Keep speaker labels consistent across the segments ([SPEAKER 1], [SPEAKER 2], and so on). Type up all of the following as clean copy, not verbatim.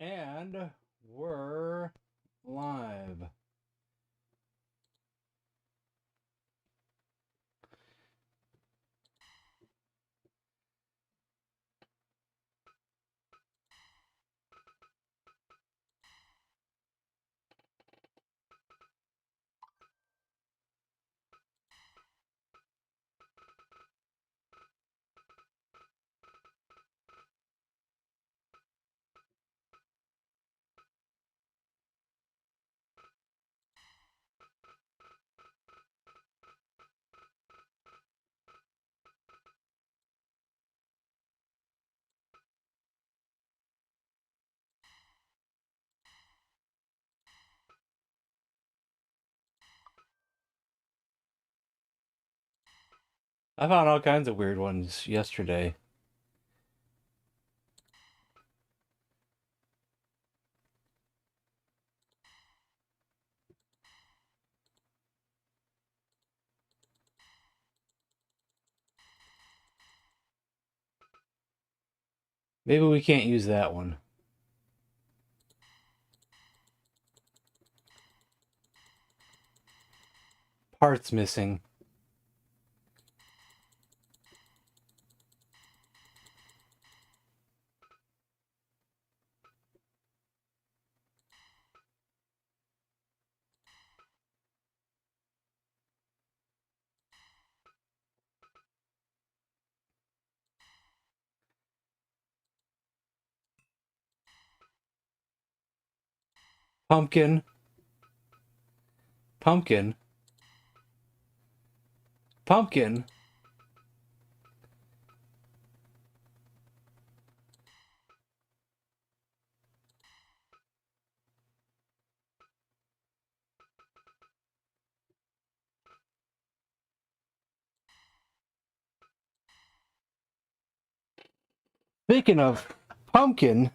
[SPEAKER 1] And we're live. I found all kinds of weird ones yesterday. Maybe we can't use that one. Parts missing. Pumpkin. Pumpkin. Pumpkin. Speaking of pumpkin,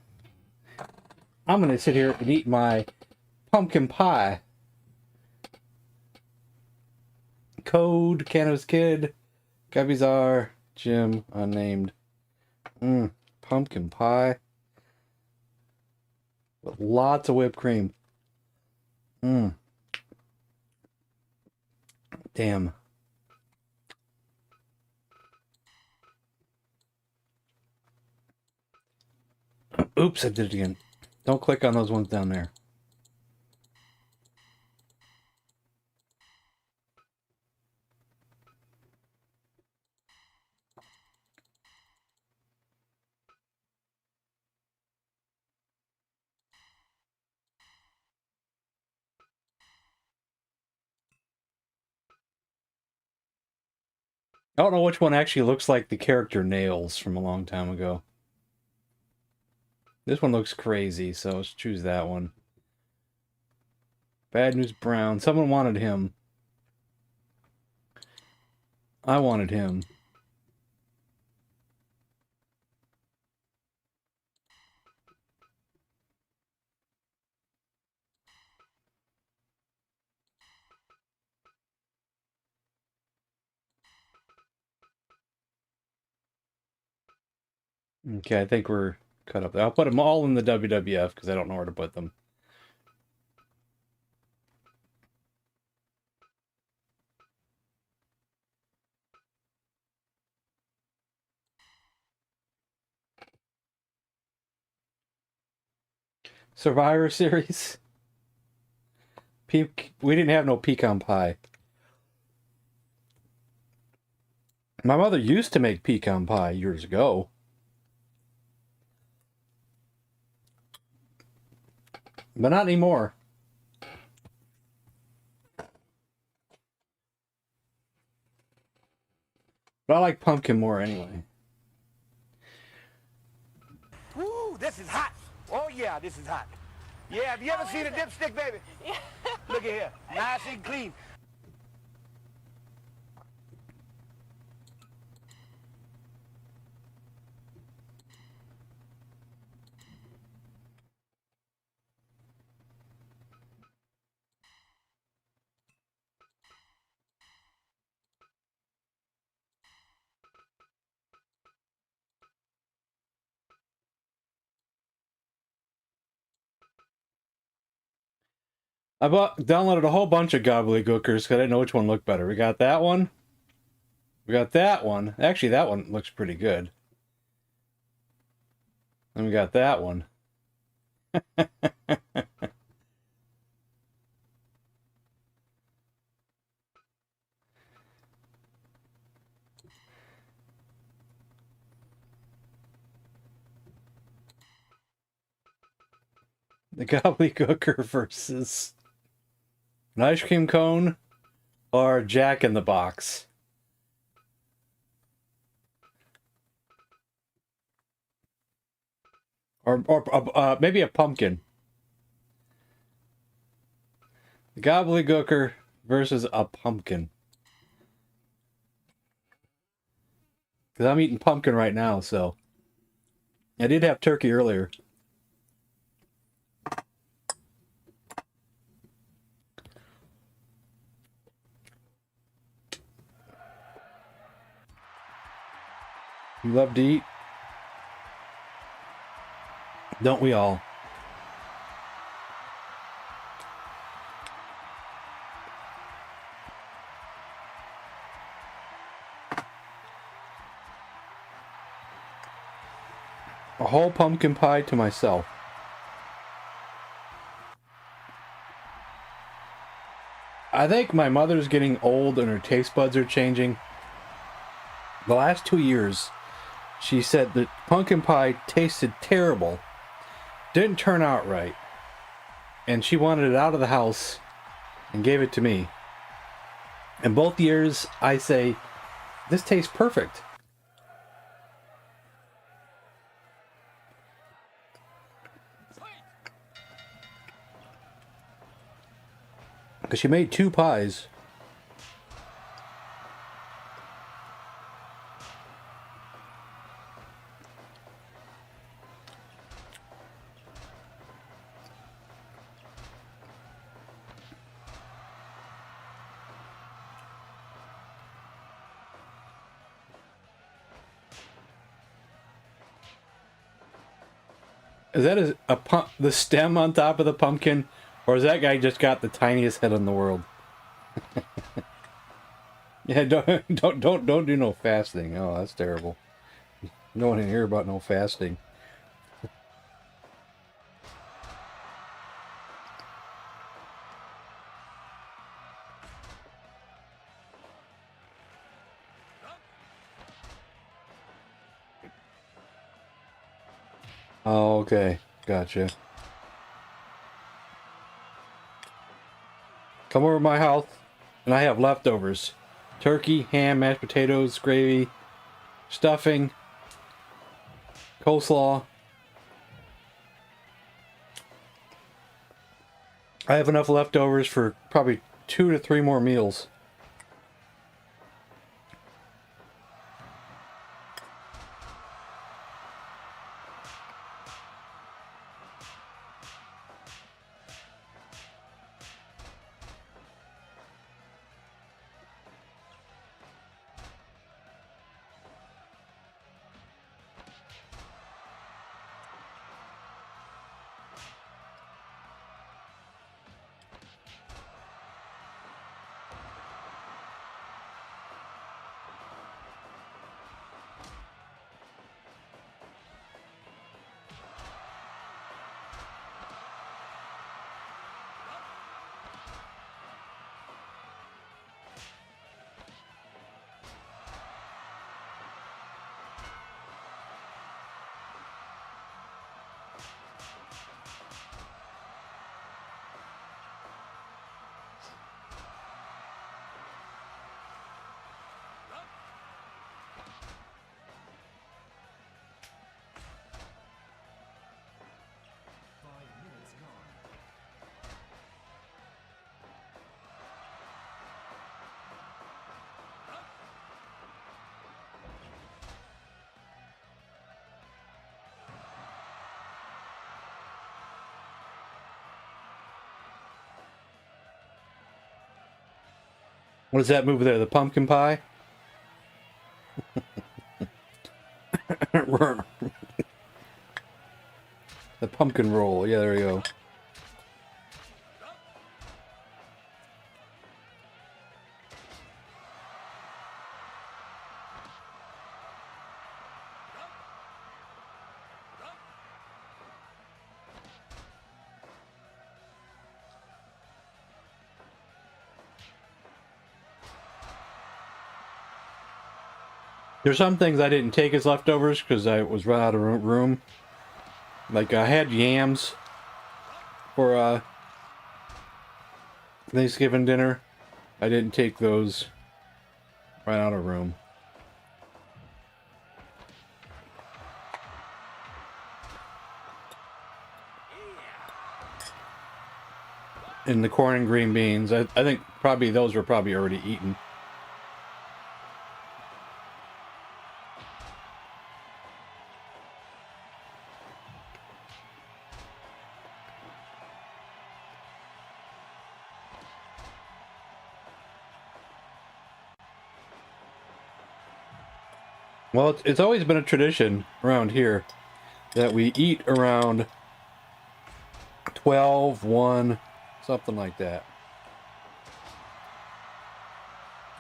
[SPEAKER 1] I'm going to sit here and eat my pumpkin pie. Code, Cannabis Kid, Gabizar, Jim, unnamed. Pumpkin pie. With lots of whipped cream. Damn. Oops, I did it again. Don't click on those ones down there. I don't know which one actually looks like the character Nails from a long time ago. This one looks crazy, so let's choose that one. Bad News Brown. Someone wanted him. I wanted him. Okay, I think we're cut up there. I'll put them all in the WWF because I don't know where to put them. Survivor Series. We didn't have no pecan pie. My mother used to make pecan pie years ago. But not anymore. But I like pumpkin more anyway.
[SPEAKER 2] Woo, this is hot. Oh, yeah, this is hot. Yeah, have you ever seen a dipstick, baby? Yeah. Look at here. Nice and clean.
[SPEAKER 1] Downloaded a whole bunch of gobbledygookers because I didn't know which one looked better. We got that one. We got that one. Actually, that one looks pretty good. And we got that one. The gobbledygooker versus an ice cream cone or Jack in the Box. Or maybe a pumpkin. The gobbledygooker versus a pumpkin. Because I'm eating pumpkin right now, so. I did have turkey earlier. You love to eat? Don't we all? A whole pumpkin pie to myself. I think my mother's getting old and her taste buds are changing. The last 2 years, she said that pumpkin pie tasted terrible, didn't turn out right, and she wanted it out of the house and gave it to me. And both years, I say, this tastes perfect. Because she made 2 pies. Is that the stem on top of the pumpkin? Or is that guy just got the tiniest head in the world? Yeah, don't do no fasting. Oh, that's terrible. No one in here about no fasting. Oh, okay. Gotcha. Come over to my house, and I have leftovers. Turkey, ham, mashed potatoes, gravy, stuffing, coleslaw. I have enough leftovers for probably 2 to 3 more meals. What is that move there? The pumpkin pie? The pumpkin roll. Yeah, there you go. There's some things I didn't take as leftovers because I was run out of room. Like I had yams for Thanksgiving dinner. I didn't take those. Ran out of room. And the corn and green beans, I think probably those were probably already eaten. Well, it's always been a tradition around here that we eat around 12, 1, something like that.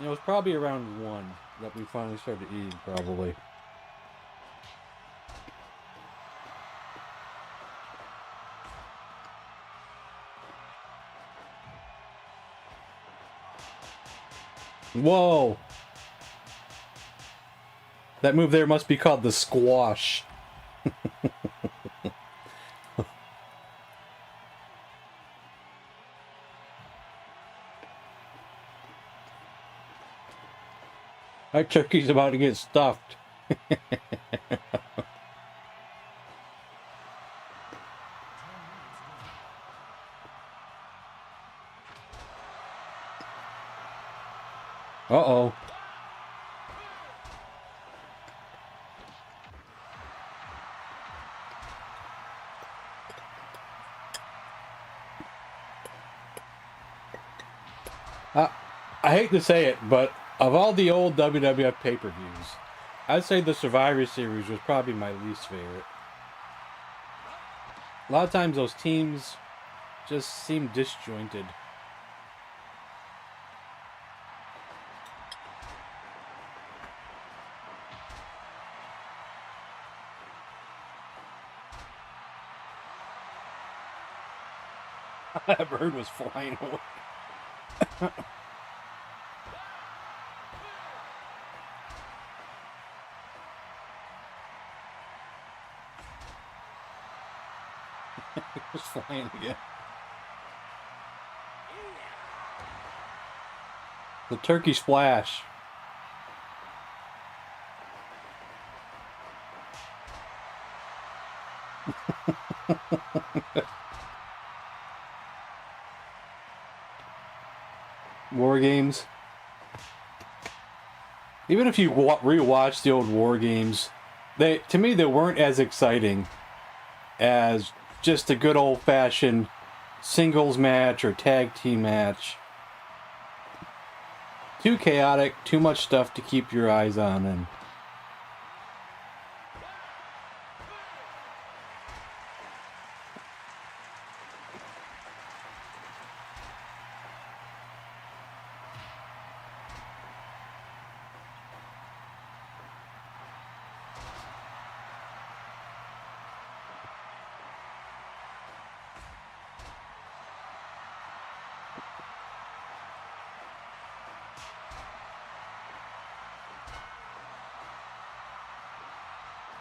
[SPEAKER 1] It was probably around 1 that we finally started eating, probably. Whoa! That move there must be called the squash. That turkey's about to get stuffed. Uh-oh. I hate to say it, but of all the old WWF pay-per-views, I'd say the Survivor Series was probably my least favorite. A lot of times those teams just seem disjointed. That bird was flying away. It was flying again. The turkey splash. War games. Even if you rewatch the old war games, to me they weren't as exciting as just a good old-fashioned singles match or tag team match. Too chaotic, too much stuff to keep your eyes on, and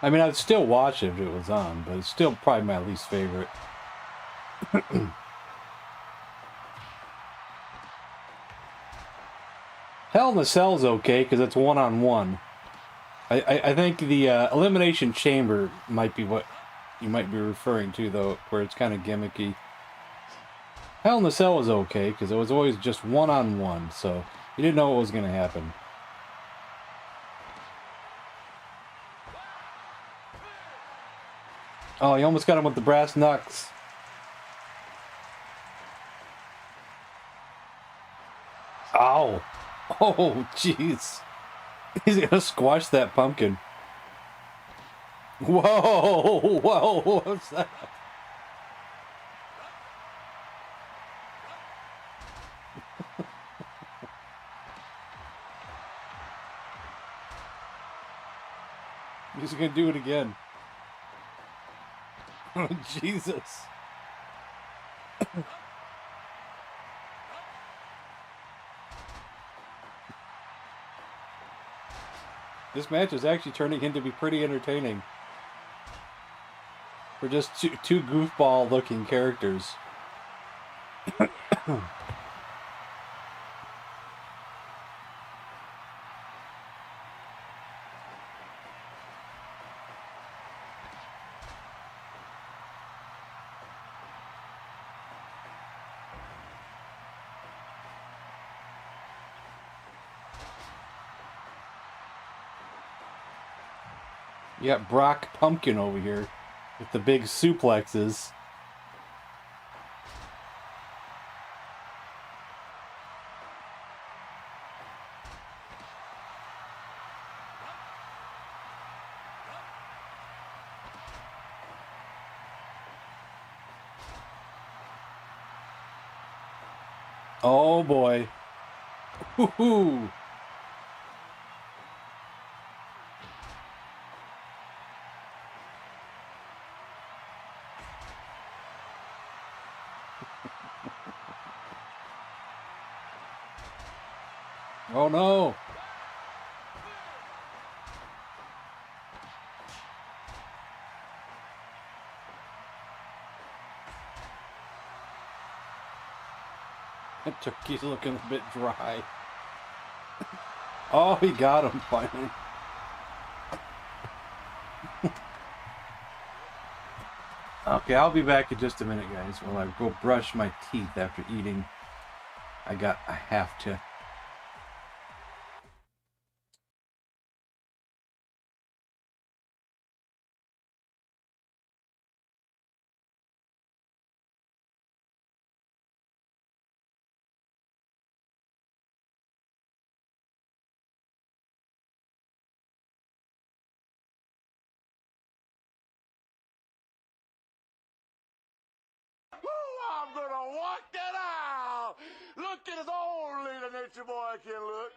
[SPEAKER 1] I mean, I'd still watch it if it was on, but it's still probably my least favorite. Hell in a Cell's okay, because it's one-on-one. I think the Elimination Chamber might be what you might be referring to, though, where it's kind of gimmicky. Hell in a Cell was okay, because it was always just one-on-one, so you didn't know what was going to happen. Oh, you almost got him with the brass knucks. Ow. Oh, jeez. He's gonna squash that pumpkin. Whoa! Whoa! What's that? He's gonna do it again. Oh, Jesus. This match is actually turning into be pretty entertaining. For just two goofball-looking characters. You got Brock Pumpkin over here with the big suplexes. Oh boy. Woohoo! Oh no! That turkey's looking a bit dry. Oh, he got him finally. Okay, I'll be back in just a minute, guys, while I go brush my teeth after eating. I have to.
[SPEAKER 2] I'm gonna walk that aisle. Look at his old little nature boy can look.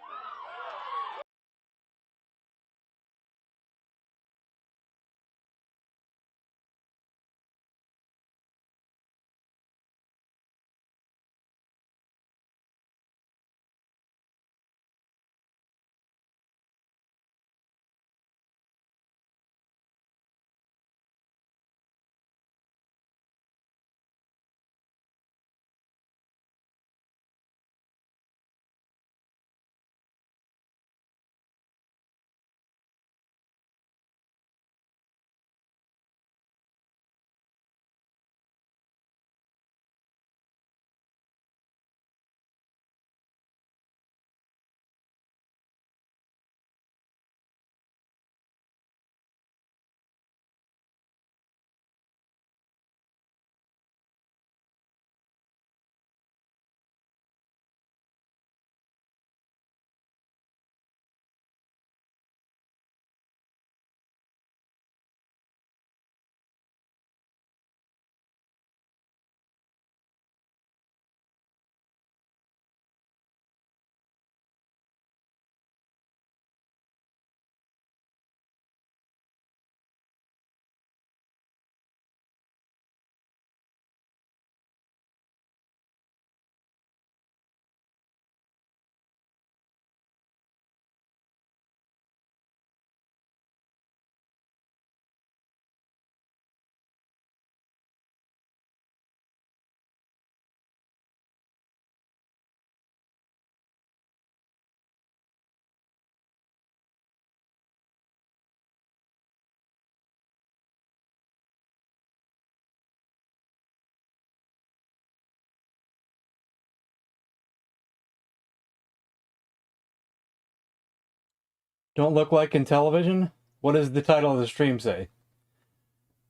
[SPEAKER 1] Don't look like in television? What does the title of the stream say?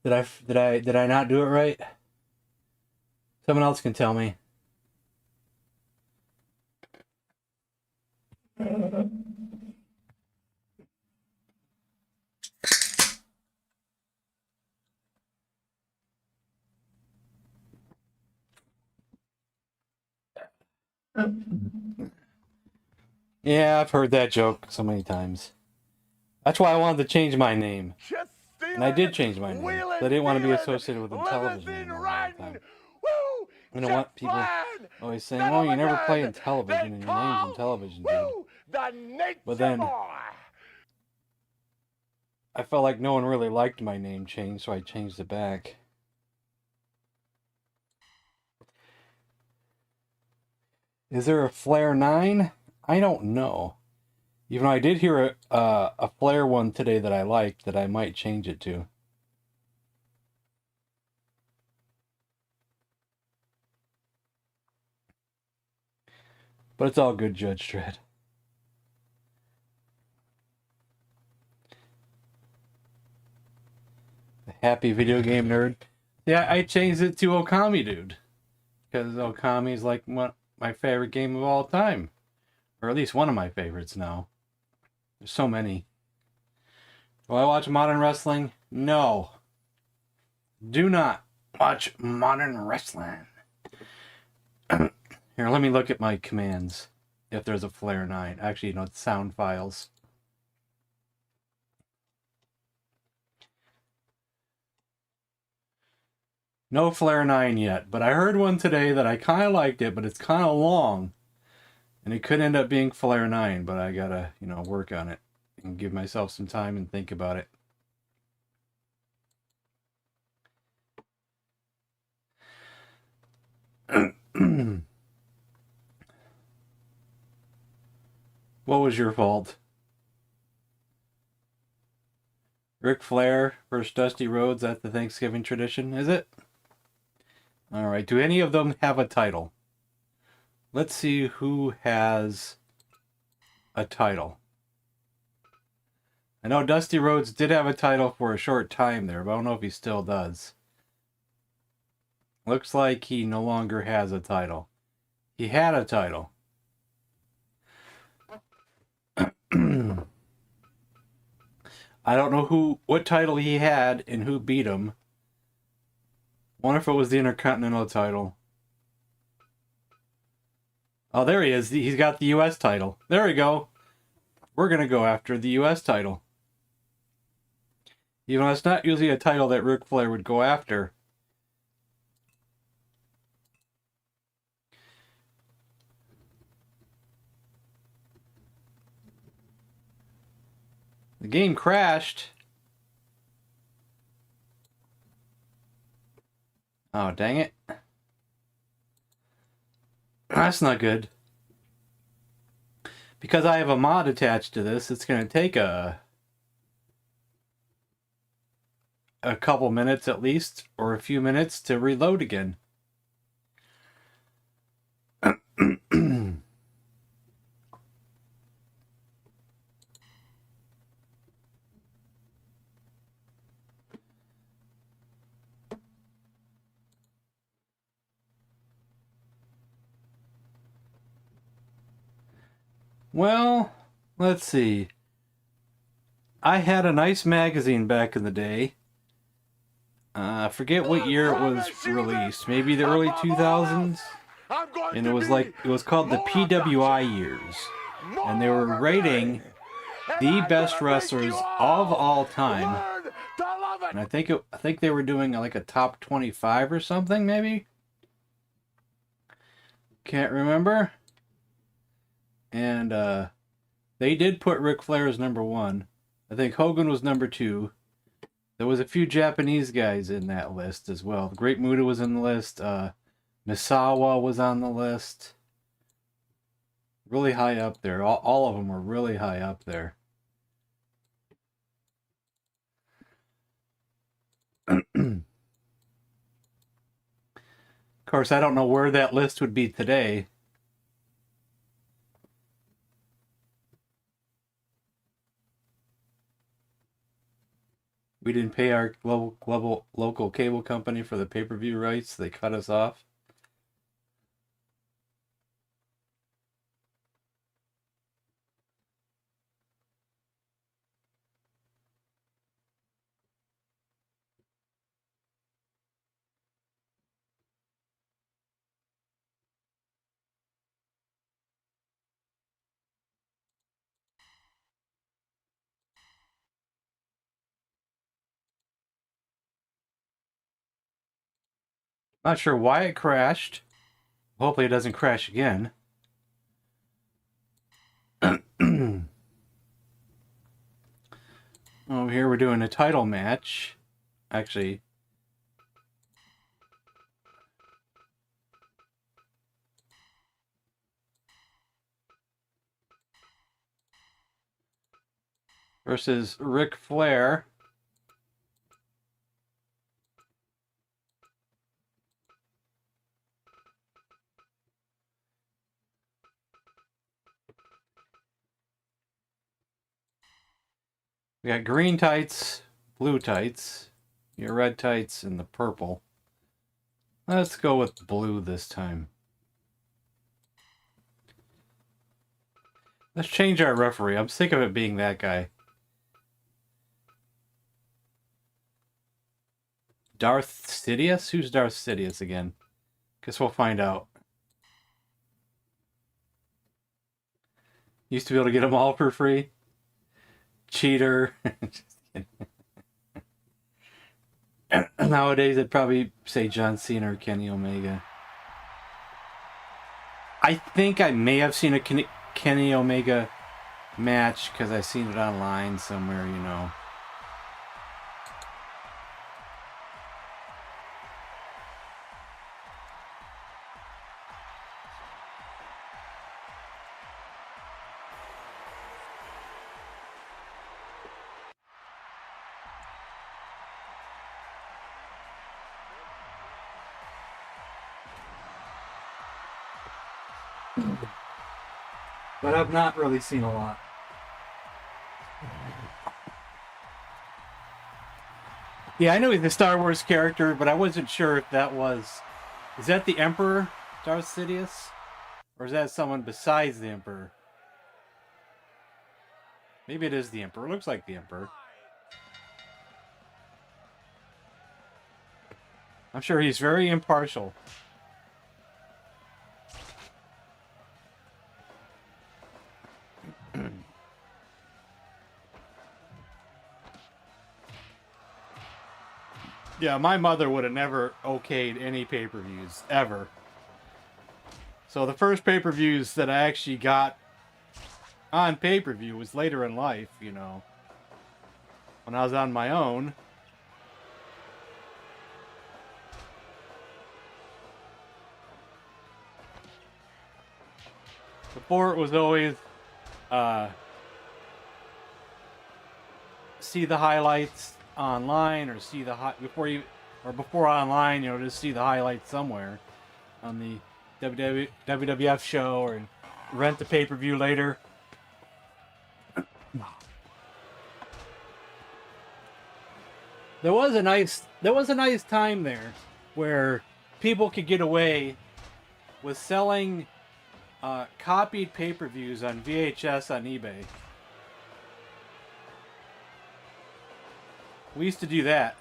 [SPEAKER 1] Did I not do it right? Someone else can tell me. Yeah, I've heard that joke so many times. That's why I wanted to change my name.
[SPEAKER 2] Just
[SPEAKER 1] And I did
[SPEAKER 2] stealing,
[SPEAKER 1] change my name.
[SPEAKER 2] wheeling,
[SPEAKER 1] I didn't want to be
[SPEAKER 2] dealing,
[SPEAKER 1] associated with Intellivision
[SPEAKER 2] limousine
[SPEAKER 1] anymore all the
[SPEAKER 2] riding.
[SPEAKER 1] time.
[SPEAKER 2] Woo!
[SPEAKER 1] I don't
[SPEAKER 2] Jet
[SPEAKER 1] want people
[SPEAKER 2] flying,
[SPEAKER 1] always saying,
[SPEAKER 2] son
[SPEAKER 1] oh,
[SPEAKER 2] of
[SPEAKER 1] you
[SPEAKER 2] a
[SPEAKER 1] never
[SPEAKER 2] gun.
[SPEAKER 1] play in television
[SPEAKER 2] They
[SPEAKER 1] and your name's
[SPEAKER 2] call,
[SPEAKER 1] Intellivision, dude.
[SPEAKER 2] woo, the nature
[SPEAKER 1] But then
[SPEAKER 2] boy.
[SPEAKER 1] I felt like no one really liked my name change, so I changed it back. Is there a Flare 9? I don't know. Even though I did hear a Flare one today that I liked, that I might change it to. But it's all good, Judge Dredd. Happy video game nerd. Yeah, I changed it to IntellivisionDude. Because Okami is like my favorite game of all time. Or at least one of my favorites now. There's so many. Do I watch modern wrestling? No. Do not watch modern wrestling. Here, let me look at my commands. If there's a Flare 9. Actually, no, it's sound files. No Flare 9 yet, but I heard one today that I kind of liked it, but it's kind of long. And it could end up being Flare 9, but I gotta, work on it. And give myself some time and think about it. What was your fault? Ric Flair versus Dusty Rhodes at the Thanksgiving tradition, is it? Alright, do any of them have a title? Let's see who has a title. I know Dusty Rhodes did have a title for a short time there, but I don't know if he still does. Looks like he no longer has a title. He had a title. I don't know what title he had and who beat him. Wonder if it was the Intercontinental title. Oh, there he is. He's got the U.S. title. There we go. We're going to go after the U.S. title. Even though it's not usually a title that Ric Flair would go after. The game crashed. Oh, dang it. That's not good. Because I have a mod attached to this, it's going to take a couple minutes at least, or a few minutes to reload again. Well, let's see. I had a nice magazine back in the day. I forget what year it was released. Maybe the early 2000s. And it was called the PWI years. And they were rating the best wrestlers of all time. And I think they were doing like a top 25 or something, maybe. Can't remember. And they did put Ric Flair as number 1. I think Hogan was number 2. There was a few Japanese guys in that list as well. Great Muta was in the list. Misawa was on the list. Really high up there. All of them were really high up there. Of course, I don't know where that list would be today. We didn't pay our local cable company for the pay-per-view rights. They cut us off. Not sure why it crashed. Hopefully it doesn't crash again. Over here we're doing a title match. Actually, versus Ric Flair. We got green tights, blue tights, your red tights, and the purple. Let's go with blue this time. Let's change our referee. I'm sick of it being that guy. Darth Sidious? Who's Darth Sidious again? Guess we'll find out. Used to be able to get them all for free. Cheater. Just kidding. Nowadays, I'd probably say John Cena or Kenny Omega. I think I may have seen a Kenny Omega match because I've seen it online somewhere, you know. But I've not really seen a lot. Yeah, I know he's a Star Wars character, but I wasn't sure if that was... Is that the Emperor, Darth Sidious? Or is that someone besides the Emperor? Maybe it is the Emperor. It looks like the Emperor. I'm sure he's very impartial. Yeah, my mother would have never okayed any pay-per-views, ever. So the first pay-per-views that I actually got on pay-per-view was later in life, you know. When I was on my own. Before it was always see the highlights online, or see the before online, you know, just see the highlights somewhere on the WWF show, or rent the pay-per-view later. There was a nice time there where people could get away with selling copied pay-per-views on VHS on eBay. We used to do that.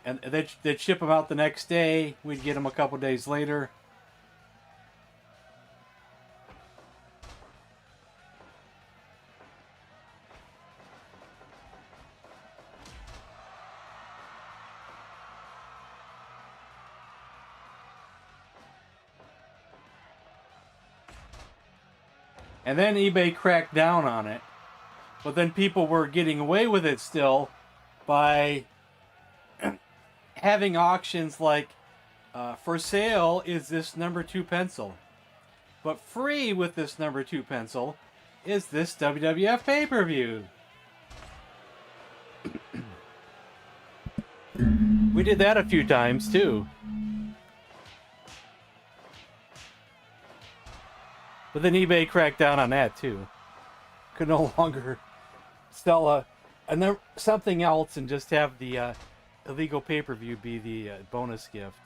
[SPEAKER 1] And they'd ship them out the next day. We'd get them a couple days later. And then eBay cracked down on it. But then people were getting away with it still by having auctions like, for sale is this number 2 pencil. But free with this number 2 pencil is this WWF pay-per-view. We did that a few times too. But then eBay cracked down on that too. Could no longer sell something else and just have the illegal pay-per-view be the bonus gift.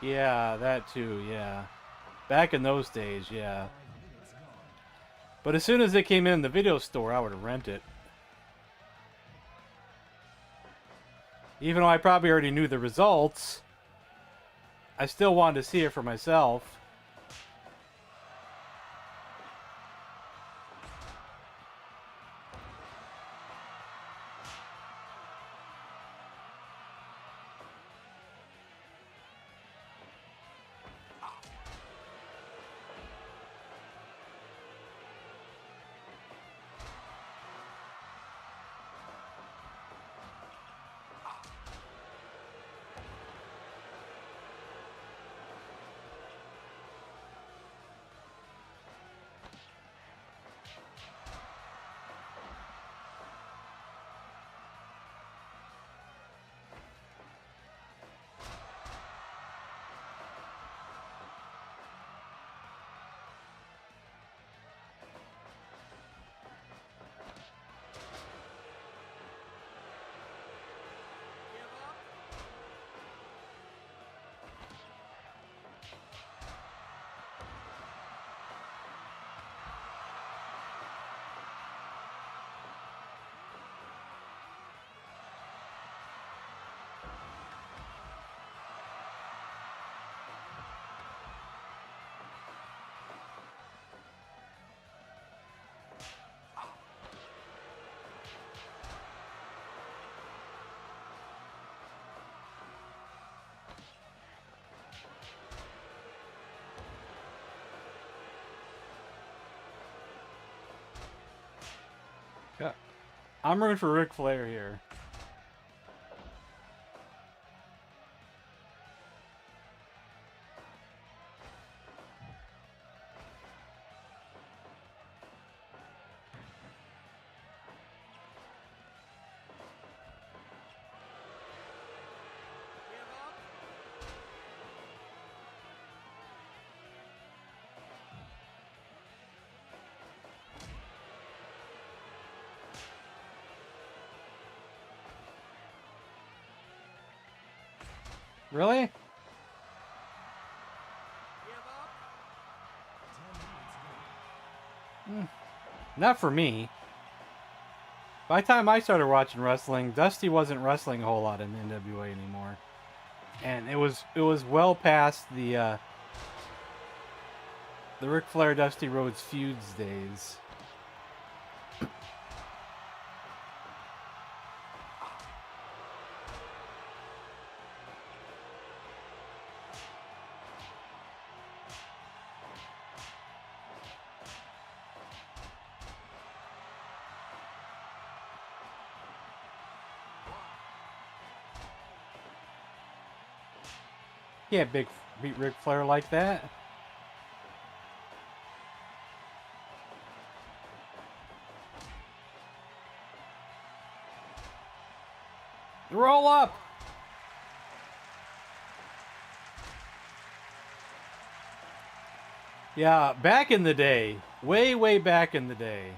[SPEAKER 1] Yeah, that too, yeah. Back in those days, yeah. But as soon as it came in the video store, I would rent it. Even though I probably already knew the results, I still wanted to see it for myself.
[SPEAKER 3] I'm rooting for Ric Flair here. Really? Not for me. By the time I started watching wrestling, Dusty wasn't wrestling a whole lot in the NWA anymore, and it was well past the Ric Flair Dusty Rhodes feuds days. Yeah, beat Ric Flair like that. Roll up. Yeah, back in the day, way back in the day,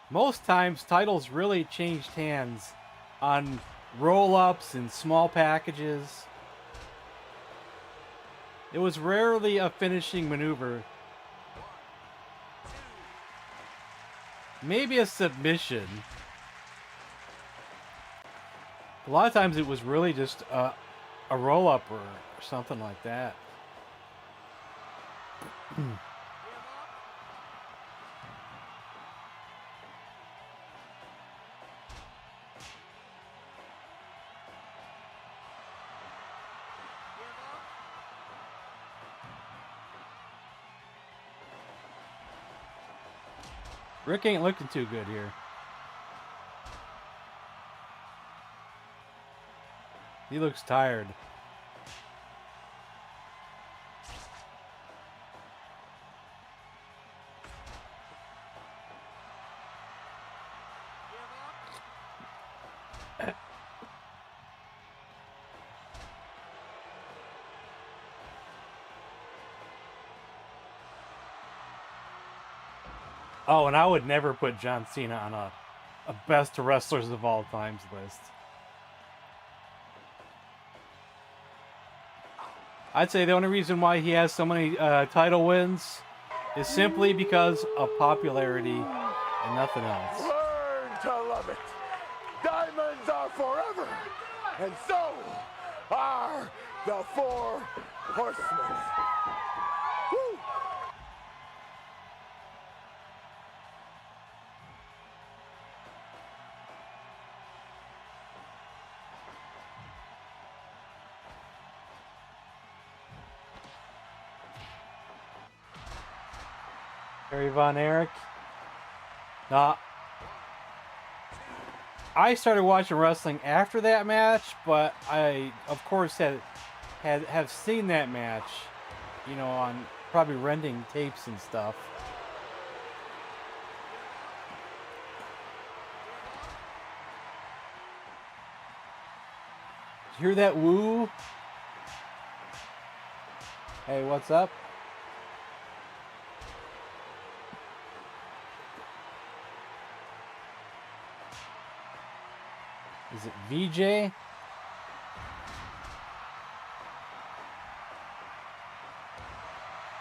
[SPEAKER 3] most times titles really changed hands on roll-ups and small packages. It was rarely a finishing maneuver. Maybe a submission. A lot of times it was really just a roll-up or something like that. Rick ain't looking too good here. He looks tired. Oh, and I would never put John Cena on a best wrestlers of all times list. I'd say the only reason why he has so many title wins is simply because of popularity and nothing else.
[SPEAKER 2] Learn to love it. Diamonds are forever, and so are the 4 horsemen. Woo!
[SPEAKER 3] Harry Von Erich. Nah. I started watching wrestling after that match, but I, of course, have seen that match, you know, on probably renting tapes and stuff. Did you hear that woo? Hey, what's up? Is it VJ?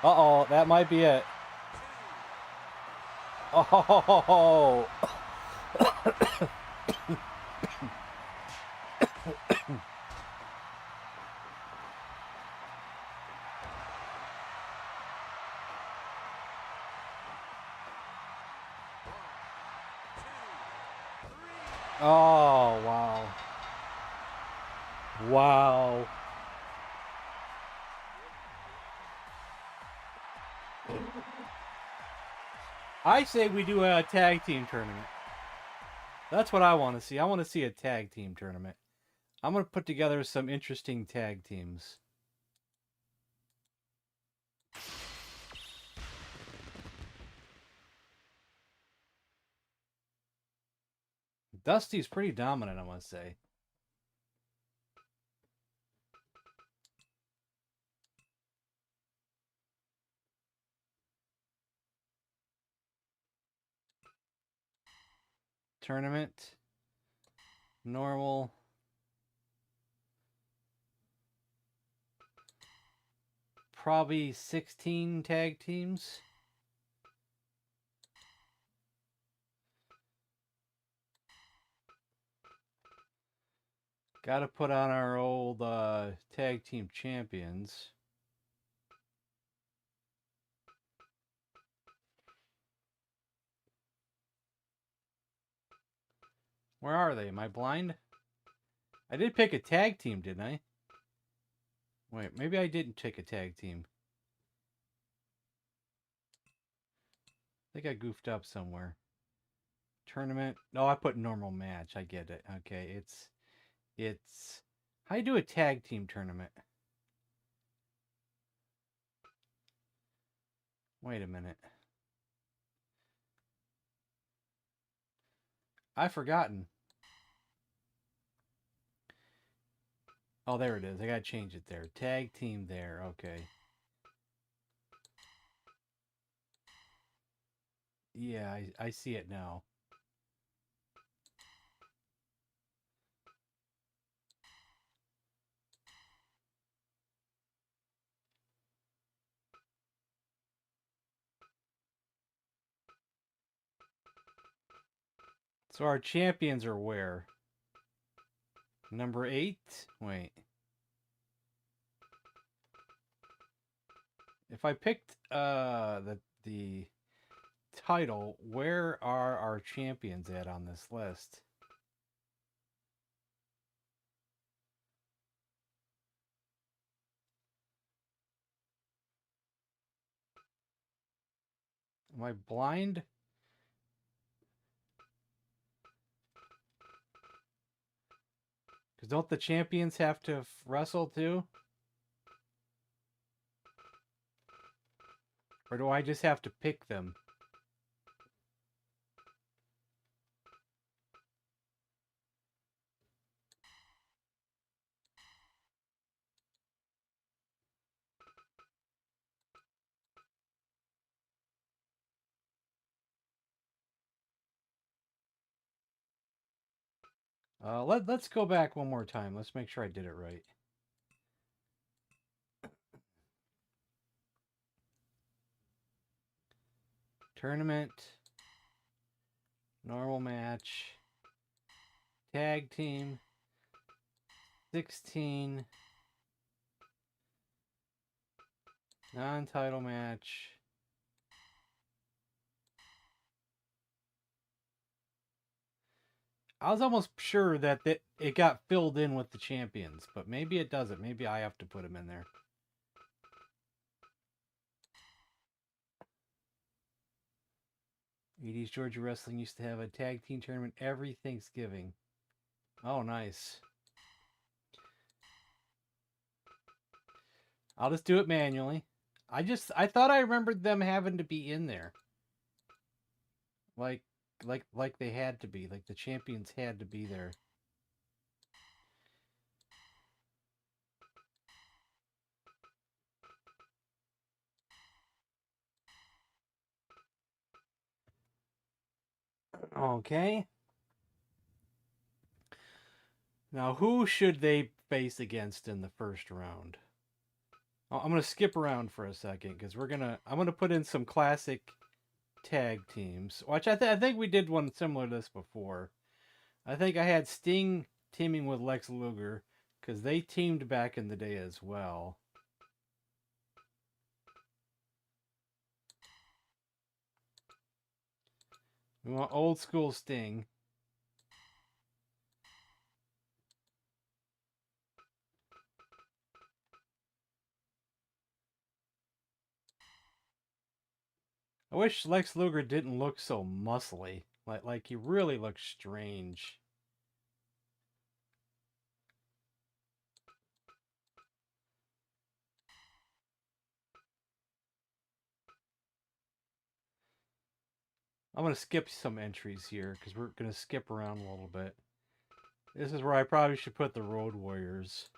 [SPEAKER 3] Uh-oh, that might be it. Oh! Oh, wow. Wow. I say we do a tag team tournament. That's what I want to see. I want to see a tag team tournament. I'm going to put together some interesting tag teams. Dusty's pretty dominant, I must say. Tournament. Normal. Probably 16 tag teams. Got to put on our old tag team champions. Where are they? Am I blind? I did pick a tag team, didn't I? Wait, maybe I didn't pick a tag team. I think I goofed up somewhere. Tournament. No, I put normal match. I get it. Okay, it's how you do a tag team tournament. Wait a minute. I've forgotten. Oh, there it is. I gotta change it there. Tag team there. Okay. Yeah, I see it now. So our champions are where? Number 8? Wait. If I picked the title, where are our champions at on this list? Am I blind? Because don't the champions have to wrestle too? Or do I just have to pick them? Let's go back one more time. Let's make sure I did it right. Tournament. Normal match. Tag team. 16. Non-title match. I was almost sure that it got filled in with the champions, but maybe it doesn't. Maybe I have to put them in there. '80s Georgia Wrestling used to have a tag team tournament every Thanksgiving. Oh, nice. I'll just do it manually. I thought I remembered them having to be in there. Like they had to be. Like the champions had to be there. Okay. Now who should they face against in the first round? I'm gonna skip around for a second because I'm gonna put in some classic tag teams, which I think we did one similar to this before. I think I had Sting teaming with Lex Luger because they teamed back in the day as well. We want old school Sting. I wish Lex Luger didn't look so muscly. Like he really looks strange. I'm going to skip some entries here because we're going to skip around a little bit. This is where I probably should put the Road Warriors.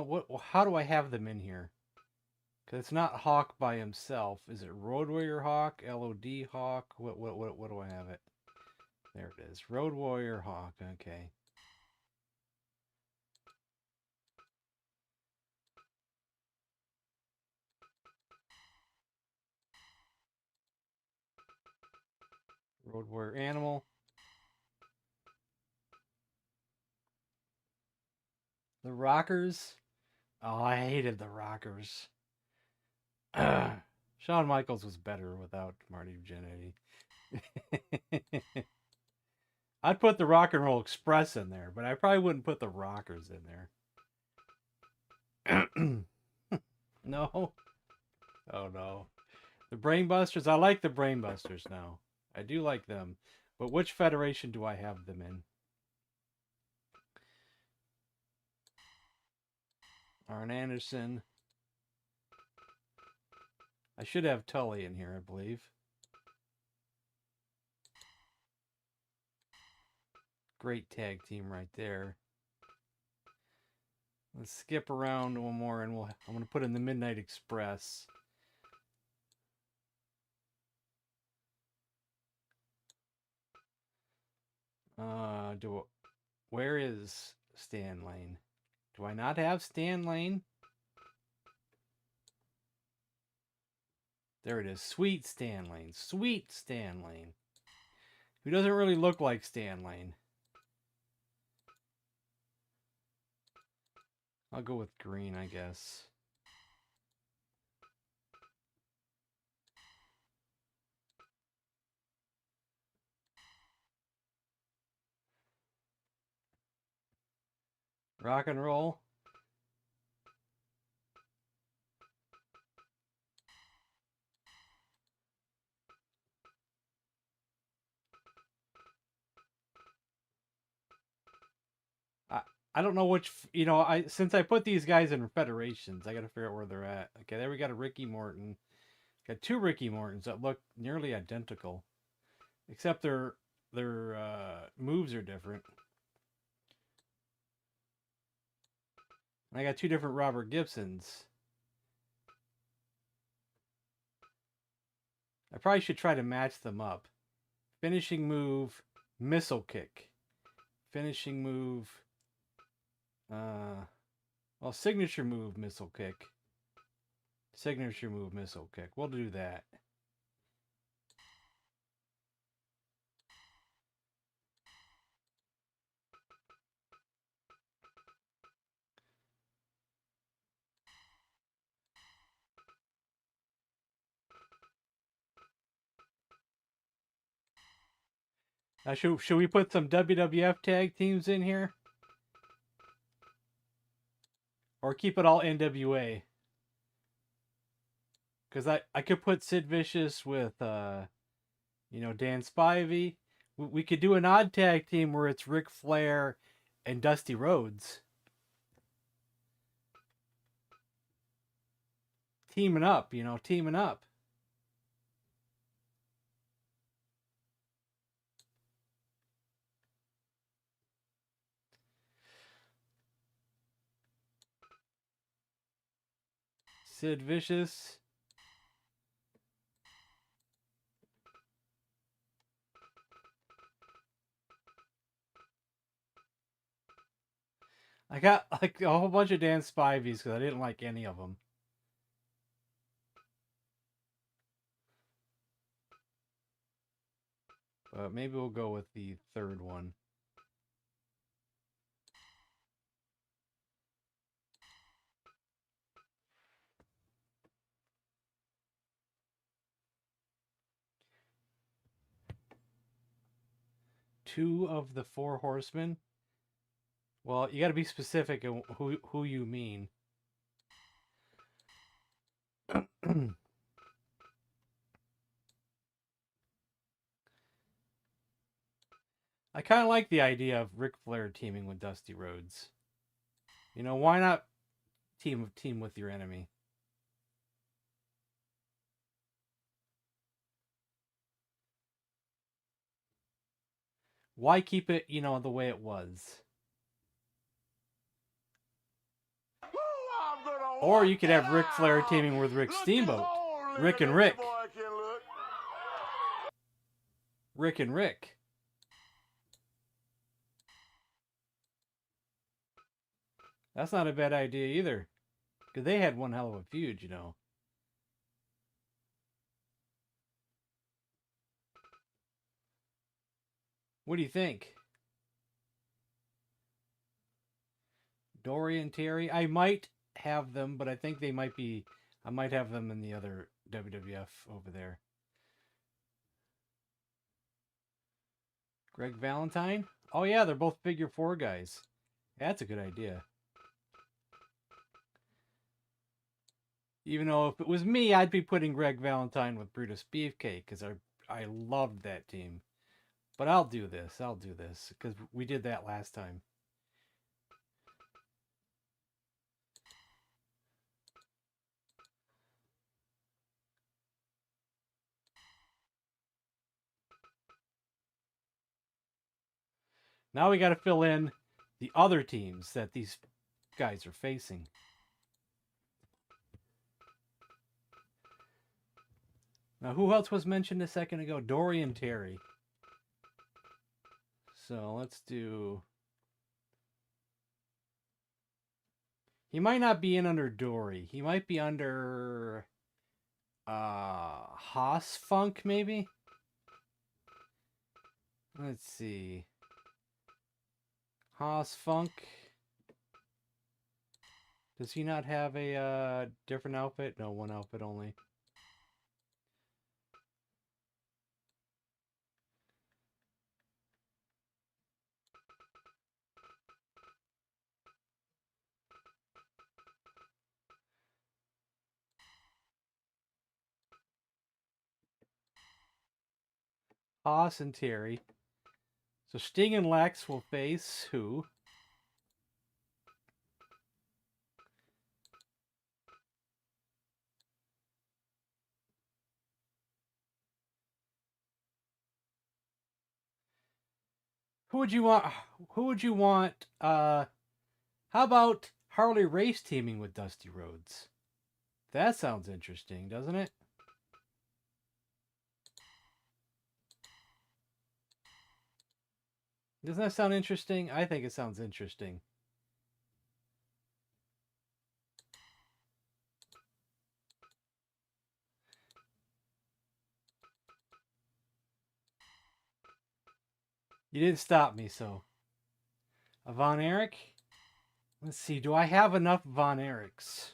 [SPEAKER 3] What? How do I have them in here? Because it's not Hawk by himself. Is it Road Warrior Hawk? LOD Hawk? What do I have it? There it is. Road Warrior Hawk. Okay. Road Warrior Animal. The Rockers. Oh, I hated the Rockers. Shawn Michaels was better without Marty Jannetty. I'd put the Rock and Roll Express in there, but I probably wouldn't put the Rockers in there. No. Oh no. The Brainbusters. I like the Brainbusters now. I do like them. But which federation do I have them in? Arn Anderson. I should have Tully in here, I believe. Great tag team right there. Let's skip around one more, and I'm going to put in the Midnight Express. Where is Stan Lane? Do I not have Stan Lane? There it is. Sweet Stan Lane. Sweet Stan Lane. Who doesn't really look like Stan Lane. I'll go with green, I guess. Rock and roll. I don't know which, since I put these guys in federations, I got to figure out where they're at. Okay, there we got a Ricky Morton. Got two Ricky Mortons that look nearly identical, except their moves are different. I got two different Robert Gibsons. I probably should try to match them up. Finishing move, missile kick. Finishing move, signature move, missile kick. Signature move, missile kick. We'll do that. Now, should we put some WWF tag teams in here? Or keep it all NWA? Because I could put Sid Vicious with, Dan Spivey. We could do an odd tag team where it's Ric Flair and Dusty Rhodes. Teaming up, teaming up. Sid Vicious. I got like a whole bunch of Dan Spiveys because I didn't like any of them. But maybe we'll go with the third one. 2 of the 4 horsemen? Well, you got to be specific in who you mean. I kind of like the idea of Ric Flair teaming with Dusty Rhodes. You know, why not team with your enemy? Why keep it, you know, the way it was? Or you could have Ric Flair teaming with Rick Steamboat. Rick and Rick. Rick and Rick. That's not a bad idea either. Because they had one hell of a feud, you know. What do you think? Dory and Terry? I might have them, but I think they might be... I might have them in the other WWF over there. Greg Valentine? Oh yeah, they're both figure 4 guys. That's a good idea. Even though if it was me, I'd be putting Greg Valentine with Brutus Beefcake, because I loved that team. But I'll do this, because we did that last time. Now we got to fill in the other teams that these guys are facing. Now, who else was mentioned a second ago? Dory and Terry. So let's do... He might not be in under Dory. He might be under... Haas Funk, maybe? Let's see. Haas Funk. Does he not have a different outfit? No, one outfit only. Haas and Terry. So Sting and Lex will face who? Who would you want? Who would you want? How about Harley Race teaming with Dusty Rhodes? That sounds interesting, doesn't it? Doesn't that sound interesting? I think it sounds interesting. You didn't stop me, so. A Von Erich? Let's see, do I have enough Von Erichs?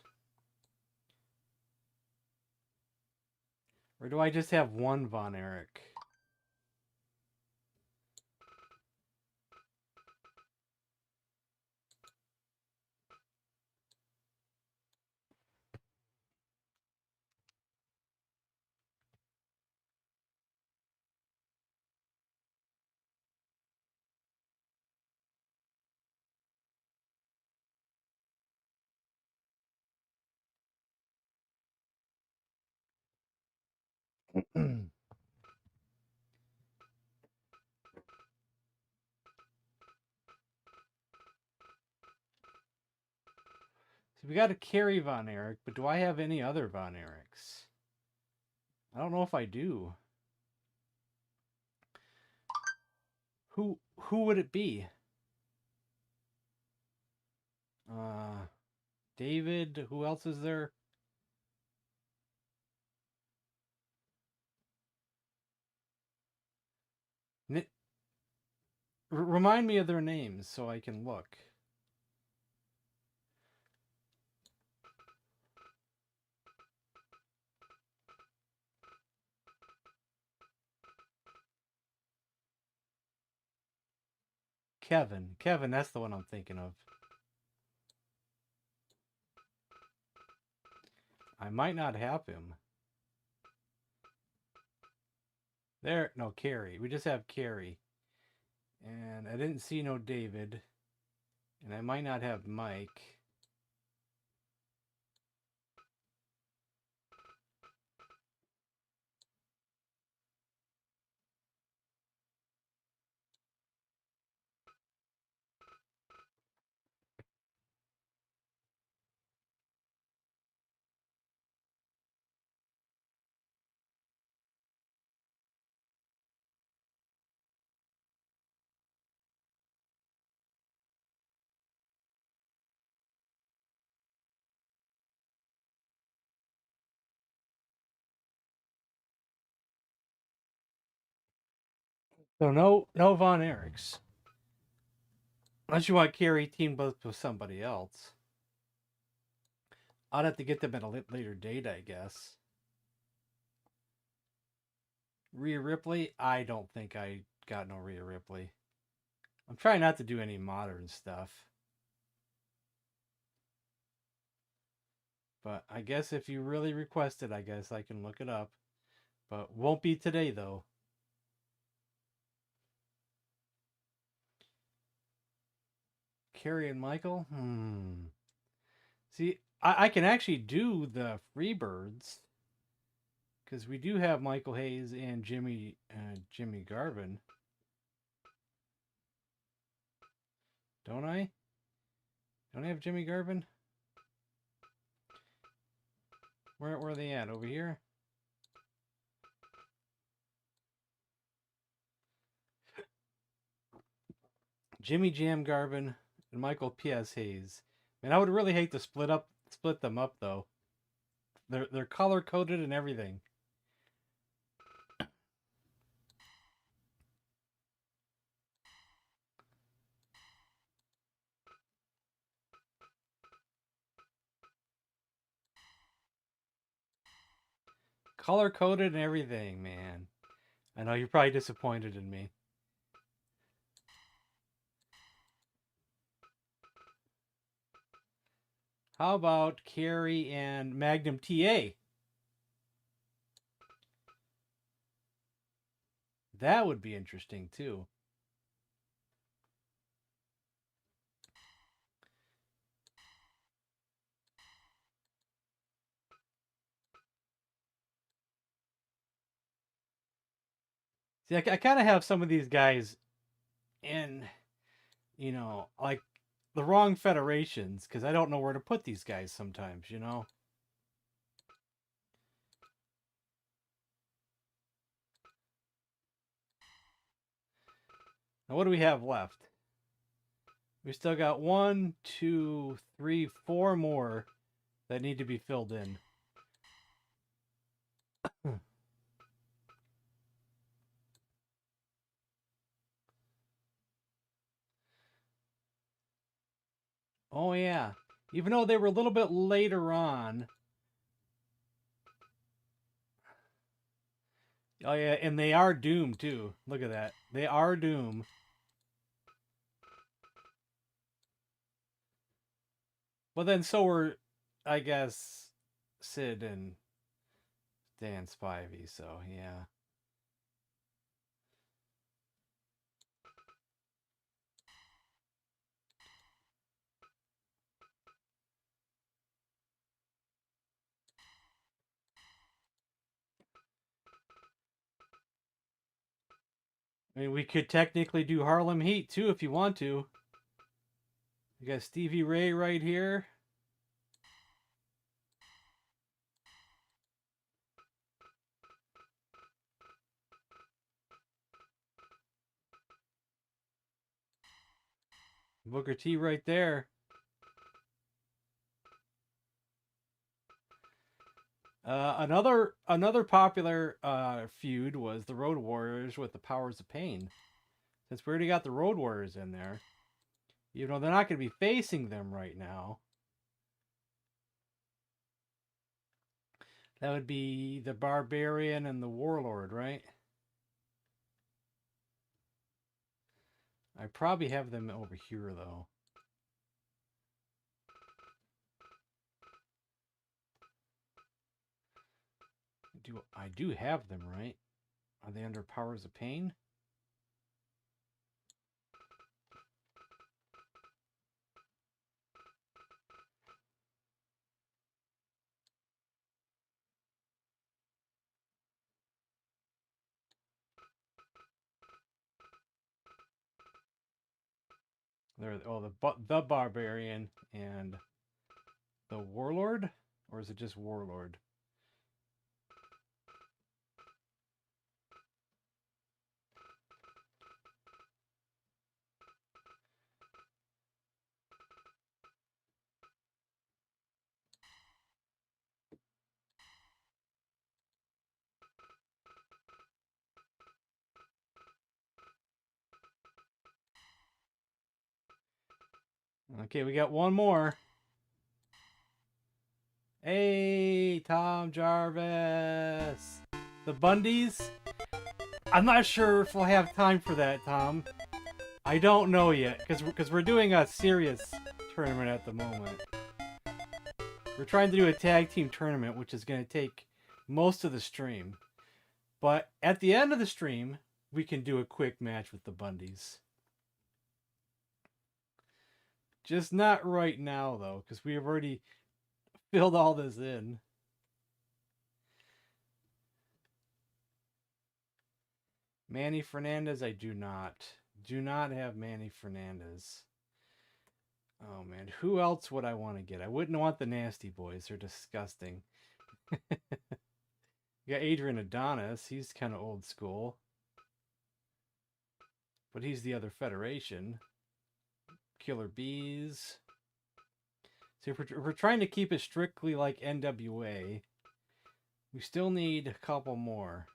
[SPEAKER 3] Or do I just have one Von Erich? So we got to carry Von Erich, but do I have any other Von Erichs? I don't know if I do. Who would it be? David, who else is there? Remind me of their names so I can look. Kevin. Kevin, that's the one I'm thinking of. I might not have him. There, no, Carrie. We just have Carrie. And I didn't see no David. And I might not have Mike. So no Von Erichs. Unless you want Carrie teamed up with somebody else. I'd have to get them at a later date, I guess. Rhea Ripley? I don't think I got no Rhea Ripley. I'm trying not to do any modern stuff. But I guess if you really request it, I guess I can look it up. But won't be today, though. Carrie and Michael? See, I can actually do the Freebirds. Because we do have Michael Hayes and Jimmy Garvin. Don't I? Don't I have Jimmy Garvin? Where are they at? Over here? Jimmy Jam Garvin and Michael P.S. Hayes. Man, I would really hate to split them up though. They're color coded and everything. Color coded and everything, man. I know you're probably disappointed in me. How about Carrie and Magnum TA? That would be interesting too. See, I kind of have some of these guys in, like the wrong federations because I don't know where to put these guys sometimes, Now, what do we have left? We still got 1, 2, 3, 4 more that need to be filled in. Oh, yeah. Even though they were a little bit later on. Oh, yeah, and they are Doom, too. Look at that. They are Doom. But then so were, I guess, Sid and Dan Spivey, so, yeah. I mean, we could technically do Harlem Heat, too, if you want to. We got Stevie Ray right here. Booker T right there. Another popular feud was the Road Warriors with the Powers of Pain. Since we already got the Road Warriors in there, they're not going to be facing them right now. That would be the Barbarian and the Warlord, right? I probably have them over here, though. I do have them, right? Are they under Powers of Pain? They're the Barbarian and the Warlord, or is it just Warlord? Okay, we got one more. Hey, Tom Jarvis. The Bundys? I'm not sure if we'll have time for that, Tom. I don't know yet, because we're doing a serious tournament at the moment. We're trying to do a tag team tournament, which is going to take most of the stream. But at the end of the stream, we can do a quick match with the Bundys. Just not right now, though, because we have already filled all this in. Manny Fernandez, I do not. Do not have Manny Fernandez. Oh, man. Who else would I want to get? I wouldn't want the Nasty Boys. They're disgusting. You got Adrian Adonis. He's kind of old school. But he's the other federation. Killer Bees. So if we're trying to keep it strictly like NWA, we still need a couple more.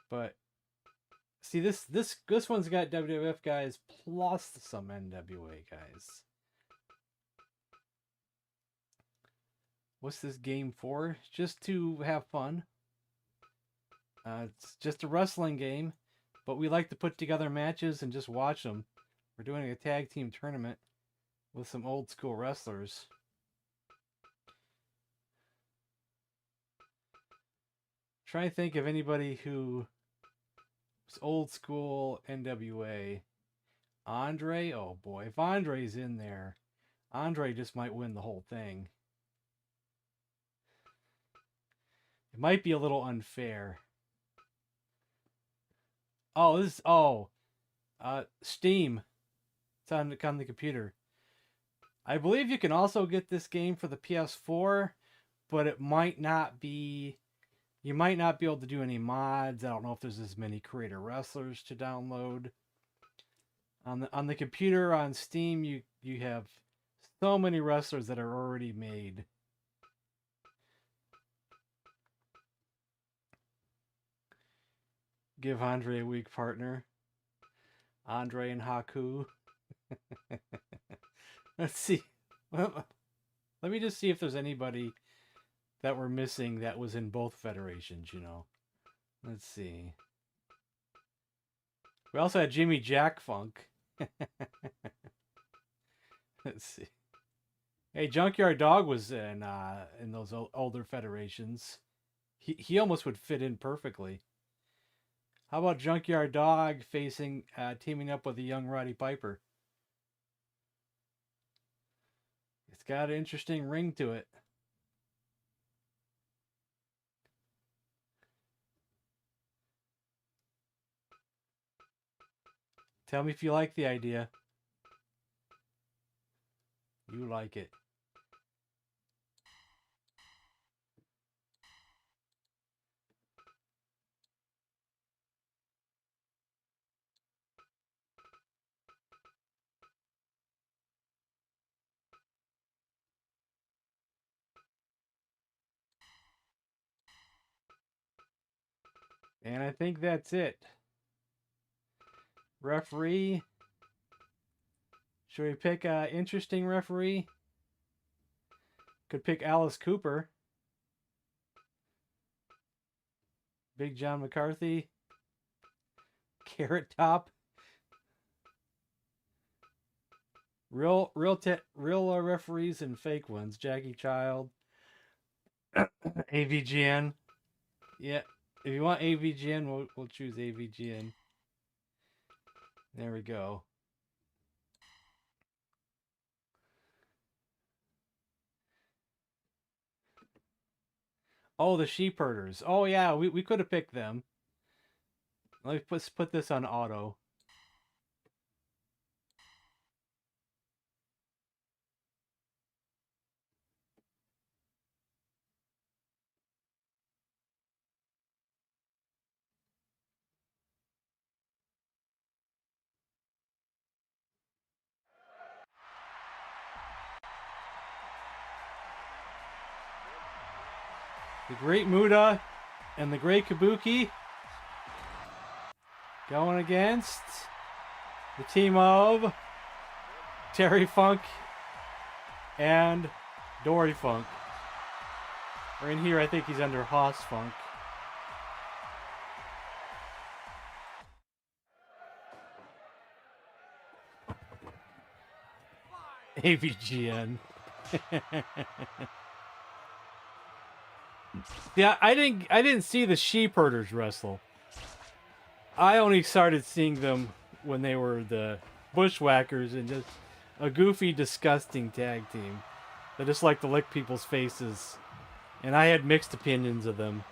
[SPEAKER 3] But see, this one's got WWF guys plus some NWA guys. What's this game for? Just to have fun. It's just a wrestling game, but we like to put together matches and just watch them. We're doing a tag team tournament with some old school wrestlers. Try to think of anybody who was old school NWA. Andre? Oh boy, if Andre's in there, Andre just might win the whole thing. It might be a little unfair. Oh, Steam. It's on the computer. I believe you can also get this game for the PS4, but it might not be. You might not be able to do any mods. I don't know if there's as many creator wrestlers to download. On the computer on Steam, you have so many wrestlers that are already made. Give Andre a weak partner. Andre and Haku. Let's see. Well, let me just see if there's anybody that we're missing that was in both federations, you know. Let's see. We also had Jimmy Jack Funk. Let's see. Hey, Junkyard Dog was in those older federations. He almost would fit in perfectly. How about Junkyard Dog teaming up with a young Roddy Piper? It's got an interesting ring to it. Tell me if you like the idea. You like it. And I think that's it. Referee. Should we pick an interesting referee? Could pick Alice Cooper. Big John McCarthy. Carrot Top. Real referees and fake ones. Jackie Child, AVGN. Yeah, if you want AVGN, we'll choose AVGN. There we go. Oh, the sheep herders. Oh yeah, we could have picked them. Let me put this on auto. The Great Muda and the Great Kabuki going against the team of Terry Funk and Dory Funk. Or in here, I think he's under Haas Funk. AVGN. Yeah, I didn't see the sheep herders wrestle. I only started seeing them when they were the Bushwhackers and just a goofy, disgusting tag team that just like to lick people's faces. And I had mixed opinions of them.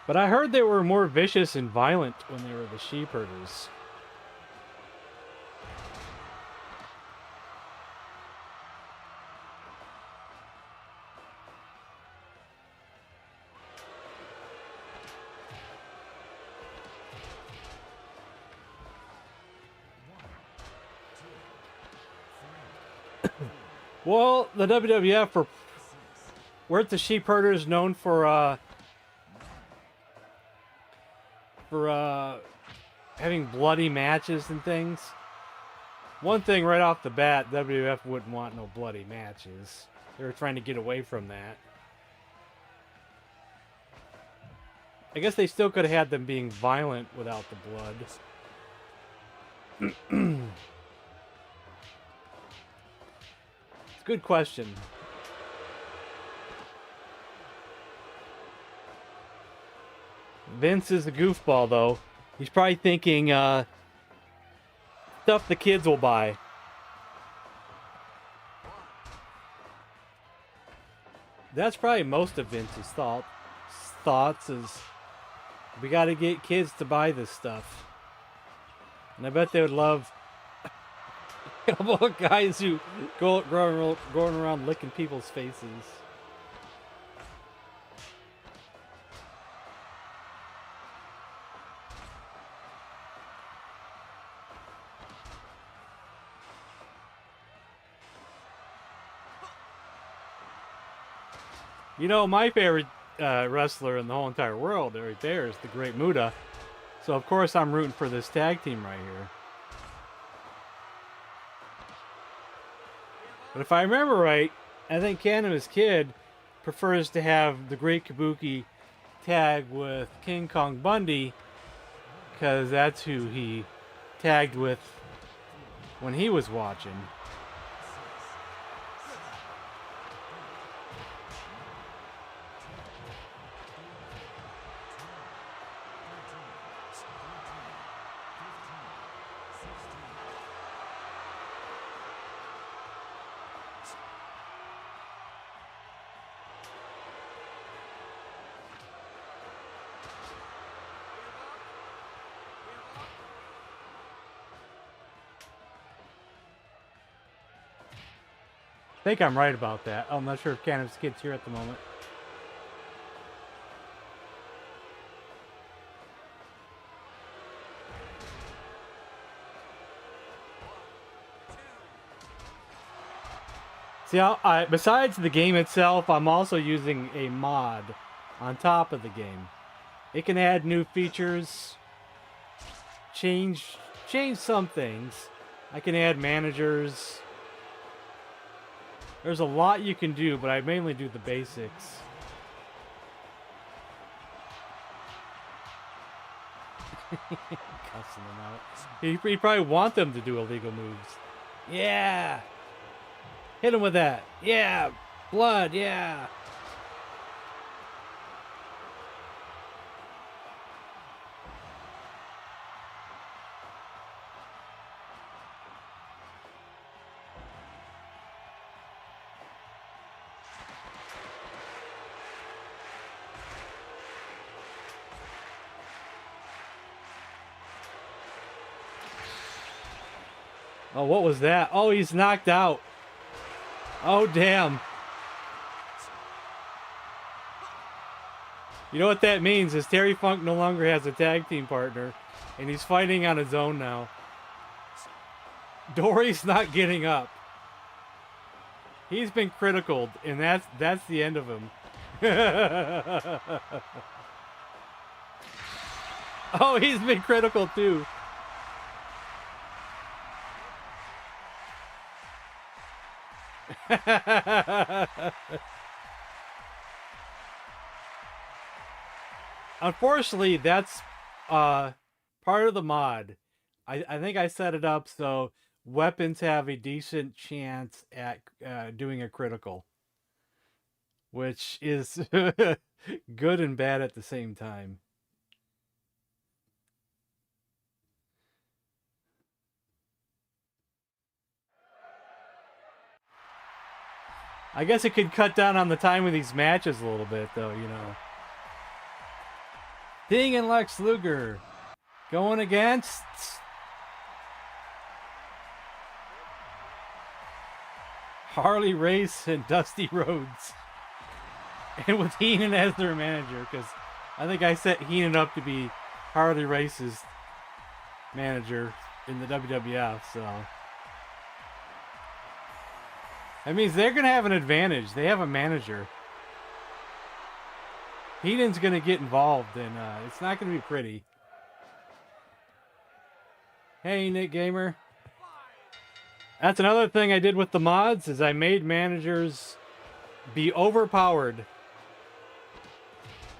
[SPEAKER 3] But I heard they were more vicious and violent when they were the sheep herders. Well, the WWF weren't the sheep herders known for having bloody matches and things? One thing right off the bat, WWF wouldn't want no bloody matches. They were trying to get away from that. I guess they still could have had them being violent without the blood. It's a good question. Vince is a goofball, though. He's probably thinking, stuff the kids will buy. That's probably most of Vince's thoughts is, we got to get kids to buy this stuff. And I bet they would love a couple of guys who going around licking people's faces. You know, my favorite wrestler in the whole entire world right there is the Great Muda. So, of course, I'm rooting for this tag team right here. But if I remember right, I think Cannabis Kid prefers to have the Great Kabuki tag with King Kong Bundy because that's who he tagged with when he was watching. I think I'm right about that. I'm not sure if Cannabis Kid's here at the moment. See, besides the game itself, I'm also using a mod on top of the game. It can add new features, change some things. I can add managers. There's a lot you can do, but I mainly do the basics. Cussing them out. He probably want them to do illegal moves. Yeah. Hit him with that. Yeah. Blood. Yeah. Oh, what was that? Oh, he's knocked out. Oh, damn. You know what that means is Terry Funk no longer has a tag team partner, and he's fighting on his own now. Dory's not getting up. He's been criticaled, and that's the end of him. Oh, he's been critical too. Unfortunately, that's part of the mod. I think I set it up so weapons have a decent chance at doing a critical, which is good and bad at the same time. I guess it could cut down on the time of these matches a little bit, though, you know. Sting and Lex Luger going against Harley Race and Dusty Rhodes. And with Heenan as their manager, because I think I set Heenan up to be Harley Race's manager in the WWF, so. That means they're going to have an advantage. They have a manager. Heenan's going to get involved, and it's not going to be pretty. Hey, Nick Gamer. That's another thing I did with the mods, is I made managers be overpowered.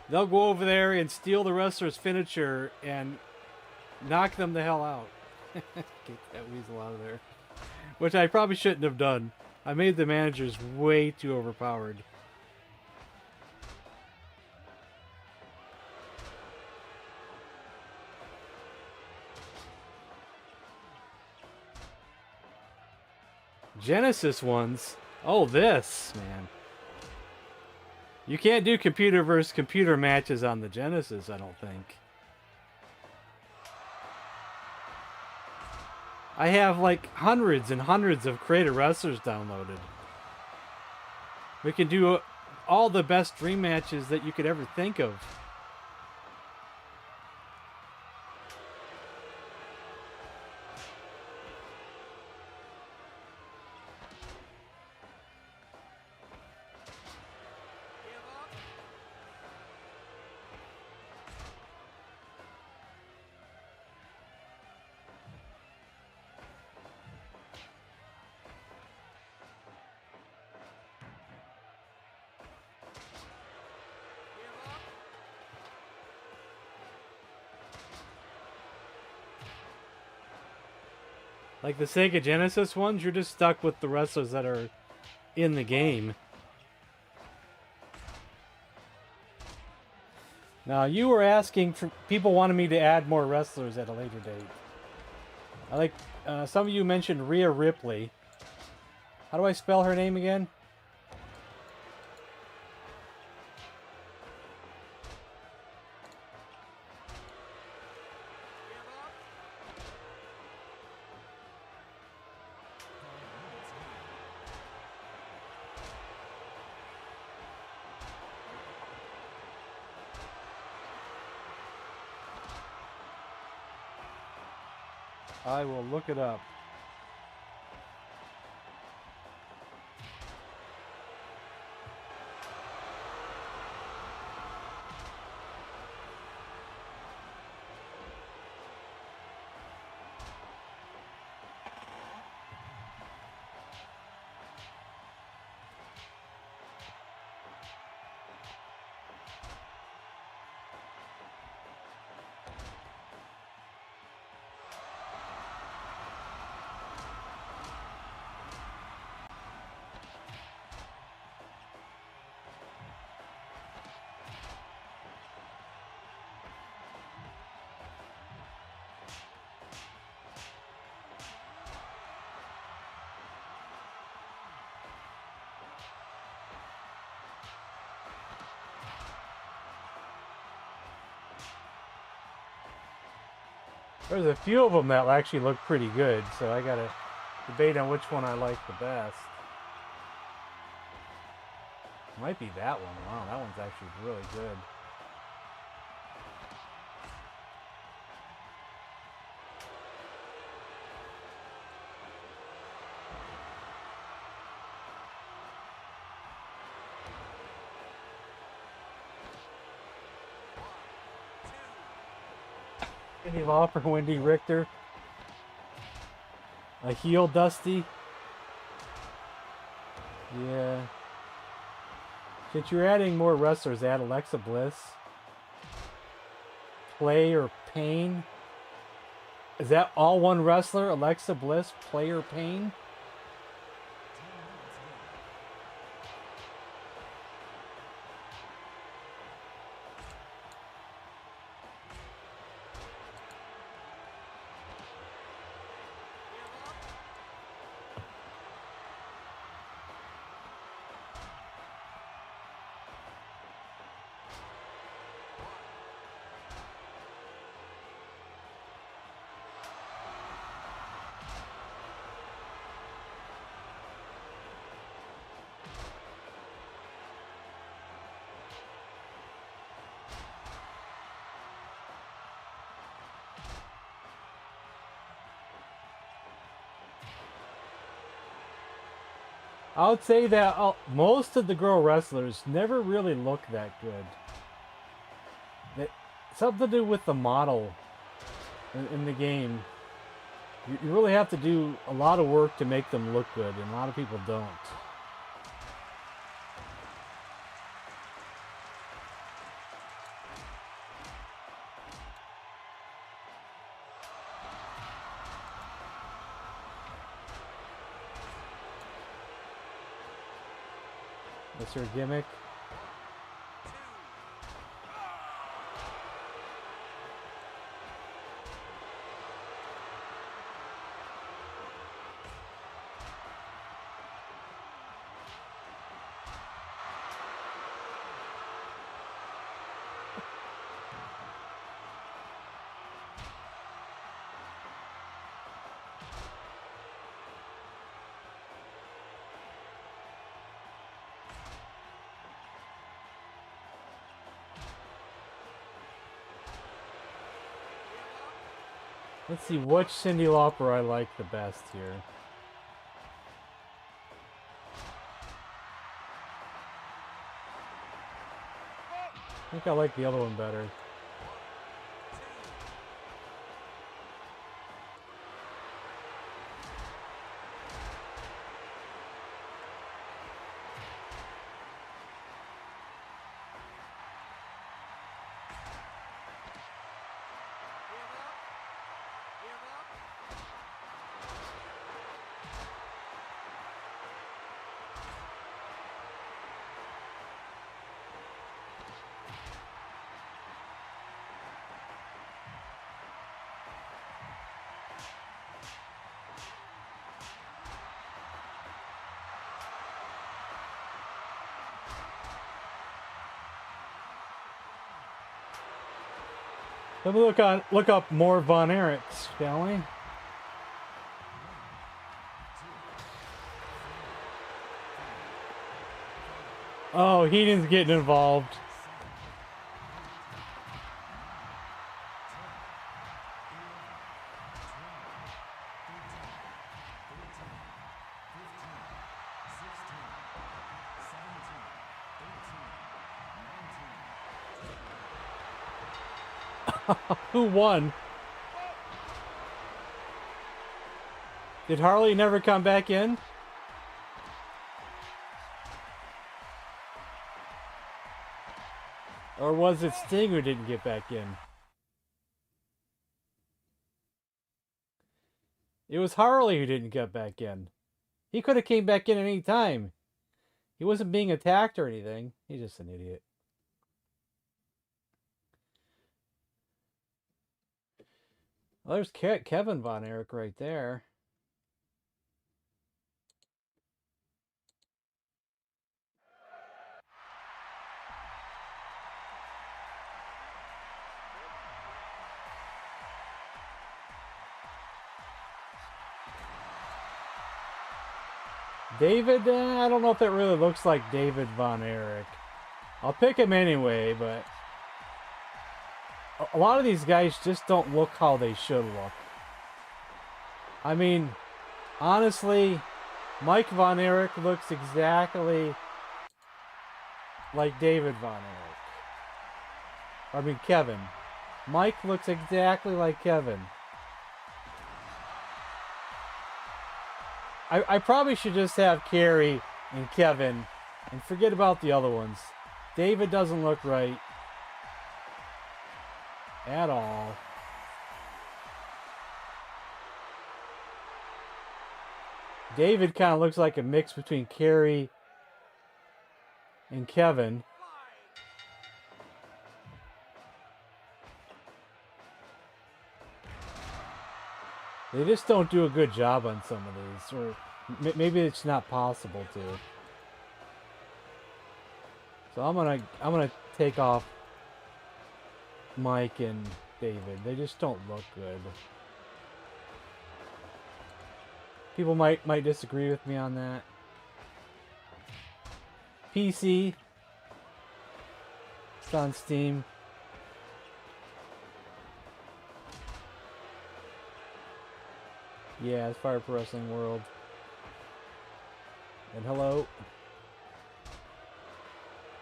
[SPEAKER 3] They'll go over there and steal the wrestler's finisher and knock them the hell out. Get that weasel out of there. Which I probably shouldn't have done. I made the managers way too overpowered. Genesis ones. Oh, this, man. You can't do computer versus computer matches on the Genesis, I don't think. I have like hundreds and hundreds of Creator Wrestlers downloaded. We can do all the best dream matches that you could ever think of. Like the Sega Genesis ones, you're just stuck with the wrestlers that are in the game. Now, you were asking for people wanted me to add more wrestlers at a later date. I like some of you mentioned Rhea Ripley. How do I spell her name again? I will look it up. There's a few of them that actually look pretty good, so I gotta debate on which one I like the best. Might be that one. Wow, that one's actually really good. Cindy Lauper, Wendy Richter. A heel Dusty. Yeah. Since you're adding more wrestlers, add Alexa Bliss. Play or Pain. Is that all one wrestler? Alexa Bliss, Play or Pain? I would say that most of the girl wrestlers never really look that good. Something to do with the model in the game. You really have to do a lot of work to make them look good, and a lot of people don't. That's her gimmick. Let's see which Cyndi Lauper I like the best here. I think I like the other one better. Let me look up more Von Erichs, shall we? Oh, Heenan's getting involved. Who won? Did Harley never come back in? Or was it Sting who didn't get back in? It was Harley who didn't get back in. He could have came back in at any time. He wasn't being attacked or anything. He's just an idiot. Well, there's Kevin Von Erich right there. David, I don't know if that really looks like David Von Erich. I'll pick him anyway, but a lot of these guys just don't look how they should look. I mean, honestly, Mike Von Erich looks exactly like David Von Erich. I mean, Kevin. Mike looks exactly like Kevin. I probably should just have Carrie and Kevin and forget about the other ones. David doesn't look right at all. David kind of looks like a mix between Carrie and Kevin. They just don't do a good job on some of these, or maybe it's not possible to. So I'm gonna take off Mike and David. They just don't look good. People might disagree with me on that. PC. It's on Steam. Yeah, it's Fire Pro Wrestling World. And hello.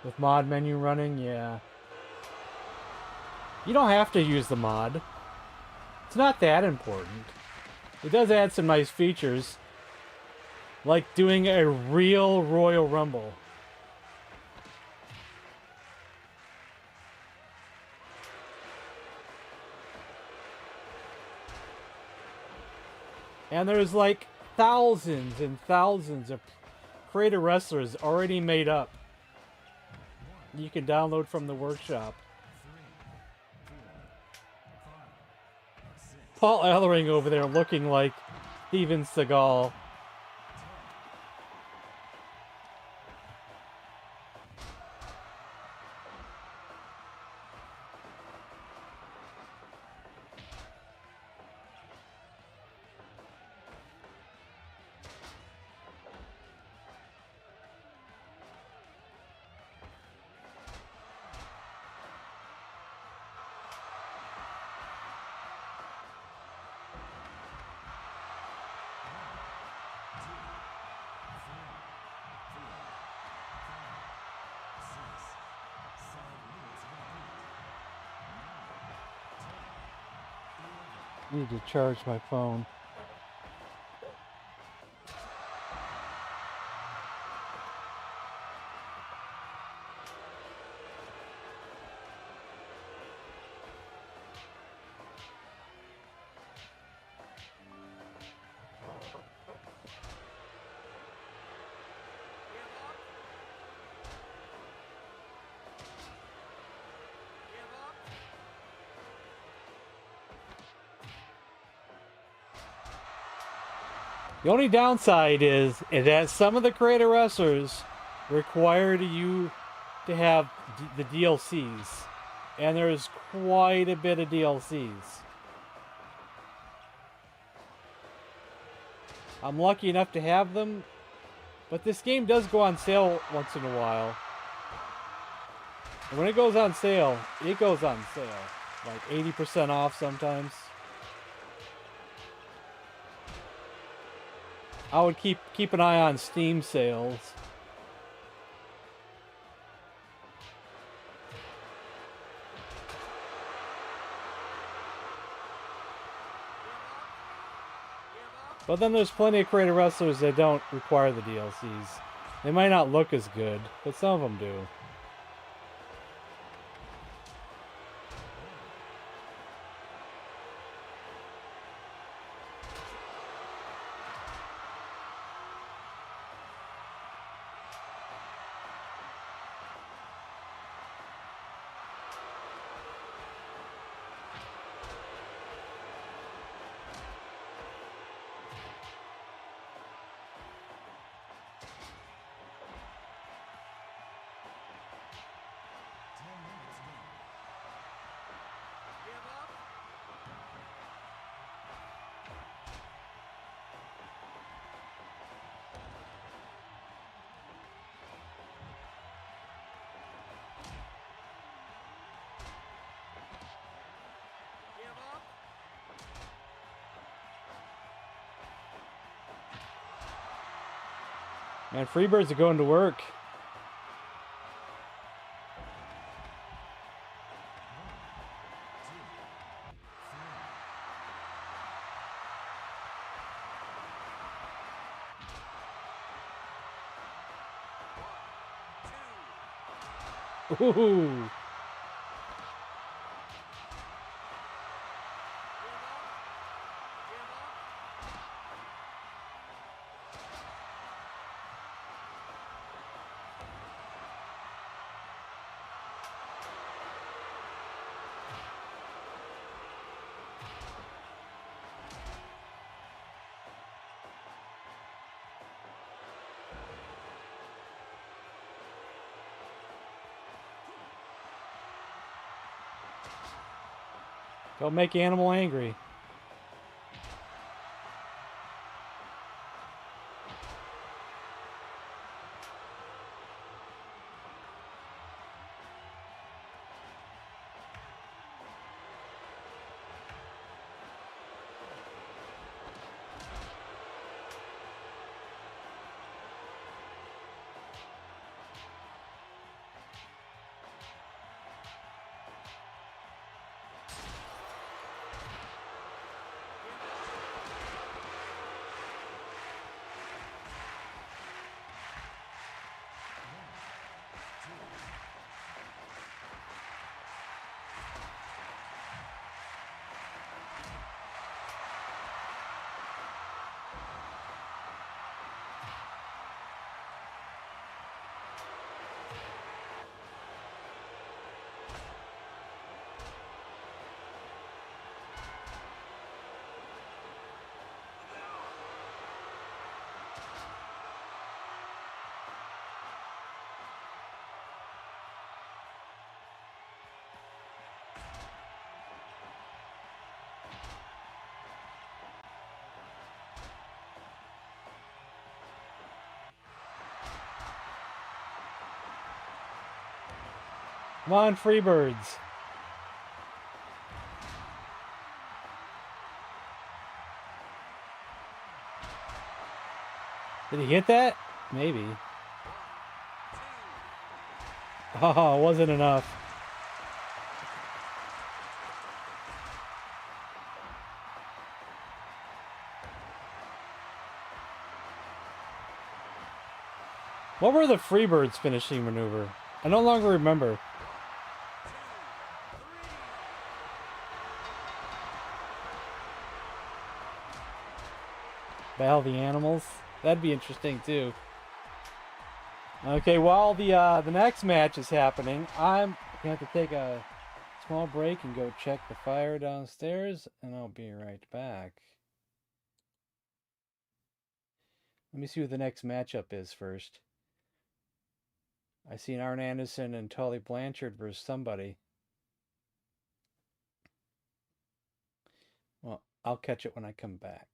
[SPEAKER 3] With mod menu running, yeah. You don't have to use the mod. It's not that important. It does add some nice features, like doing a real Royal Rumble. And there's like thousands and thousands of creator wrestlers already made up. You can download from the workshop. Paul Ellering over there looking like Steven Seagal. Need to charge my phone. The only downside is that some of the creator wrestlers require you to have the DLCs. And there's quite a bit of DLCs. I'm lucky enough to have them, but this game does go on sale once in a while. And when it goes on sale, it goes on sale. Like 80% off sometimes. I would keep an eye on Steam sales. But then there's plenty of creator wrestlers that don't require the DLCs. They might not look as good, but some of them do. Man, Freebirds are going to work. Ooh. Don't make Animal angry. Come on, Freebirds. Did he hit that? Maybe. Oh, it wasn't enough. What were the Freebirds' finishing maneuver? I no longer remember. Battle the Animals. That'd be interesting too. Okay, while the next match is happening, I'm gonna have to take a small break and go check the fire downstairs, and I'll be right back. Let me see who the next matchup is first. I see an Arn Anderson and Tully Blanchard versus somebody. Well, I'll catch it when I come back.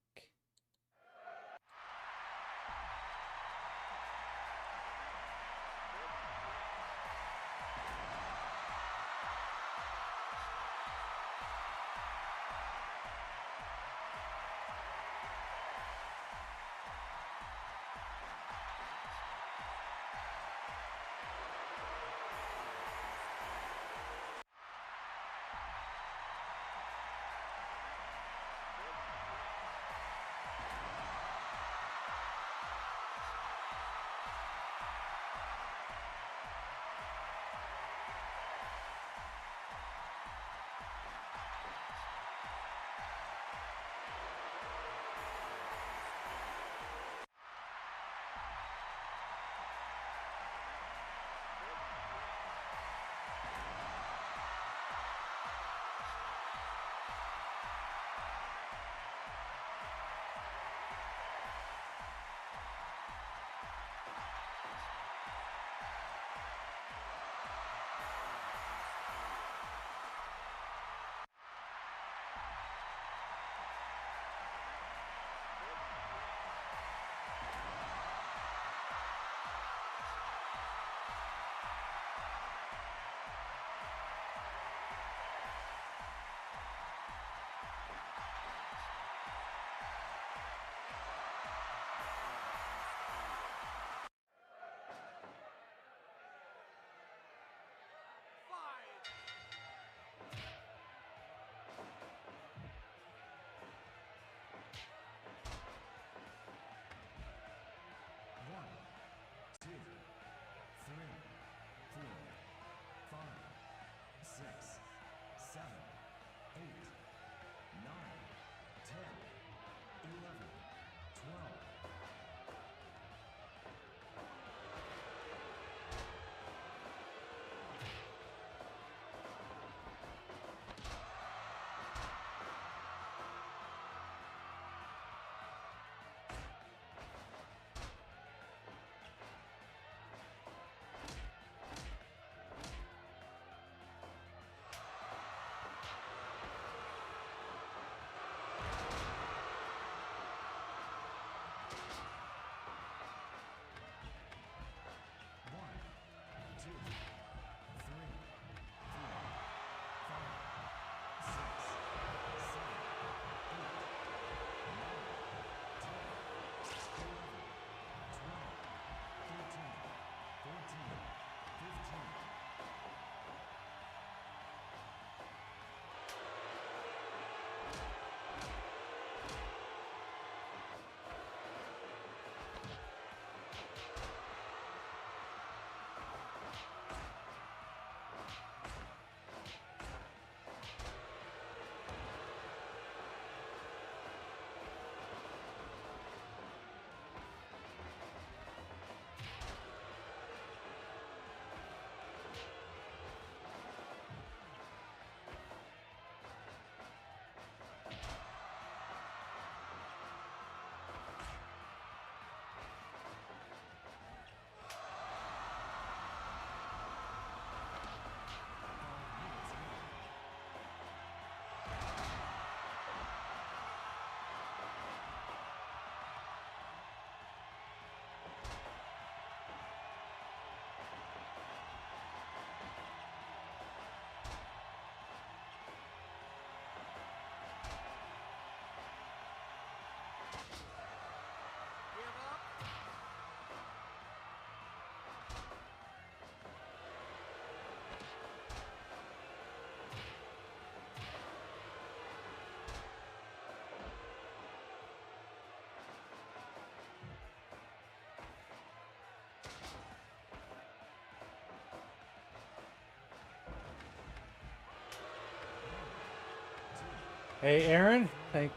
[SPEAKER 3] Hey, Aaron.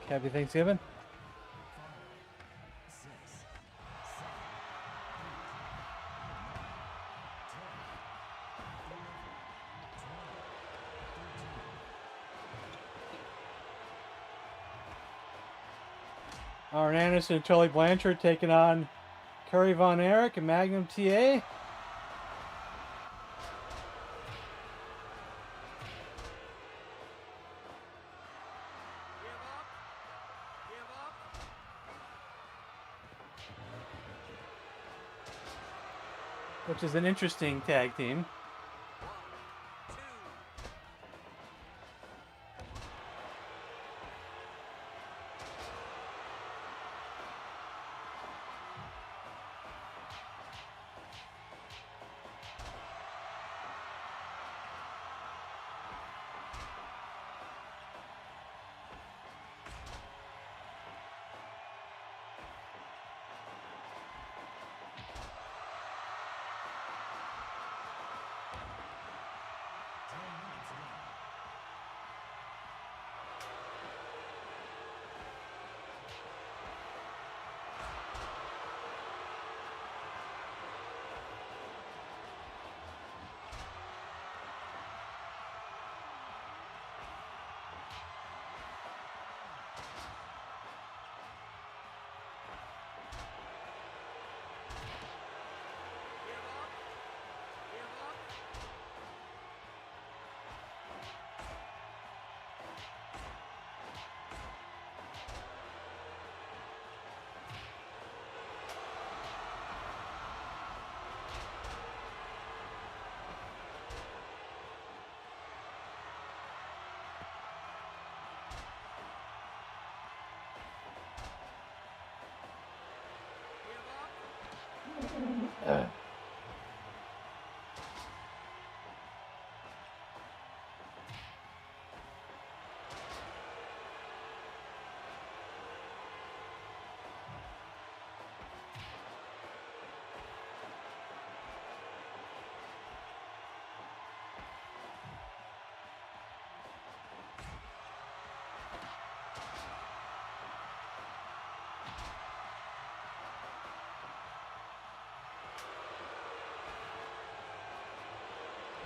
[SPEAKER 3] Happy Thanksgiving. Arn Anderson and Tully Blanchard taking on Kerry Von Erich and Magnum TA. Which is an interesting tag team.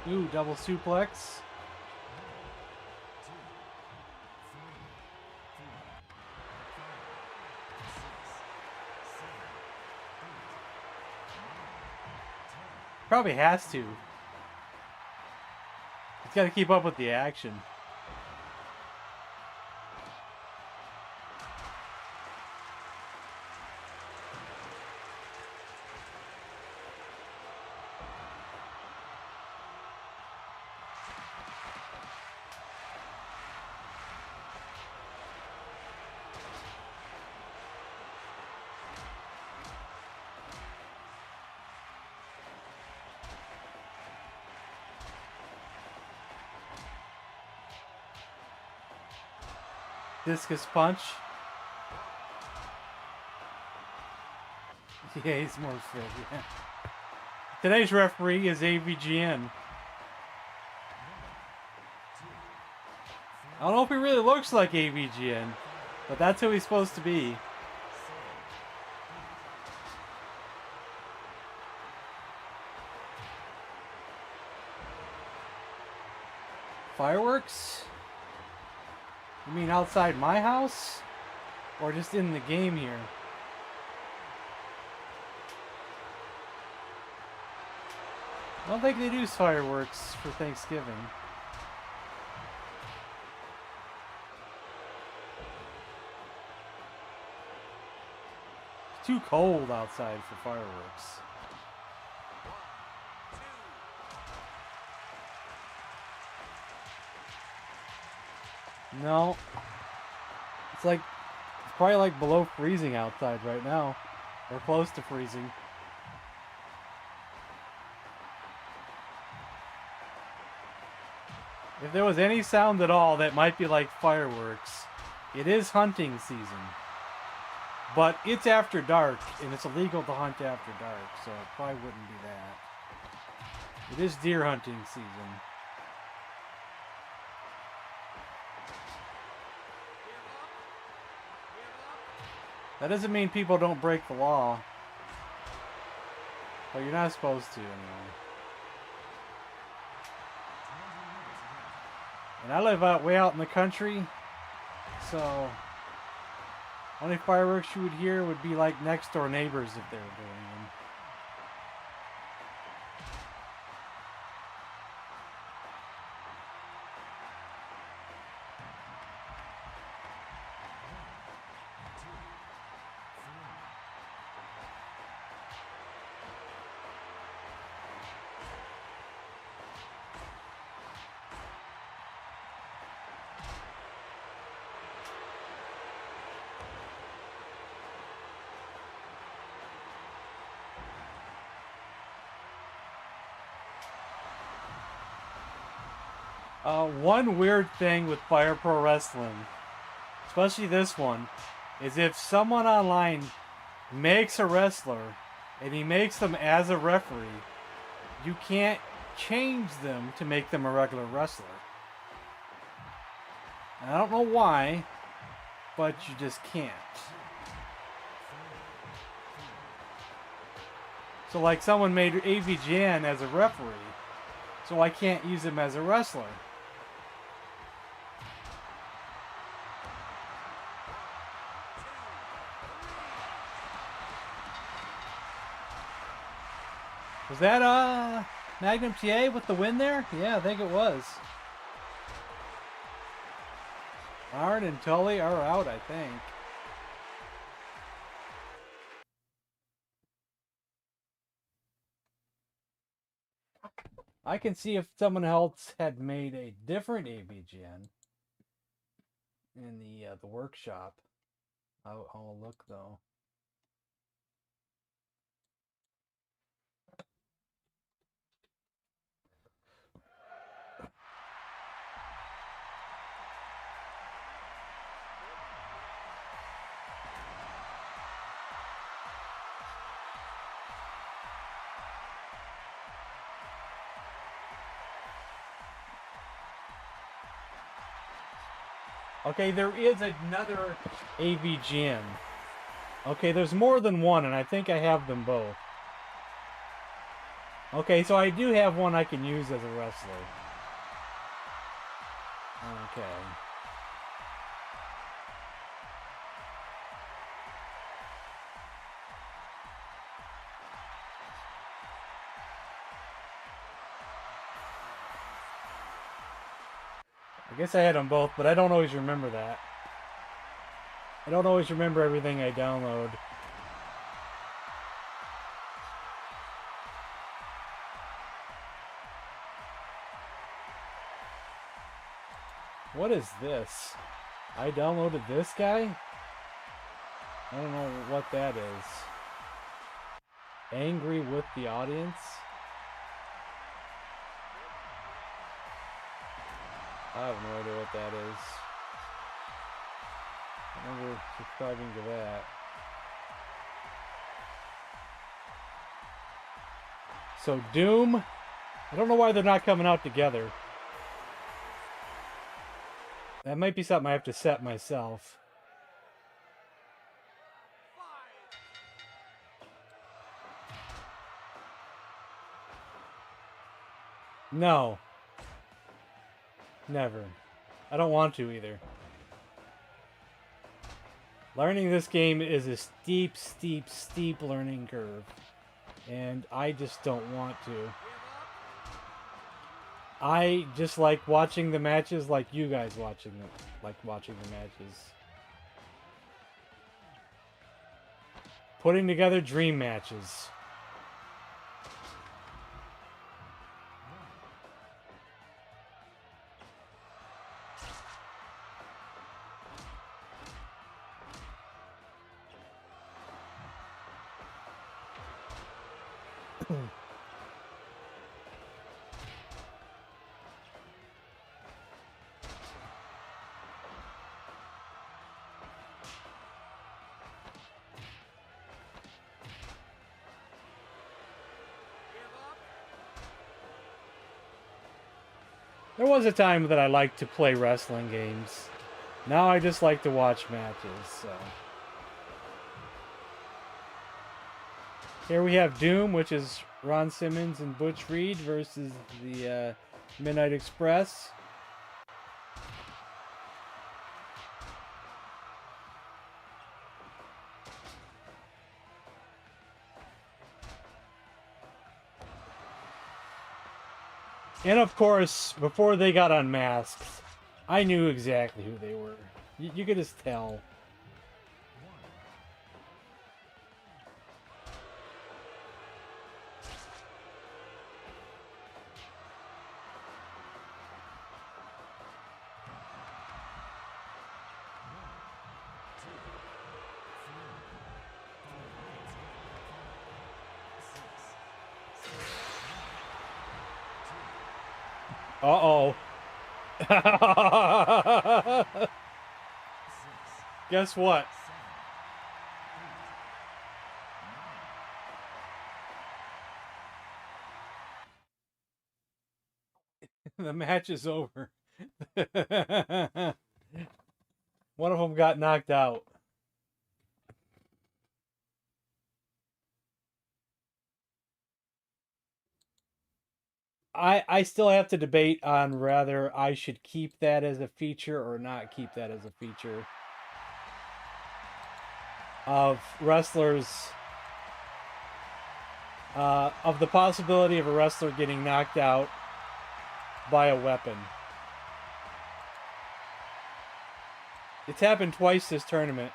[SPEAKER 3] Ooh, double suplex. Probably has to. He's got to keep up with the action. Discus punch. Yeah, he's more fit. Yeah. Today's referee is AVGN. I don't know if he really looks like AVGN, but that's who he's supposed to be. Fireworks? You mean outside my house? Or just in the game here? I don't think they do fireworks for Thanksgiving. It's too cold outside for fireworks. No. It's probably like below freezing outside right now. Or close to freezing. If there was any sound at all that might be like fireworks, it is hunting season. But it's after dark, and it's illegal to hunt after dark, so it probably wouldn't be that. It is deer hunting season. That doesn't mean people don't break the law. But you're not supposed to anyway. And I live way out in the country, so only fireworks you would hear would be like next door neighbors if they were doing them. One weird thing with Fire Pro Wrestling, especially this one, is if someone online makes a wrestler and he makes them as a referee, you can't change them to make them a regular wrestler. And I don't know why, but you just can't. So like someone made AVGN as a referee, so I can't use him as a wrestler. Was that Magnum TA with the win there? Yeah, I think it was. Arn and Tully are out, I think. I can see if someone else had made a different AVGN in the workshop. I'll look though. Okay, there is another AVGN. Okay, there's more than one, and I think I have them both. Okay, so I do have one I can use as a wrestler. Okay. I guess I had them both, but I don't always remember that. I don't always remember everything I download. What is this? I downloaded this guy? I don't know what that is. Angry with the audience? I have no idea what that is. I remember subscribing to that. So Doom, I don't know why they're not coming out together. That might be something I have to set myself. No. Never. I don't want to either. Learning this game is a steep, steep, steep learning curve. And I just don't want to. I just like watching the matches like you guys watching them. Like watching the matches. Putting together dream matches. There was a time that I liked to play wrestling games. Now I just like to watch matches, so. Here we have Doom, which is Ron Simmons and Butch Reed versus the Midnight Express. And of course, before they got unmasked, I knew exactly who they were. You could just tell. Uh-oh. Guess what? The match is over. One of them got knocked out. I still have to debate on whether I should keep that as a feature or not keep that as a feature of wrestlers, of the possibility of a wrestler getting knocked out by a weapon. It's happened twice this tournament.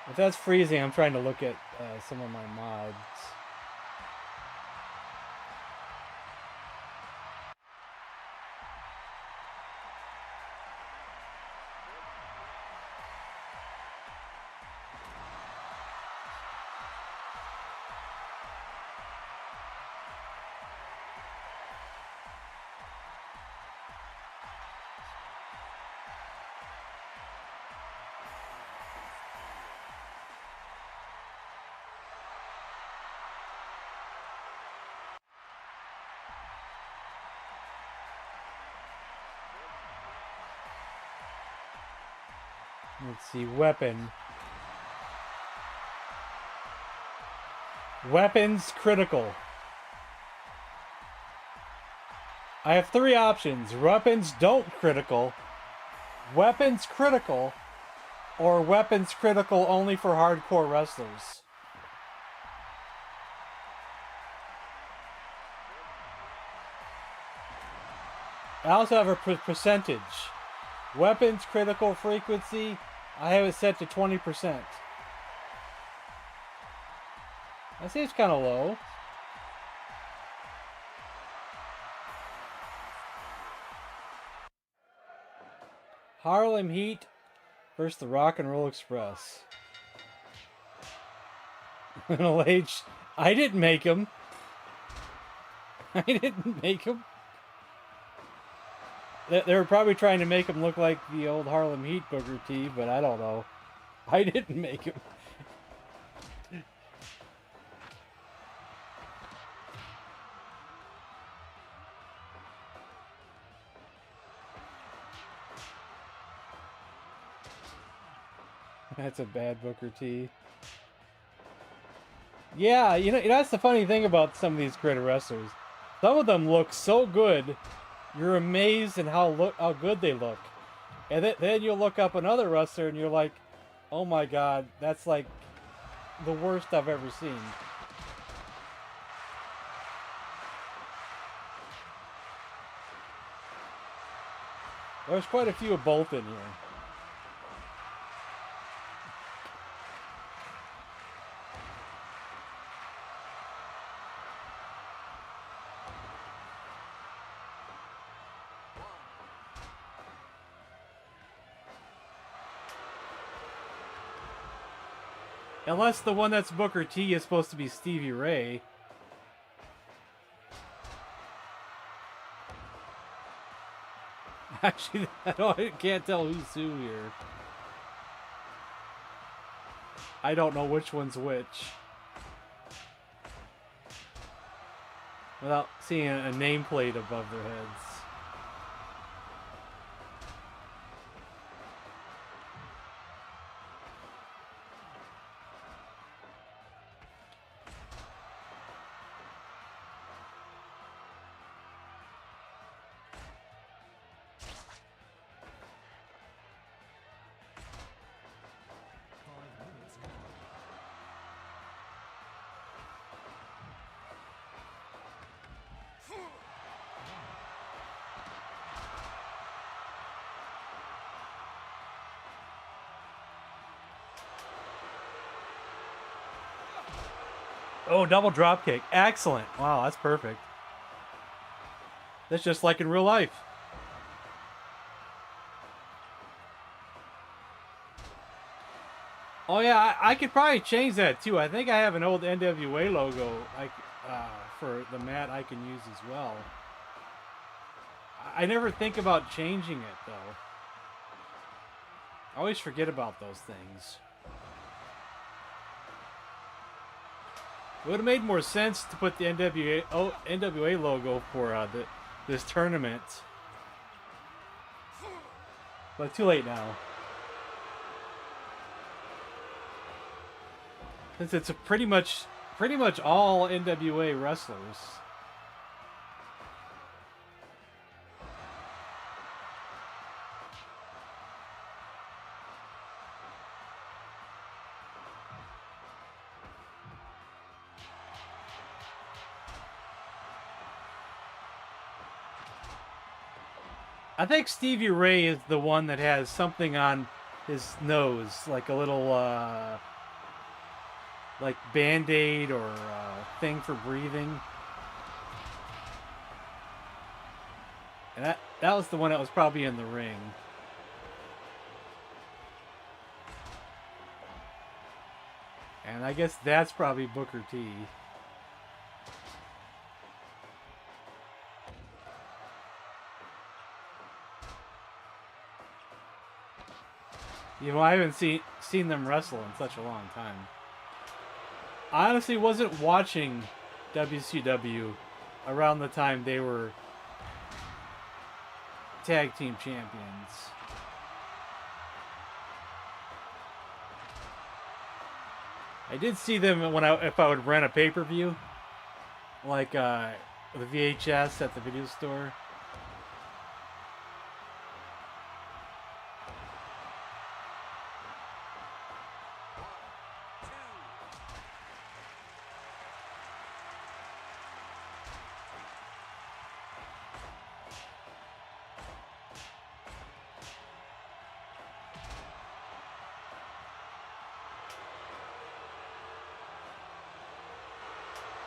[SPEAKER 3] If that's freezing, I'm trying to look at some of my mods. Let's see, weapon. Weapons critical. I have three options. Weapons don't critical, weapons critical, or weapons critical only for hardcore wrestlers. I also have a percentage. Weapons critical frequency, I have it set to 20%. I say it's kind of low. Harlem Heat versus the Rock and Roll Express. Middle Age. I didn't make him. I didn't make him. They were probably trying to make him look like the old Harlem Heat Booker T, but I don't know. I didn't make him. That's a bad Booker T. Yeah, you know, that's the funny thing about some of these creative wrestlers. Some of them look so good, you're amazed at how good they look. And then you'll look up another wrestler and you're like, oh my god, that's like the worst I've ever seen. There's quite a few of both in here. Unless the one that's Booker T is supposed to be Stevie Ray. Actually, I can't tell who's who here. I don't know which one's which. Without seeing a nameplate above their heads. Oh, double drop kick. Excellent. Wow, that's perfect. That's just like in real life. Oh yeah, I could probably change that too. I think I have an old NWA logo for the mat I can use as well. I never think about changing it though. I always forget about those things. It would have made more sense to put the NWA logo for this tournament. But too late now. Since it's pretty much all NWA wrestlers. I think Stevie Ray is the one that has something on his nose, like a little like Band-Aid or thing for breathing. And that was the one that was probably in the ring. And I guess that's probably Booker T. You know, I haven't seen them wrestle in such a long time. I honestly wasn't watching WCW around the time they were tag team champions. I did see them if I would rent a pay-per-view, like the VHS at the video store.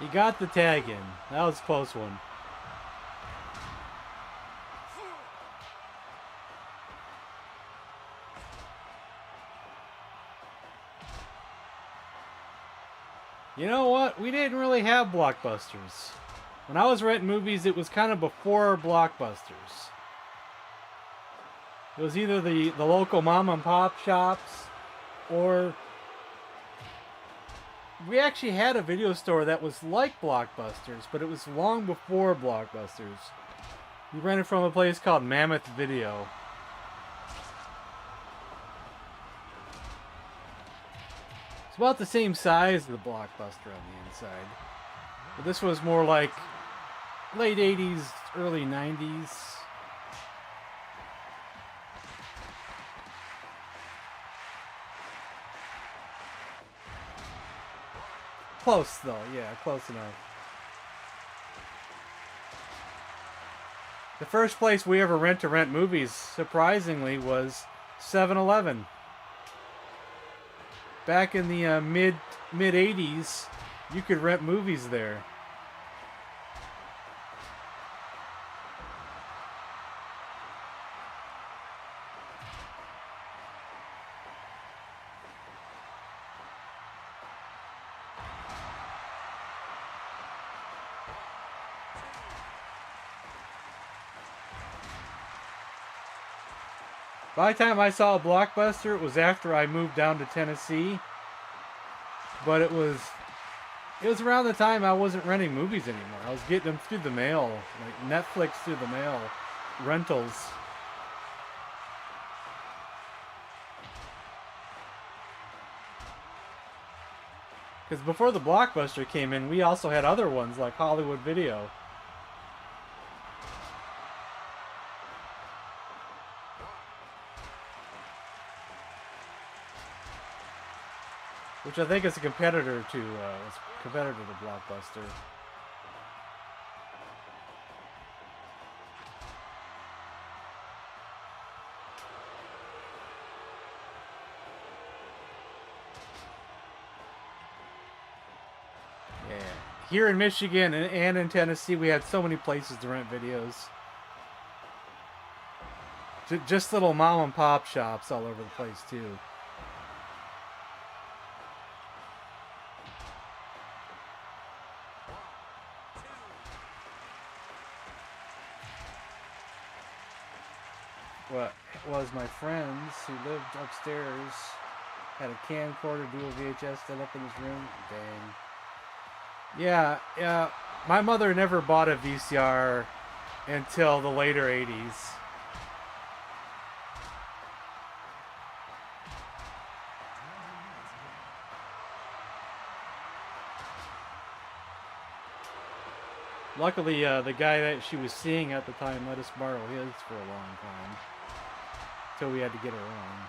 [SPEAKER 3] He got the tag in. That was a close one. You know what? We didn't really have blockbusters. When I was renting movies, it was kind of before blockbusters. It was either the local mom and pop shops, or we actually had a video store that was like Blockbusters, but it was long before Blockbusters. We rented from a place called Mammoth Video. It's about the same size as the Blockbuster on the inside. But this was more like late 80s, early 90s. Close though, yeah, close enough. The first place we ever rent movies, surprisingly, was 7-Eleven. Back in the mid 80s, you could rent movies there. By the time I saw a Blockbuster, it was after I moved down to Tennessee. But it was around the time I wasn't renting movies anymore. I was getting them through the mail, like Netflix through the mail, rentals. Because before the Blockbuster came in, we also had other ones like Hollywood Video. Which I think is a competitor to Blockbuster. here in Michigan and in Tennessee, we had so many places to rent videos. Just little mom and pop shops all over the place, too. What was my friends who lived upstairs had a camcorder dual VHS set up in his room. Dang. Yeah. My mother never bought a VCR until the later 80s. Luckily, the guy that she was seeing at the time let us borrow his for a long time. Until we had to get our own.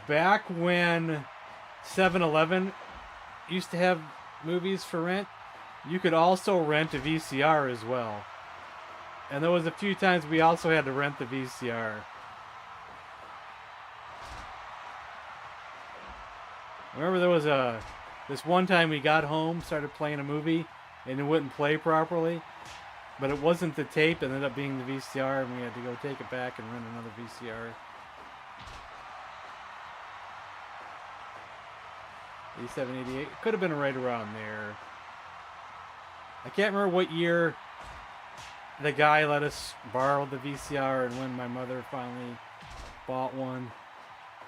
[SPEAKER 3] Back when 7-Eleven used to have movies for rent, you could also rent a VCR as well. And there was a few times we also had to rent the VCR. I remember there was this one time we got home, started playing a movie, and it wouldn't play properly. But it wasn't the tape, it ended up being the VCR, and we had to go take it back and rent another VCR. 87, 88. It could have been right around there. I can't remember what year the guy let us borrow the VCR and when my mother finally bought one.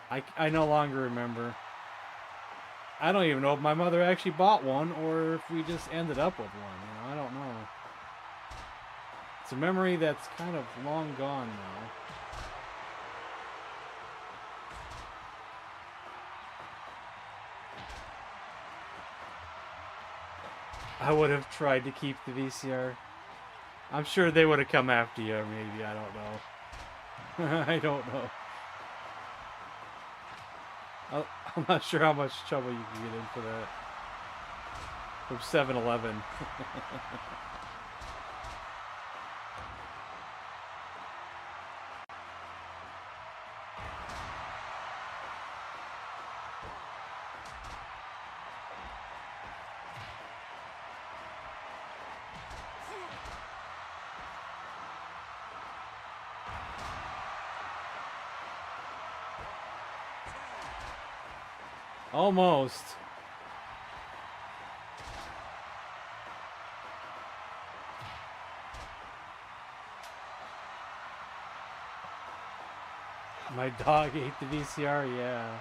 [SPEAKER 3] I no longer remember. I don't even know if my mother actually bought one or if we just ended up with one. I don't know. It's a memory that's kind of long gone now. I would have tried to keep the VCR. I'm sure they would have come after you, or maybe. I don't know. I don't know. I'm not sure how much trouble you can get in for that. From 7-Eleven. Almost. My dog ate the VCR, yeah.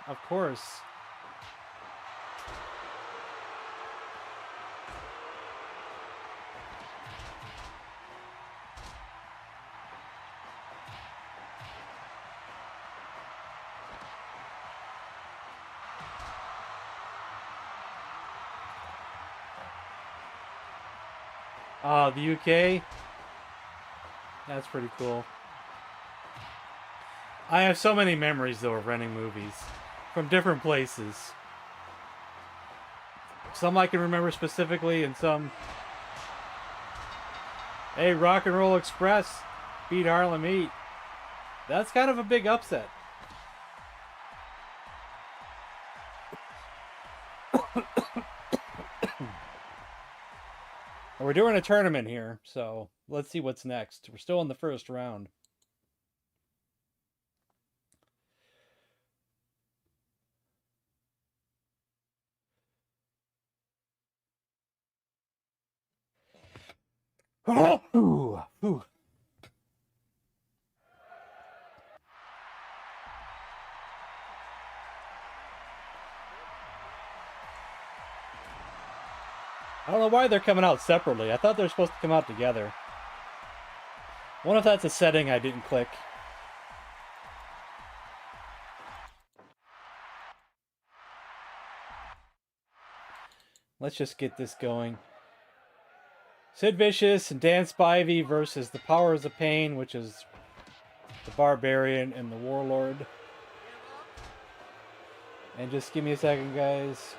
[SPEAKER 3] Of course. The UK? That's pretty cool. I have so many memories, though, of renting movies from different places. Some I can remember specifically, and some... Hey, Rock and Roll Express beat Harlem Heat. That's kind of a big upset. We're doing a tournament here, so let's see what's next. We're still in the first round. Ooh, ooh. I don't know why they're coming out separately. I thought they were supposed to come out together. I wonder if that's a setting I didn't click. Let's just get this going. Sid Vicious and Dan Spivey versus the Powers of Pain, which is the Barbarian and the Warlord. And just give me a second, guys.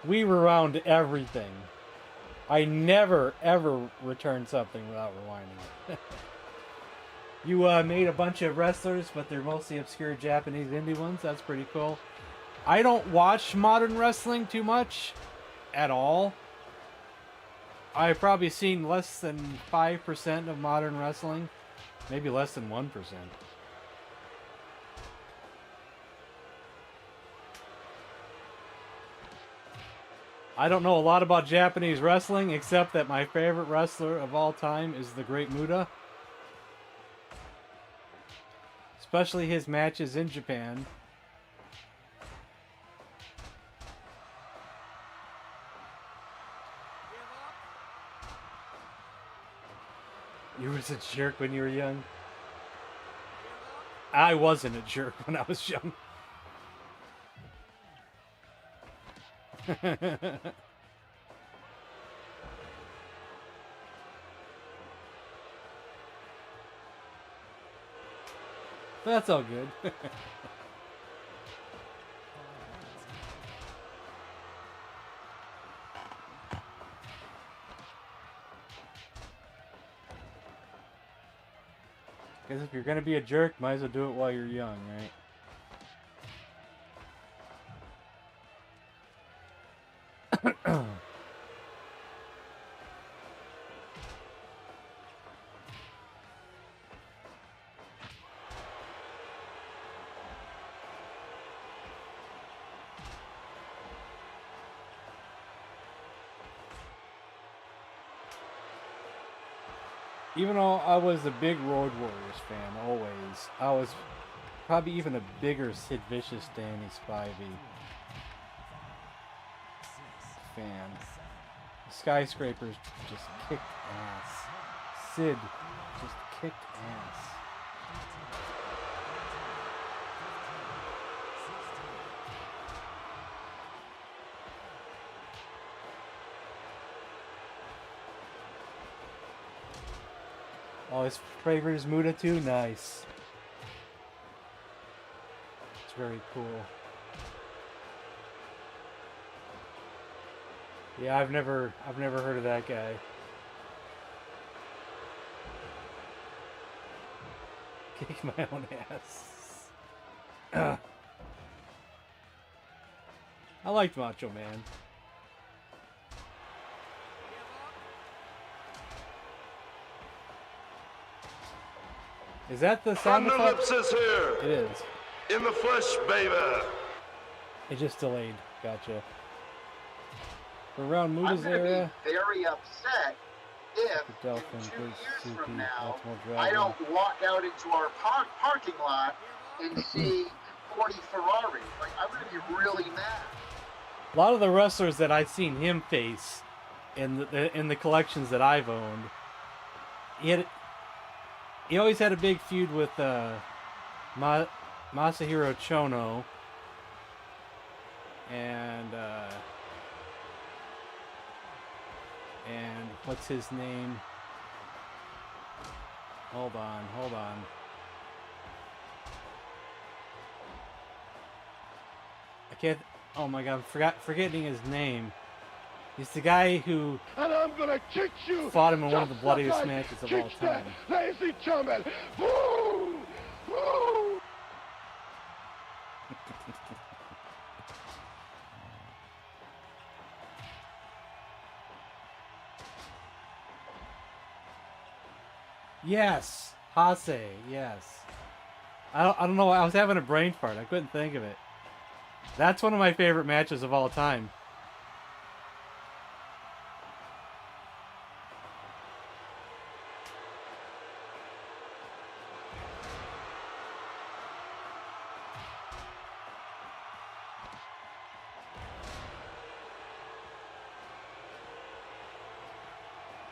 [SPEAKER 3] We rewound everything. I never, ever returned something without rewinding it. You made a bunch of wrestlers, but they're mostly obscure Japanese indie ones. That's pretty cool. I don't watch modern wrestling too much at all. I've probably seen less than 5% of modern wrestling. Maybe less than 1%. I don't know a lot about Japanese wrestling, except that my favorite wrestler of all time is the Great Muta. Especially his matches in Japan. You was a jerk when you were young? I wasn't a jerk when I was young. That's all good. Because if you're gonna be a jerk, might as well do it while you're young, right? Even though I was a big Road Warriors fan, always, I was probably even a bigger Sid Vicious, Danny Spivey fan. Skyscrapers just kicked ass. Sid just kicked ass. Oh, his favorite is Muda too? Nice. It's very cool. Yeah, I've never heard of that guy. Kick my own ass. I liked Macho Man. Is that the sound effect?
[SPEAKER 4] Thunderlips is here.
[SPEAKER 3] It is.
[SPEAKER 4] In the flesh, baby.
[SPEAKER 3] It just delayed. Gotcha. Around
[SPEAKER 5] I'm
[SPEAKER 3] Muda's
[SPEAKER 5] going to
[SPEAKER 3] era.
[SPEAKER 5] be very upset if
[SPEAKER 3] Dolphin,
[SPEAKER 5] in 2
[SPEAKER 3] Big
[SPEAKER 5] years
[SPEAKER 3] CP,
[SPEAKER 5] from now
[SPEAKER 3] Ultimate
[SPEAKER 5] I
[SPEAKER 3] Dragon.
[SPEAKER 5] don't walk out into our parking lot and see 40 Ferraris. Like, I'm going to be really mad.
[SPEAKER 3] A lot of the wrestlers that I've seen him face in the collections that I've owned, he always had a big feud with Masahiro Chono and what's his name? Hold on. I can't. Oh my God, I'm forgetting his name. He's the guy who
[SPEAKER 4] And I'm gonna kick you.
[SPEAKER 3] fought him in one of the
[SPEAKER 4] just
[SPEAKER 3] bloodiest
[SPEAKER 4] like
[SPEAKER 3] matches of
[SPEAKER 4] kick
[SPEAKER 3] all
[SPEAKER 4] that
[SPEAKER 3] time.
[SPEAKER 4] Ladies and gentlemen. Woo! Woo!
[SPEAKER 3] Yes, Hase. Yes. I don't know. I was having a brain fart. I couldn't think of it. That's one of my favorite matches of all time.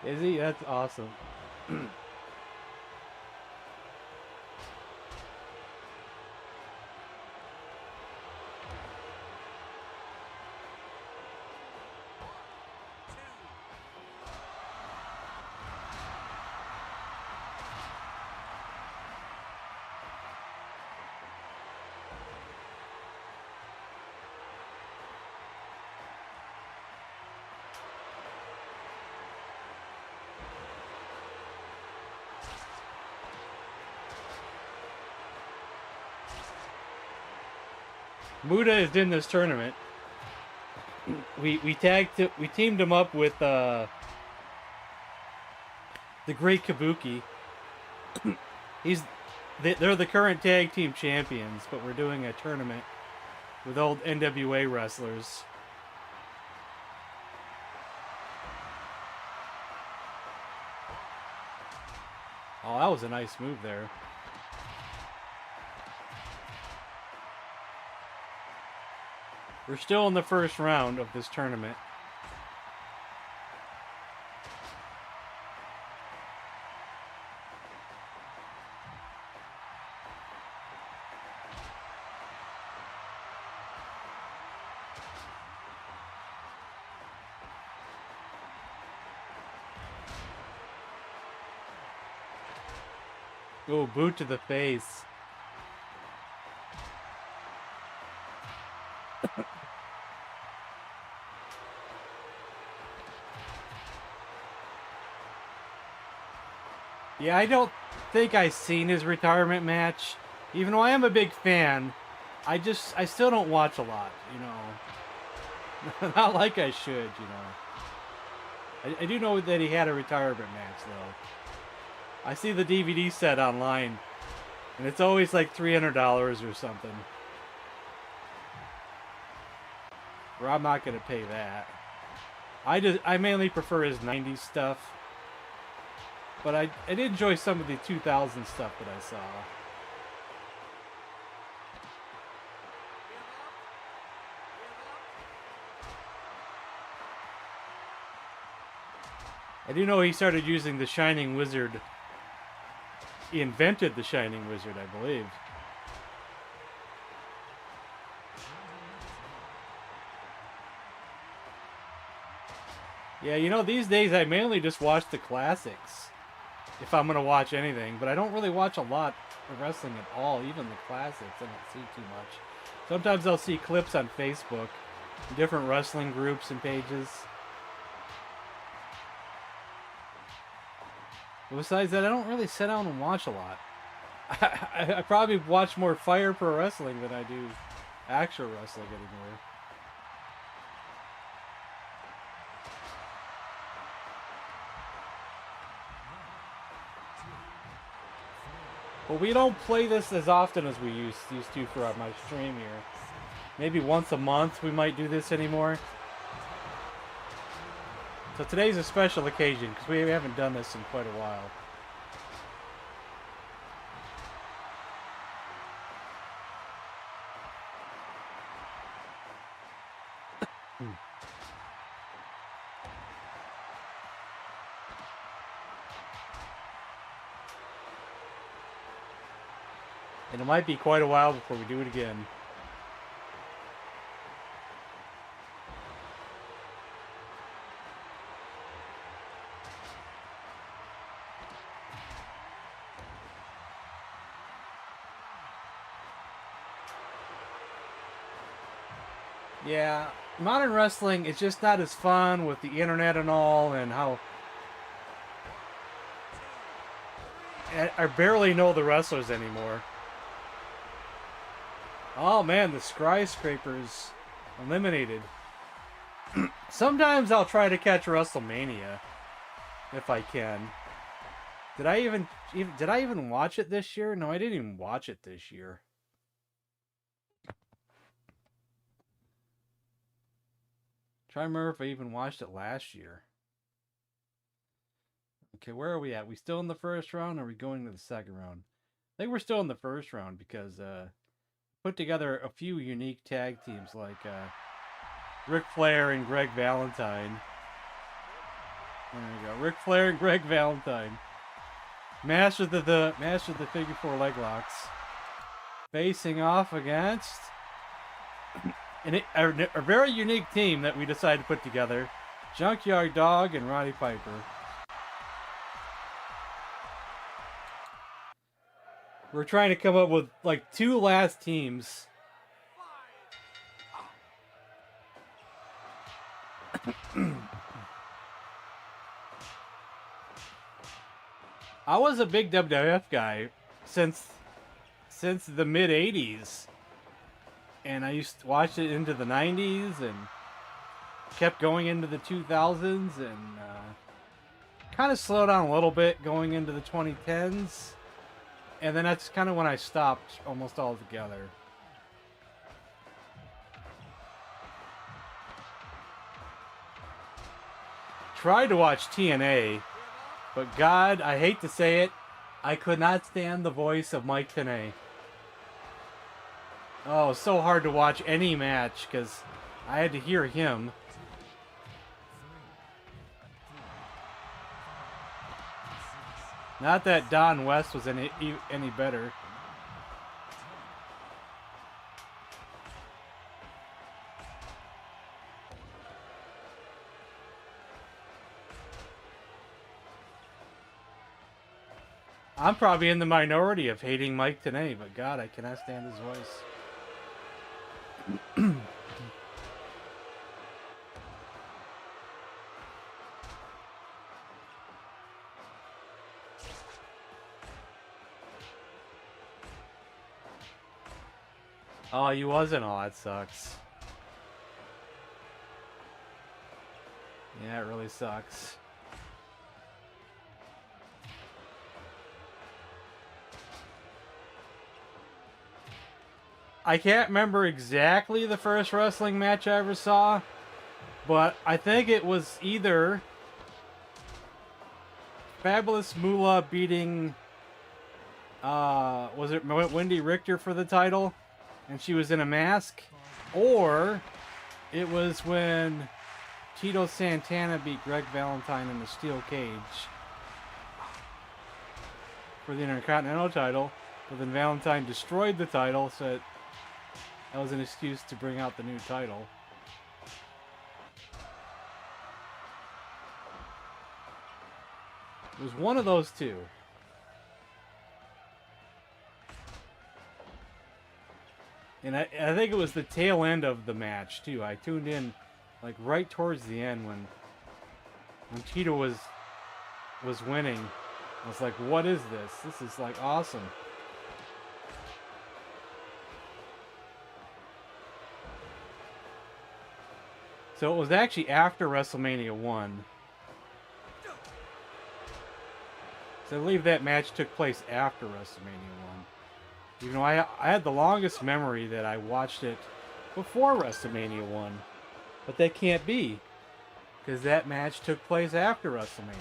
[SPEAKER 3] Is he? That's awesome. Muda is in this tournament. We teamed him up with the Great Kabuki. They're the current tag team champions, but we're doing a tournament with old NWA wrestlers. Oh, that was a nice move there. We're still in the first round of this tournament. Oh, boot to the face. Yeah, I don't think I've seen his retirement match. Even though I am a big fan, I still don't watch a lot, you know. Not like I should, you know. I do know that he had a retirement match, though. I see the DVD set online, and it's always like $300 or something. Or I'm not going to pay that. I mainly prefer his 90s stuff. But I did enjoy some of the 2000 stuff that I saw. I do know he started using the Shining Wizard. He invented the Shining Wizard, I believe. Yeah, you know, these days I mainly just watch the classics. If I'm going to watch anything. But I don't really watch a lot of wrestling at all. Even the classics, I don't see too much. Sometimes I'll see clips on Facebook. Different wrestling groups and pages. But besides that, I don't really sit down and watch a lot. I probably watch more Fire Pro Wrestling than I do actual wrestling anymore. But we don't play this as often as we used to for my stream here. Maybe once a month we might do this anymore. So today's a special occasion because we haven't done this in quite a while. And it might be quite a while before we do it again. Yeah, modern wrestling is just not as fun with the internet and all, and how I barely know the wrestlers anymore. Oh man, the skyscrapers eliminated. Sometimes I'll try to catch WrestleMania if I can. Did I even watch it this year? No, I didn't even watch it this year. Try to remember if I even watched it last year. Okay, where are we at? We still in the first round, or are we going to the second round? I think we're still in the first round because put together a few unique tag teams like Ric Flair and Greg Valentine. There we go, Ric Flair and Greg Valentine. Master of the figure four leg locks. Facing off against a very unique team that we decided to put together. Junkyard Dog and Roddy Piper. We're trying to come up with like two last teams. I was a big WWF guy since the mid 80s. and I used to watch it into the 90s and kept going into the 2000s and kind of slowed down a little bit going into the 2010s. And then that's kind of when I stopped almost altogether. Tried to watch TNA, but God, I hate to say it, I could not stand the voice of Mike Tenay. Oh, so hard to watch any match because I had to hear him. Not that Don West was any better. I'm probably in the minority of hating Mike Tenay, but God, I cannot stand his voice. Oh, he wasn't? Oh, that sucks. Yeah, it really sucks. I can't remember exactly the first wrestling match I ever saw, but I think it was either Fabulous Moolah beating, was it Wendy Richter for the title? And she was in a mask? Or it was when Tito Santana beat Greg Valentine in the steel cage for the Intercontinental title, but then Valentine destroyed the title, so that was an excuse to bring out the new title. It was one of those two. And I think it was the tail end of the match too. I tuned in like right towards the end when Tito was winning. I was like, what is this? This is like awesome. So it was actually after WrestleMania 1. So I believe that match took place after WrestleMania 1. You know, I had the longest memory that I watched it before WrestleMania 1. But that can't be, because that match took place after WrestleMania 1.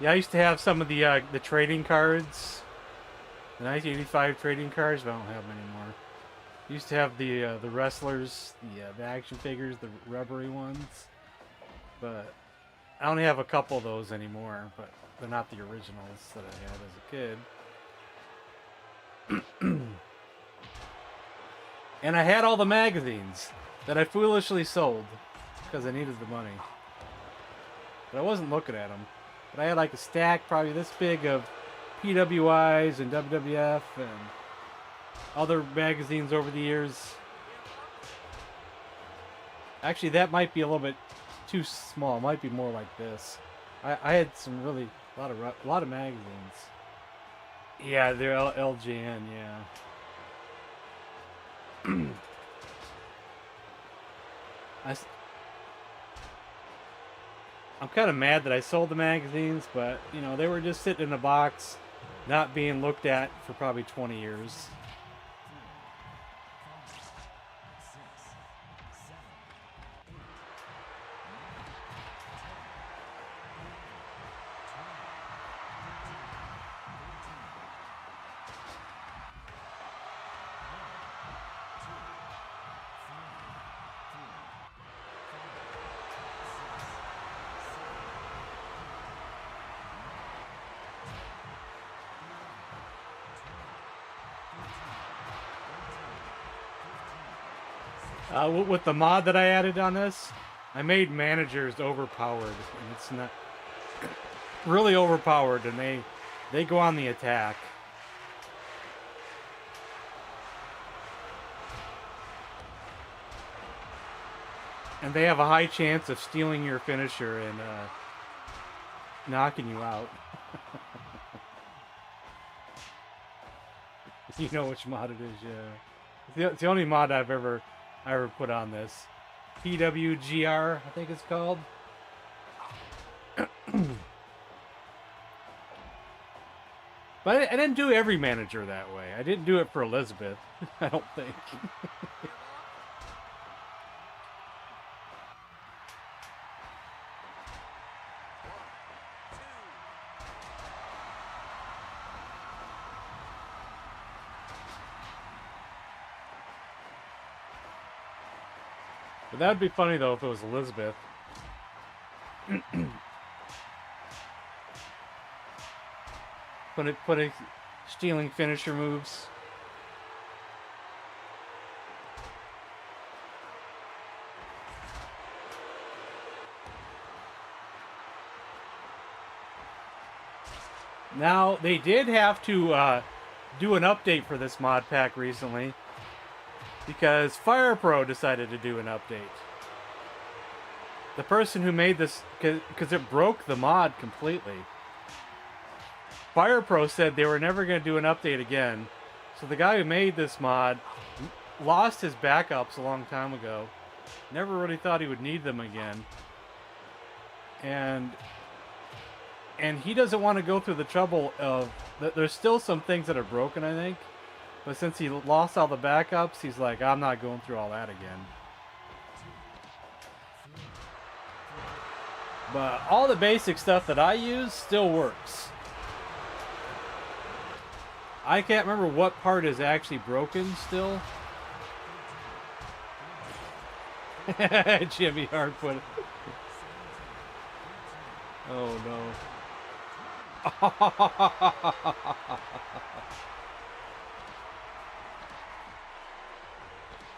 [SPEAKER 3] Yeah, I used to have some of the trading cards, the 1985 trading cards, but I don't have them anymore. I used to have the wrestlers, the action figures, the rubbery ones, but I only have a couple of those anymore. But they're not the originals that I had as a kid. And I had all the magazines that I foolishly sold because I needed the money, but I wasn't looking at them. But I had like a stack probably this big of PWIs and WWF and other magazines over the years. Actually, that might be a little bit too small. It might be more like this. I had some really a lot of magazines. Yeah, they're LJN. Yeah. I'm kind of mad that I sold the magazines, but, you know, they were just sitting in a box, not being looked at for probably 20 years. With the mod that I added on this, I made managers overpowered, and it's not really overpowered, and they go on the attack. And they have a high chance of stealing your finisher and knocking you out. You know which mod it is, yeah. It's the only mod I ever put on this. PWGR, I think it's called. But I didn't do every manager that way. I didn't do it for Elizabeth, I don't think. But that'd be funny though if it was Elizabeth. Putting stealing finisher moves. Now they did have to do an update for this mod pack recently. Because Fire Pro decided to do an update. The person who made this, because it broke the mod completely. Fire Pro said they were never going to do an update again. So the guy who made this mod lost his backups a long time ago. Never really thought he would need them again. And he doesn't want to go through the trouble of... There's still some things that are broken, I think. But since he lost all the backups, he's like, I'm not going through all that again. But all the basic stuff that I use still works. I can't remember what part is actually broken still. Jimmy Hardfoot. Oh no.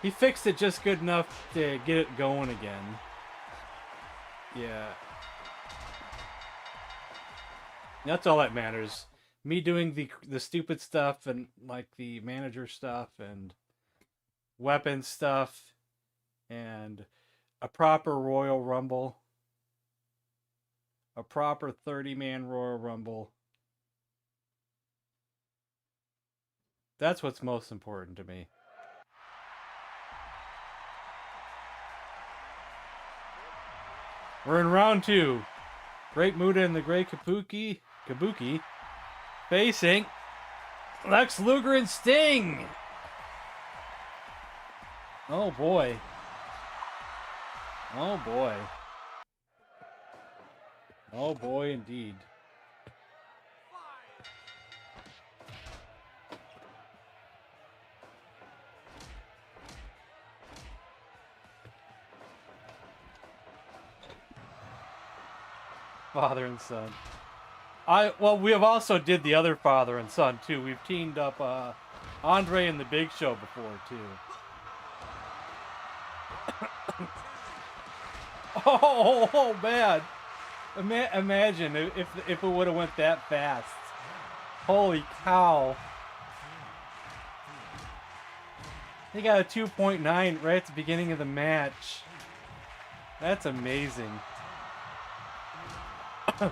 [SPEAKER 3] He fixed it just good enough to get it going again. Yeah. That's all that matters. Me doing the stupid stuff and like the manager stuff and weapon stuff and a proper Royal Rumble. A proper 30-man Royal Rumble. That's what's most important to me. We're in round 2. Great Muta and the Great Kabuki facing Lex Luger and Sting. Oh boy. Oh boy. Oh boy indeed. Father and son. Well, we have also did the other father and son too. We've teamed up Andre and the Big Show before too. Oh man! Imagine if it would have went that fast. Holy cow! They got a 2.9 right at the beginning of the match. That's amazing. Oh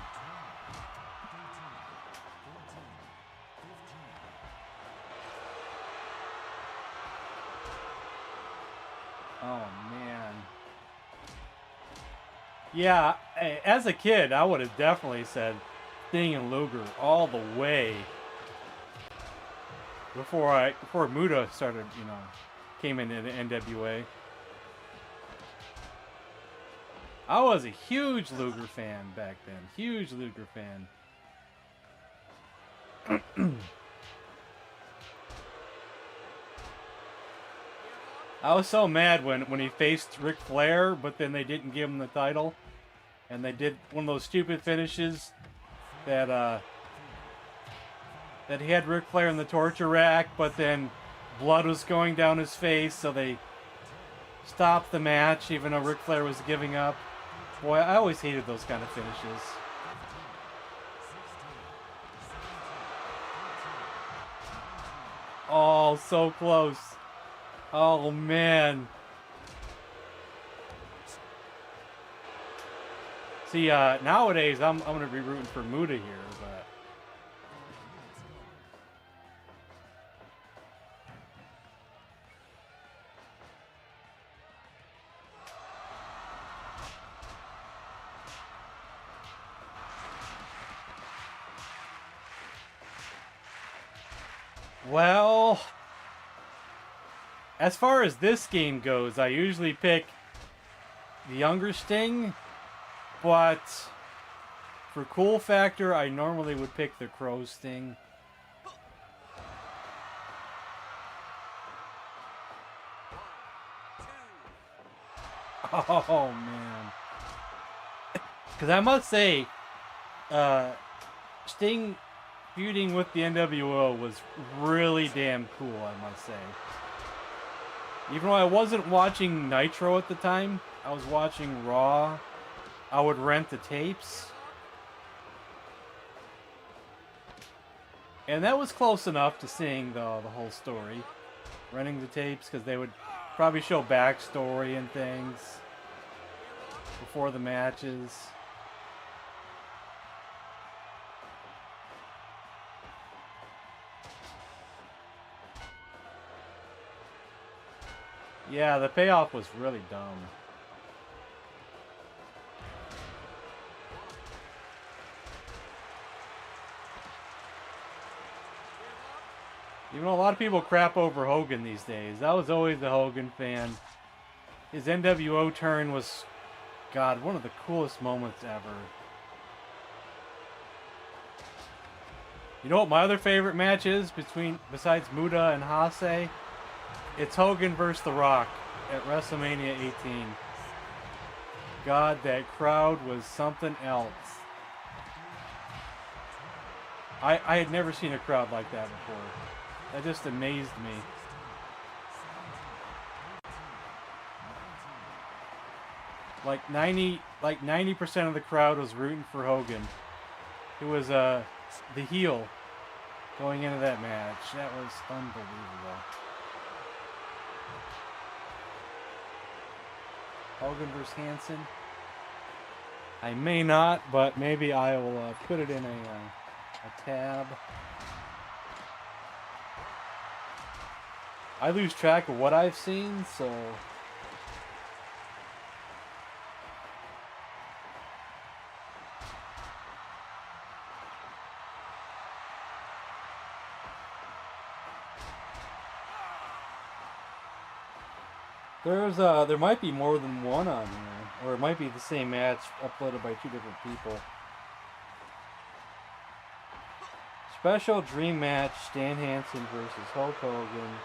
[SPEAKER 3] man. Yeah, as a kid, I would have definitely said Sting and Luger all the way. Before Muta started, came into the NWA. I was a huge Luger fan back then. Huge Luger fan. I was so mad when he faced Ric Flair, but then they didn't give him the title. And they did one of those stupid finishes that he had Ric Flair in the torture rack, but then blood was going down his face, so they stop the match, even though Ric Flair was giving up. Boy, I always hated those kind of finishes. Oh, so close. Oh, man. See, nowadays, I'm going to be rooting for Muta here, but... Well, as far as this game goes, I usually pick the younger Sting, but for cool factor, I normally would pick the Crow Sting. Oh, man. Because I must say, Sting feuding with the NWO was really damn cool, I must say. Even though I wasn't watching Nitro at the time, I was watching Raw. I would rent the tapes. And that was close enough to seeing the whole story. Renting the tapes, because they would probably show backstory and things before the matches. Yeah, the payoff was really dumb. Even though a lot of people crap over Hogan these days, I was always a Hogan fan. His NWO turn was, God, one of the coolest moments ever. You know what my other favorite match is besides Muta and Hase? It's Hogan versus The Rock at WrestleMania 18. God, that crowd was something else. I had never seen a crowd like that before. That just amazed me. Like 90% of the crowd was rooting for Hogan, who was the heel going into that match. That was unbelievable. Hogan versus Hansen. I may not, but maybe I will put it in a tab. I lose track of what I've seen, so... there might be more than one on here, or it might be the same match uploaded by two different people. Special Dream Match, Stan Hansen versus Hulk Hogan.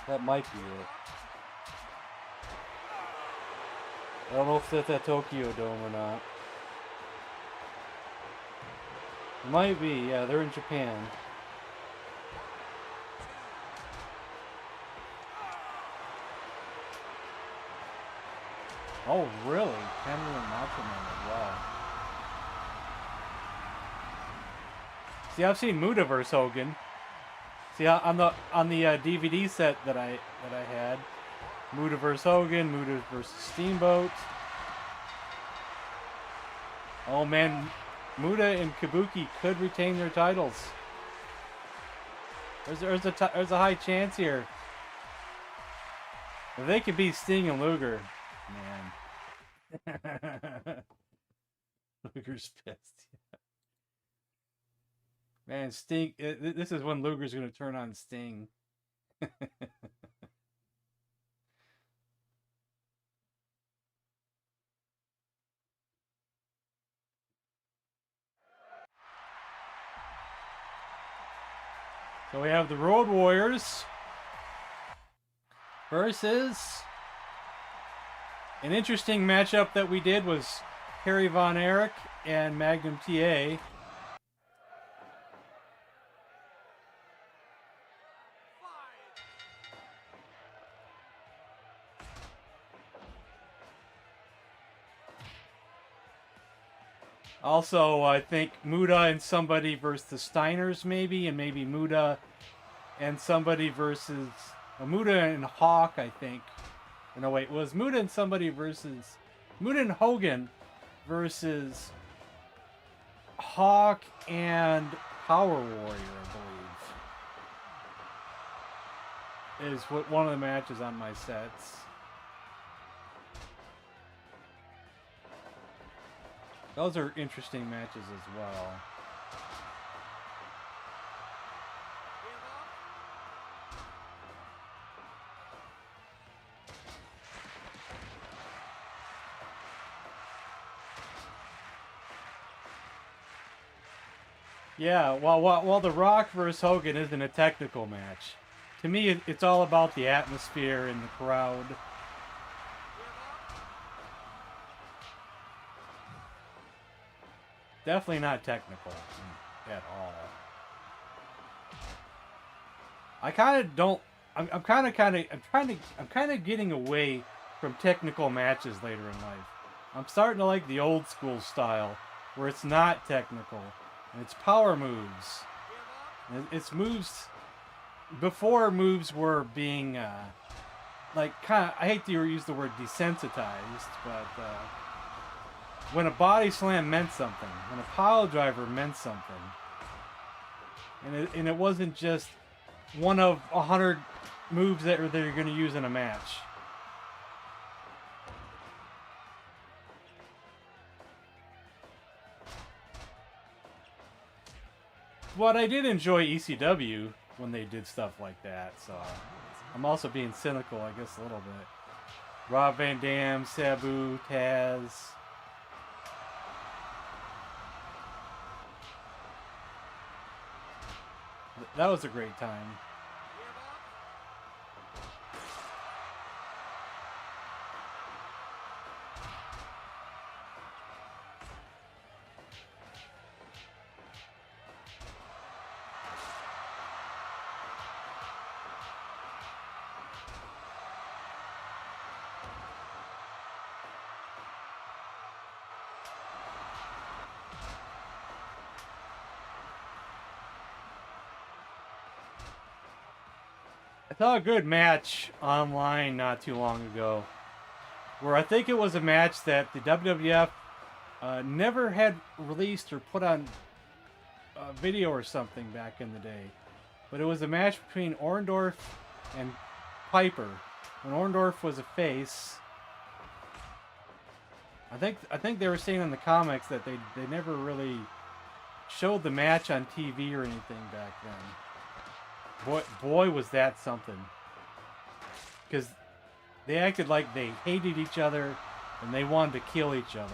[SPEAKER 3] That might be it. I don't know if it's at Tokyo Dome or not. It might be, yeah, they're in Japan. Oh, really? Cameron and Macho Man as well. See, I've seen Muta vs. Hogan. See, on the DVD set that I had, Muta vs. Hogan, Muta vs. Steamboat. Oh man, Muta and Kabuki could retain their titles. There's a high chance here. If they could beat Sting and Luger, man. Luger's pissed. Man, Sting. This is when Luger's going to turn on Sting. So we have the Road Warriors versus an interesting matchup that we did was Harry Von Erich and Magnum TA. Also, I think Muda and somebody versus the Steiners, maybe, and maybe Muda and somebody versus Muda and Hawk, I think. No, wait, it was Muda and somebody versus Muda and Hogan versus Hawk and Power Warrior, I believe, is what one of the matches on my sets. Those are interesting matches as well. Yeah, while The Rock versus Hogan isn't a technical match, to me it's all about the atmosphere and the crowd. Definitely not technical at all. I kind of don't. I'm kind of getting away from technical matches later in life. I'm starting to like the old school style, where it's not technical and it's power moves. It's moves before moves were being like kind of. I hate to use the word desensitized, but. When a body slam meant something, when a pile driver meant something, and it wasn't just one of 100 moves that you're going to use in a match. But I did enjoy ECW when they did stuff like that, so I'm also being cynical, I guess, a little bit. Rob Van Dam, Sabu, Taz. That was a great time. I saw a good match online not too long ago, where I think it was a match that the WWF never had released or put on video or something back in the day. But it was a match between Orndorff and Piper, when Orndorff was a face. I think they were saying in the comics that they never really showed the match on TV or anything back then. Boy, was that something. Because they acted like they hated each other and they wanted to kill each other.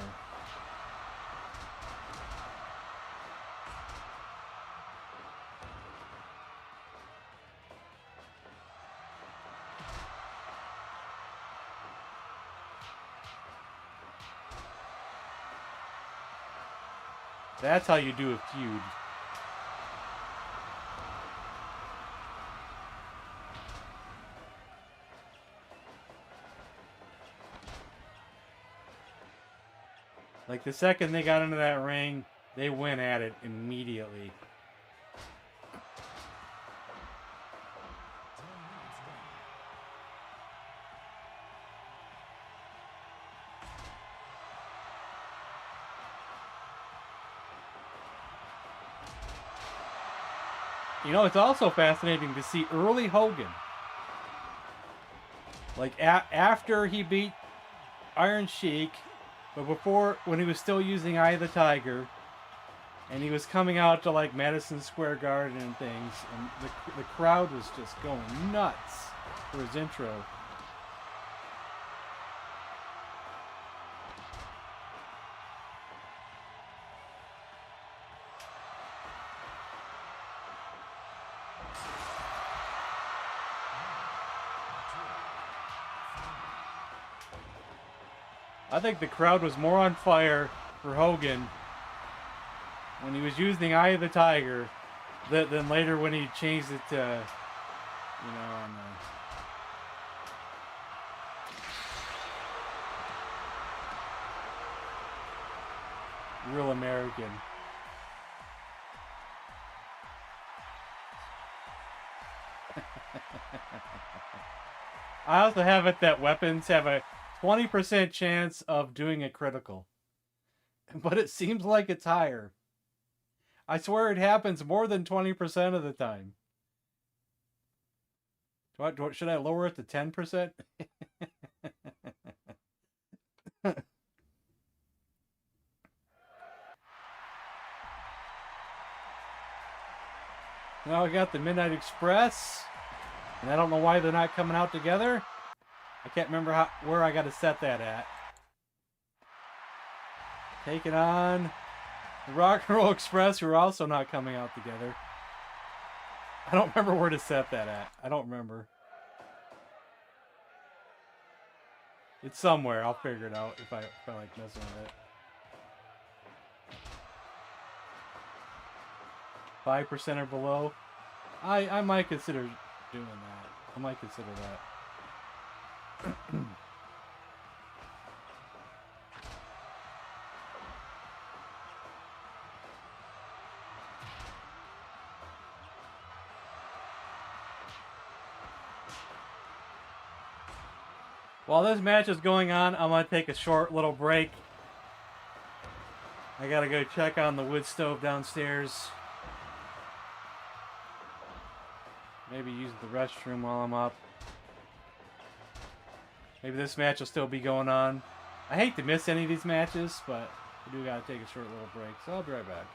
[SPEAKER 3] That's how you do a feud. Like, the second they got into that ring, they went at it immediately. You know, it's also fascinating to see early Hogan. Like, after he beat Iron Sheik, but before, when he was still using Eye of the Tiger, and he was coming out to, like, Madison Square Garden and things, and the crowd was just going nuts for his intro. I think the crowd was more on fire for Hogan when he was using Eye of the Tiger than later when he changed it to, you know, on Real American. I also have it that weapons have a 20% chance of doing a critical. But it seems like it's higher. I swear it happens more than 20% of the time. Should I lower it to 10%? Now I got the Midnight Express. And I don't know why they're not coming out together. I can't remember where I got to set that at. Taking on the Rock and Roll Express, who are also not coming out together. I don't remember where to set that at. I don't remember. It's somewhere. I'll figure it out if I like messing with it. 5% or below. I might consider doing that. I might consider that. While this match is going on, I'm going to take a short little break. I got to go check on the wood stove downstairs. Maybe use the restroom while I'm up. Maybe this match will still be going on. I hate to miss any of these matches, but I do got to take a short little break, so I'll be right back.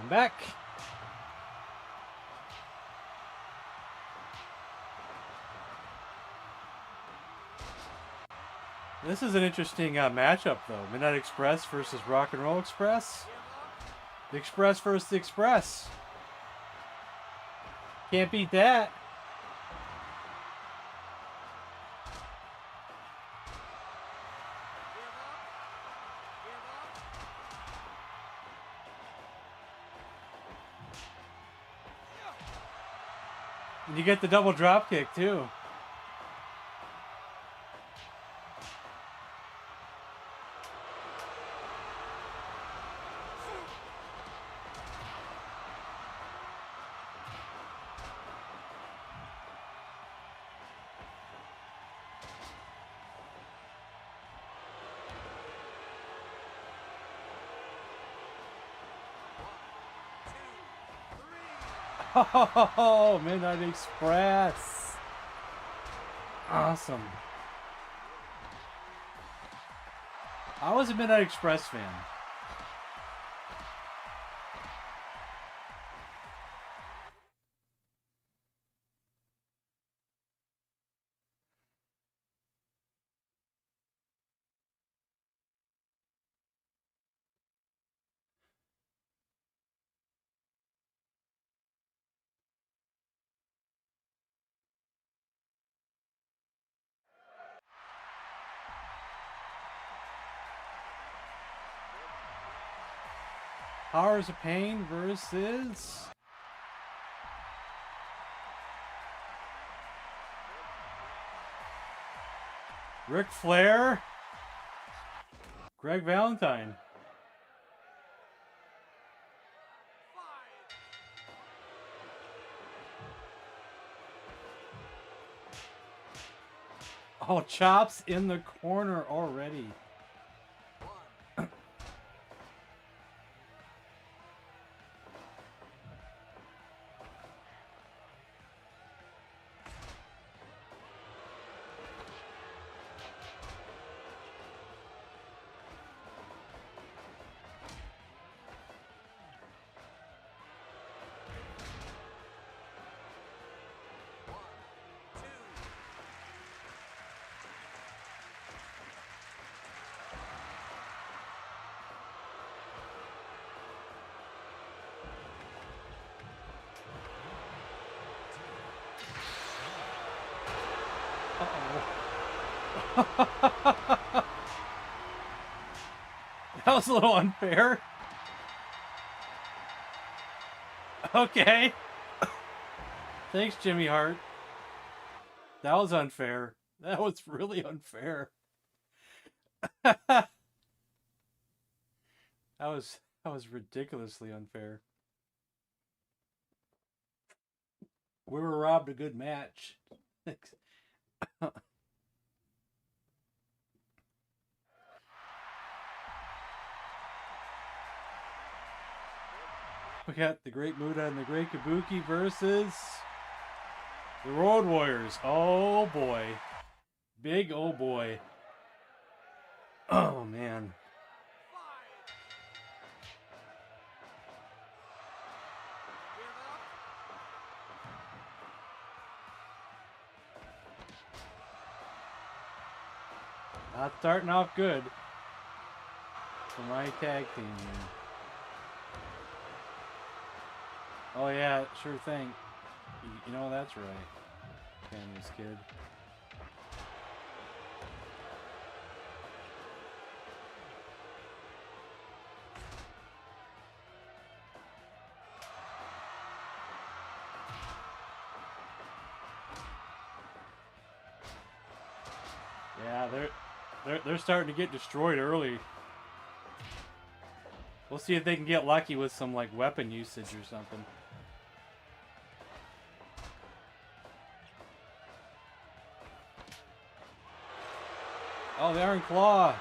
[SPEAKER 3] I'm back. This is an interesting matchup, though. Midnight Express versus Rock and Roll Express. The Express versus the Express. Can't beat that. And you get the double drop kick, too. Oh, Midnight Express. Awesome. I was a Midnight Express fan. Powers of Pain versus Ric Flair, Greg Valentine. Oh, chops in the corner already. That was a little unfair. Okay. Thanks, Jimmy Hart. That was unfair. That was really unfair. That was ridiculously unfair. We were robbed a good match. We got the Great Muta and the Great Kabuki versus the Road Warriors. Oh boy. Big oh boy. Oh man. Not starting off good for my tag team here. Oh yeah, sure thing. You know that's right. Family's kid. Yeah, they're starting to get destroyed early. We'll see if they can get lucky with some like weapon usage or something. Oh, the Iron Claw.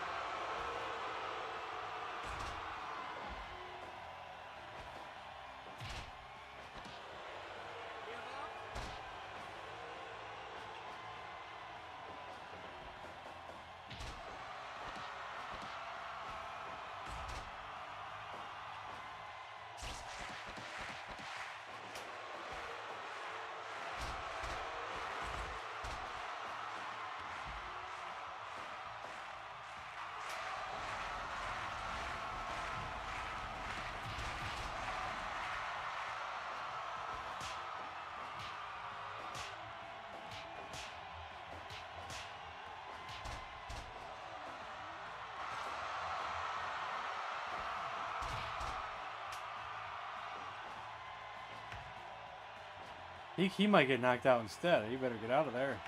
[SPEAKER 3] He might get knocked out instead. He better get out of there.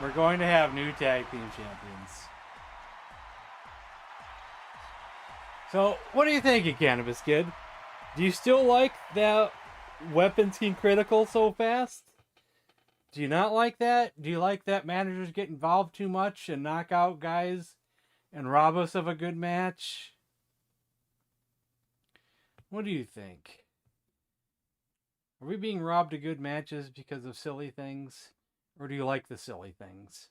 [SPEAKER 3] We're going to have new tag team champions. So, what are you thinking, Cannabis Kid? Do you still like that weapons King Critical so fast? Do you not like that? Do you like that managers get involved too much and knock out guys and rob us of a good match? What do you think? Are we being robbed of good matches because of silly things? Or do you like the silly things?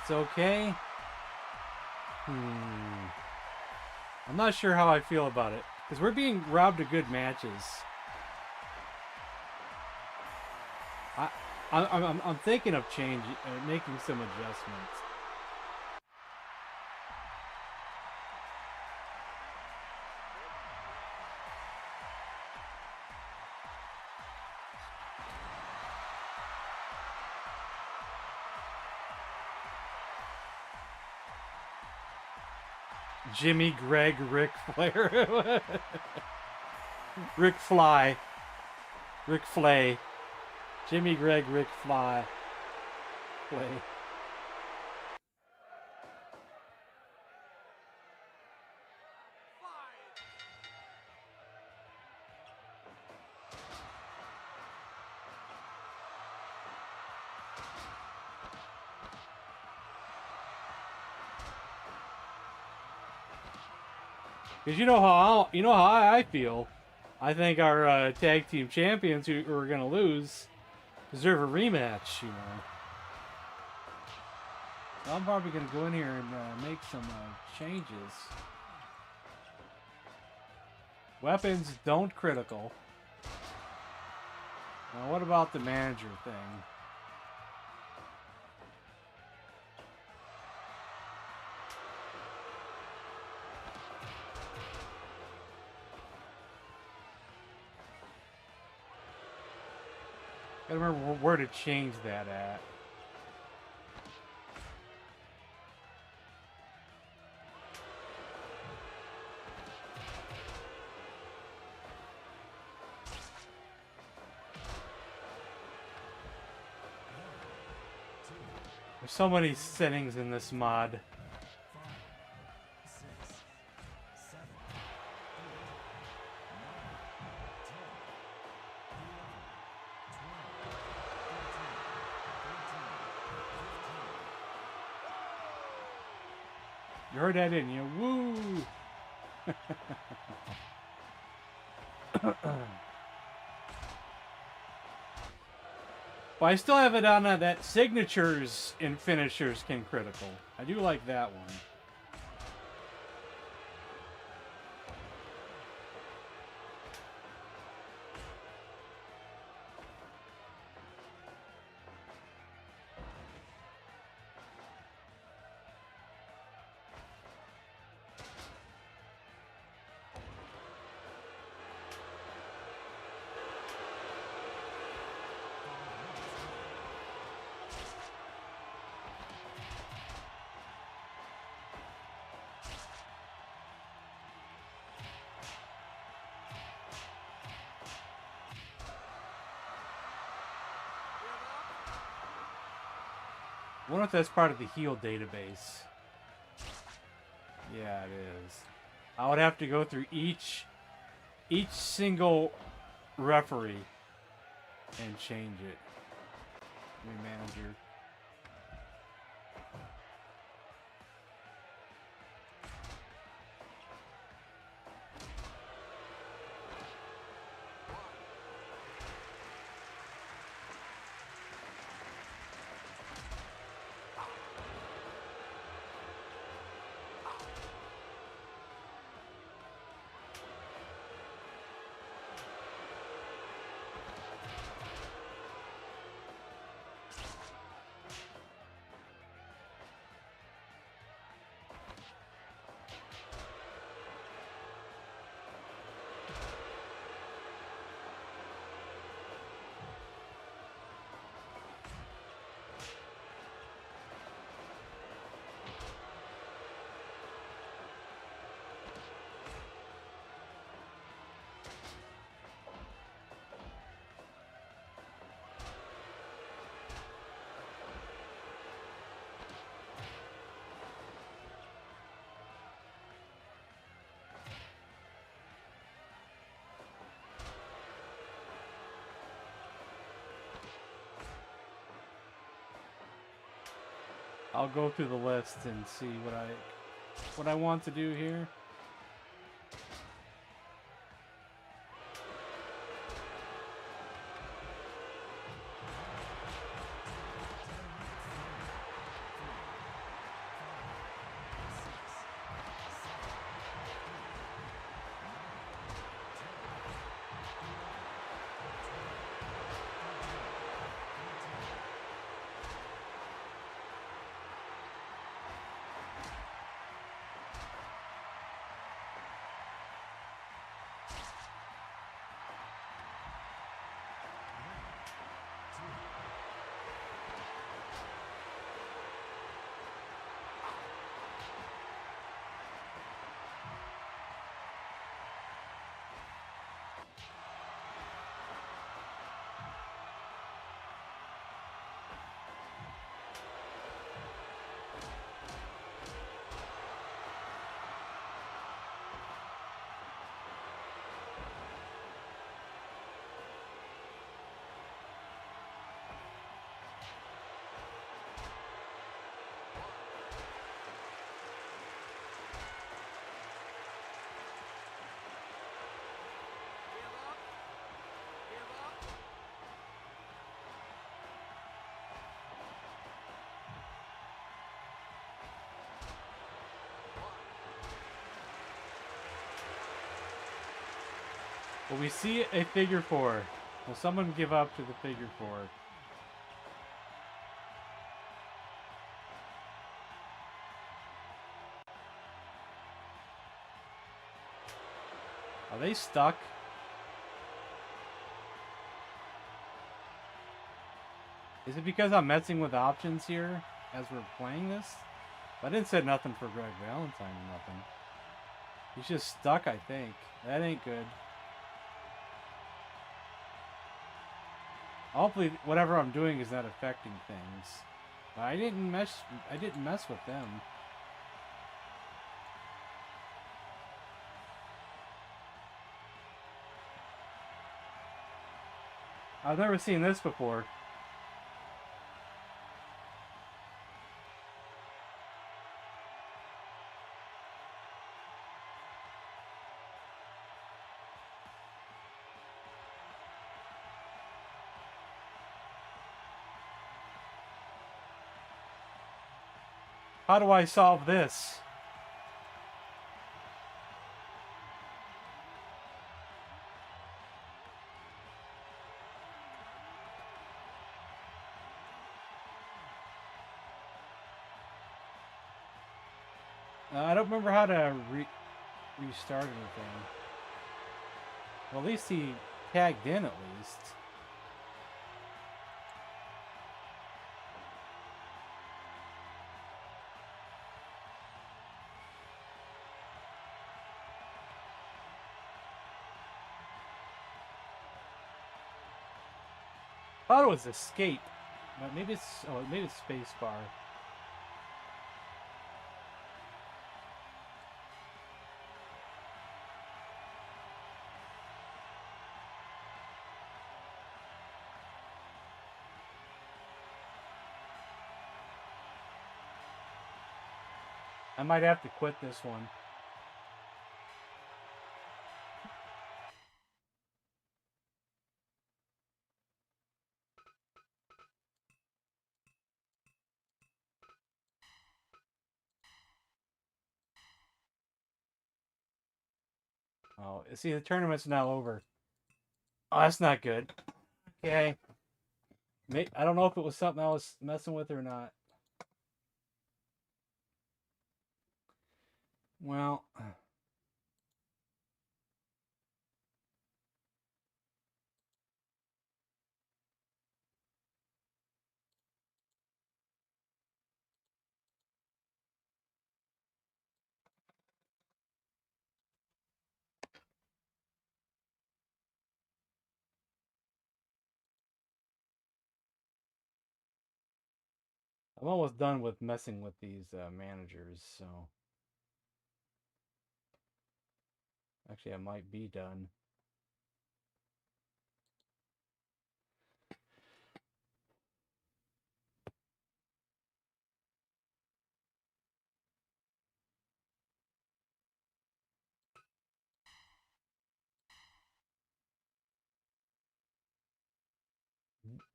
[SPEAKER 3] It's okay. I'm not sure how I feel about it. Because we're being robbed of good matches. I'm thinking of making some adjustments. Jimmy, Greg, Ric Flair. Rick Fly. Rick Flay. Jimmy, Greg, Rick Fly. Flay. Because you know how I feel. I think our tag team champions who are going to lose deserve a rematch. You know, so I'm probably going to go in here and make some changes. Weapons don't critical. Now, what about the manager thing? Gotta remember where to change that at. There's so many settings in this mod. You heard that, didn't you? Woo! But I still have it on that signatures and finishers can critical. I do like that one. I wonder if that's part of the heal database. Yeah, it is. I would have to go through each single referee and change it. New manager. I'll go through the list and see what I want to do here. Will we see a figure four? Will someone give up to the figure four? Are they stuck? Is it because I'm messing with options here as we're playing this? I didn't say nothing for Greg Valentine or nothing. He's just stuck, I think. That ain't good. Hopefully whatever I'm doing is not affecting things. But I didn't mess with them. I've never seen this before. How do I solve this? I don't remember how to restart anything. Well, at least he tagged in at least. I thought it was escape, but maybe it's space bar. I might have to quit this one. Oh, see, the tournament's now over. Oh, that's not good. Okay. I don't know if it was something I was messing with or not. Well, I'm almost done with messing with these managers, so... Actually, I might be done.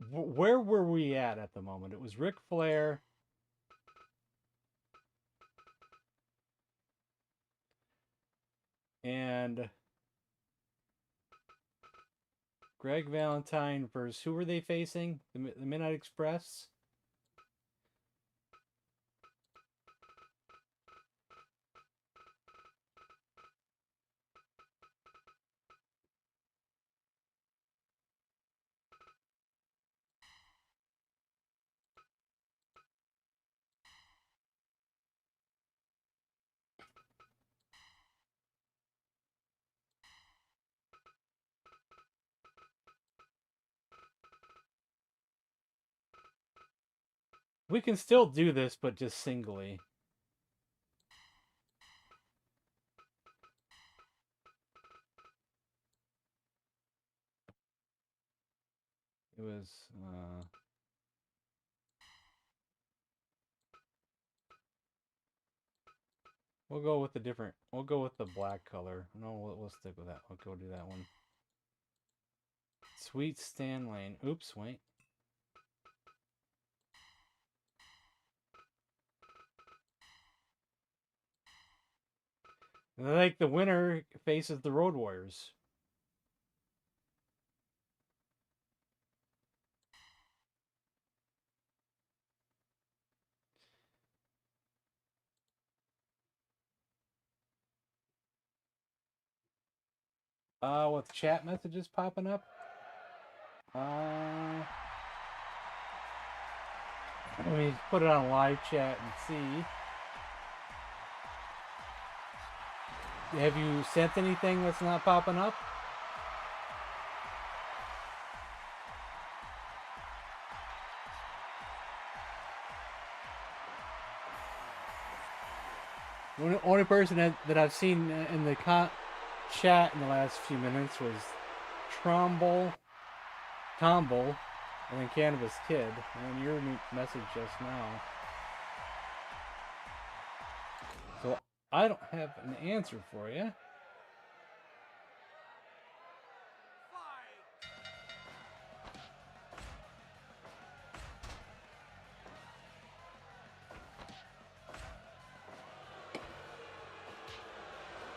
[SPEAKER 3] where were we at the moment? It was Ric Flair. And Greg Valentine versus who were they facing? The Midnight Express? We can still do this, but just singly. It was, we'll go with the different, we'll go with the black color. No, we'll stick with that. We'll go do that one. Sweet Stan Lane. Oops, wait. And I think the winner faces the Road Warriors. With chat messages popping up. Let me put it on live chat and see. Have you sent anything that's not popping up? The only person that I've seen in the chat in the last few minutes was Tomble, and then Cannabis Kid, and your message just now. So I don't have an answer for you.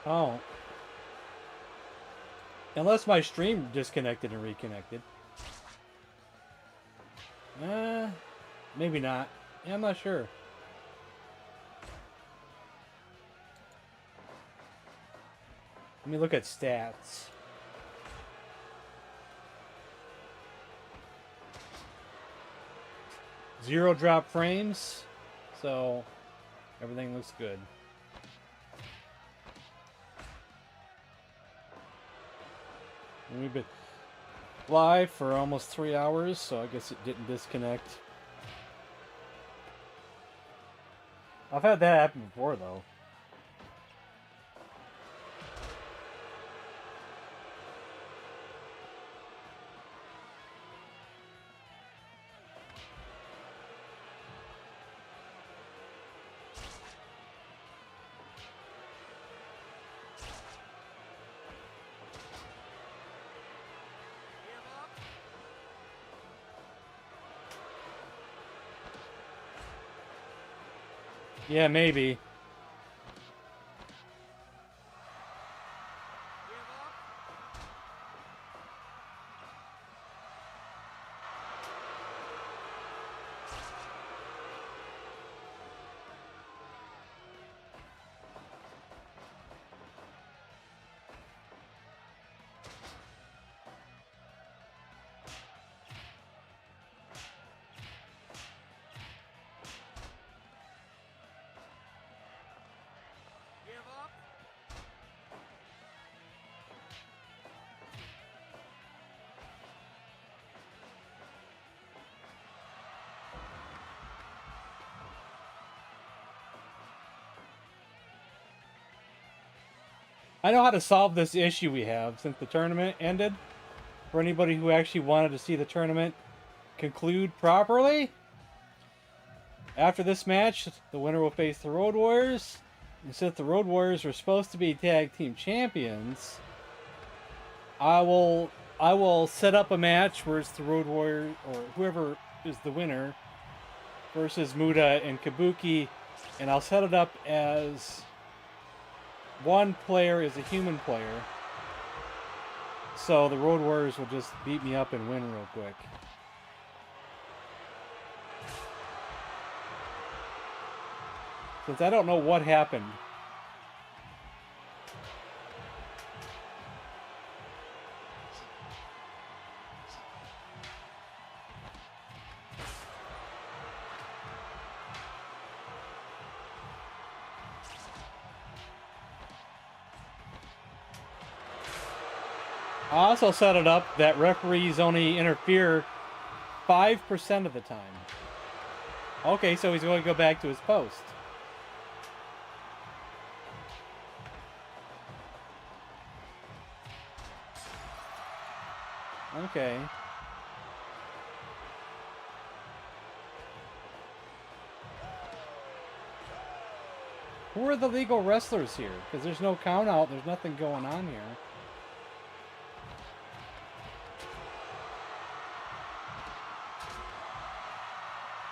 [SPEAKER 3] Oh. Unless my stream disconnected and reconnected. Maybe not. Yeah, I'm not sure. Let me look at stats. Zero drop frames, so everything looks good. And we've been live for almost 3 hours, so I guess it didn't disconnect. I've had that happen before, though. Yeah, maybe. I know how to solve this issue we have since the tournament ended. For anybody who actually wanted to see the tournament conclude properly. After this match, the winner will face the Road Warriors. And since the Road Warriors were supposed to be tag team champions, I will I will set up a match where it's the Road Warrior or whoever is the winner versus Muda and Kabuki, and I'll set it up as one player is a human player, so the Road Warriors will just beat me up and win real quick. Since I don't know what happened. I also set it up that referees only interfere 5% of the time. Okay, so he's going to go back to his post. Okay. Who are the legal wrestlers here? Because there's no count out, there's nothing going on here.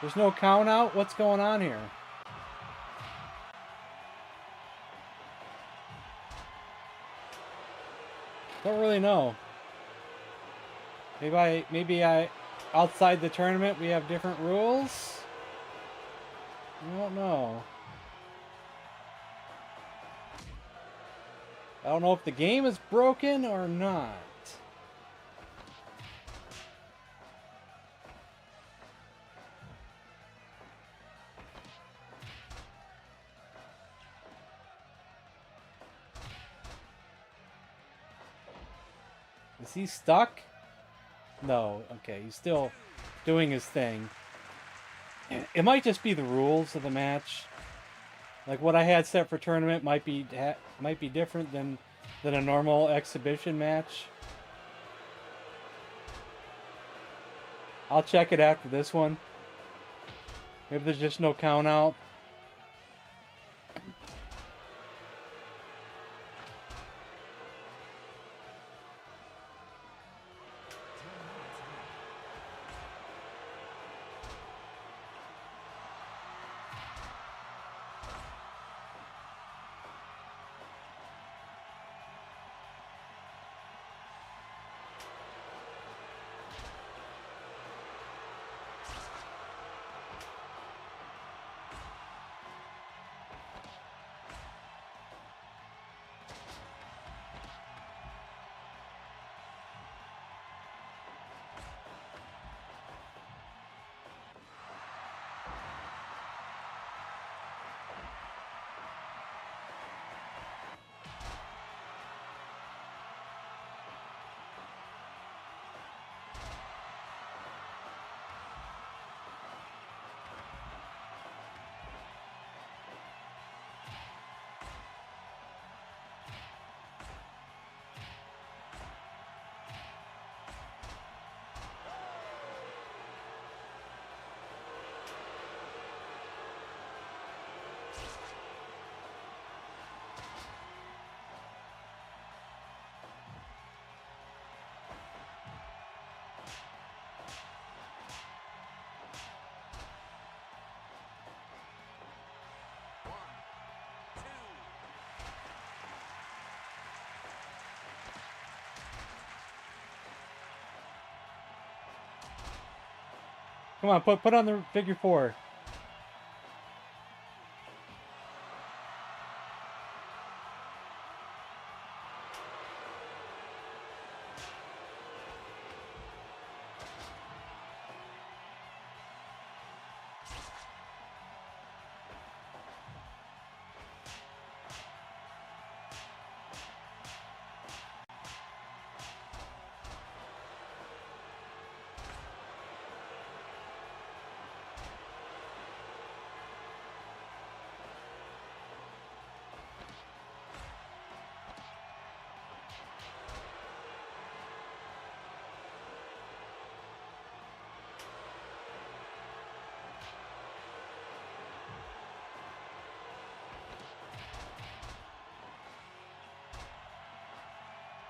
[SPEAKER 3] There's no count out? What's going on here? Don't really know. Maybe I outside the tournament we have different rules? I don't know. I don't know if the game is broken or not. Is he stuck? No. Okay, he's still doing his thing. It might just be the rules of the match. Like what I had set for tournament might be different than a normal exhibition match. I'll check it after this one. Maybe there's just no count out. Come on, put on the figure four.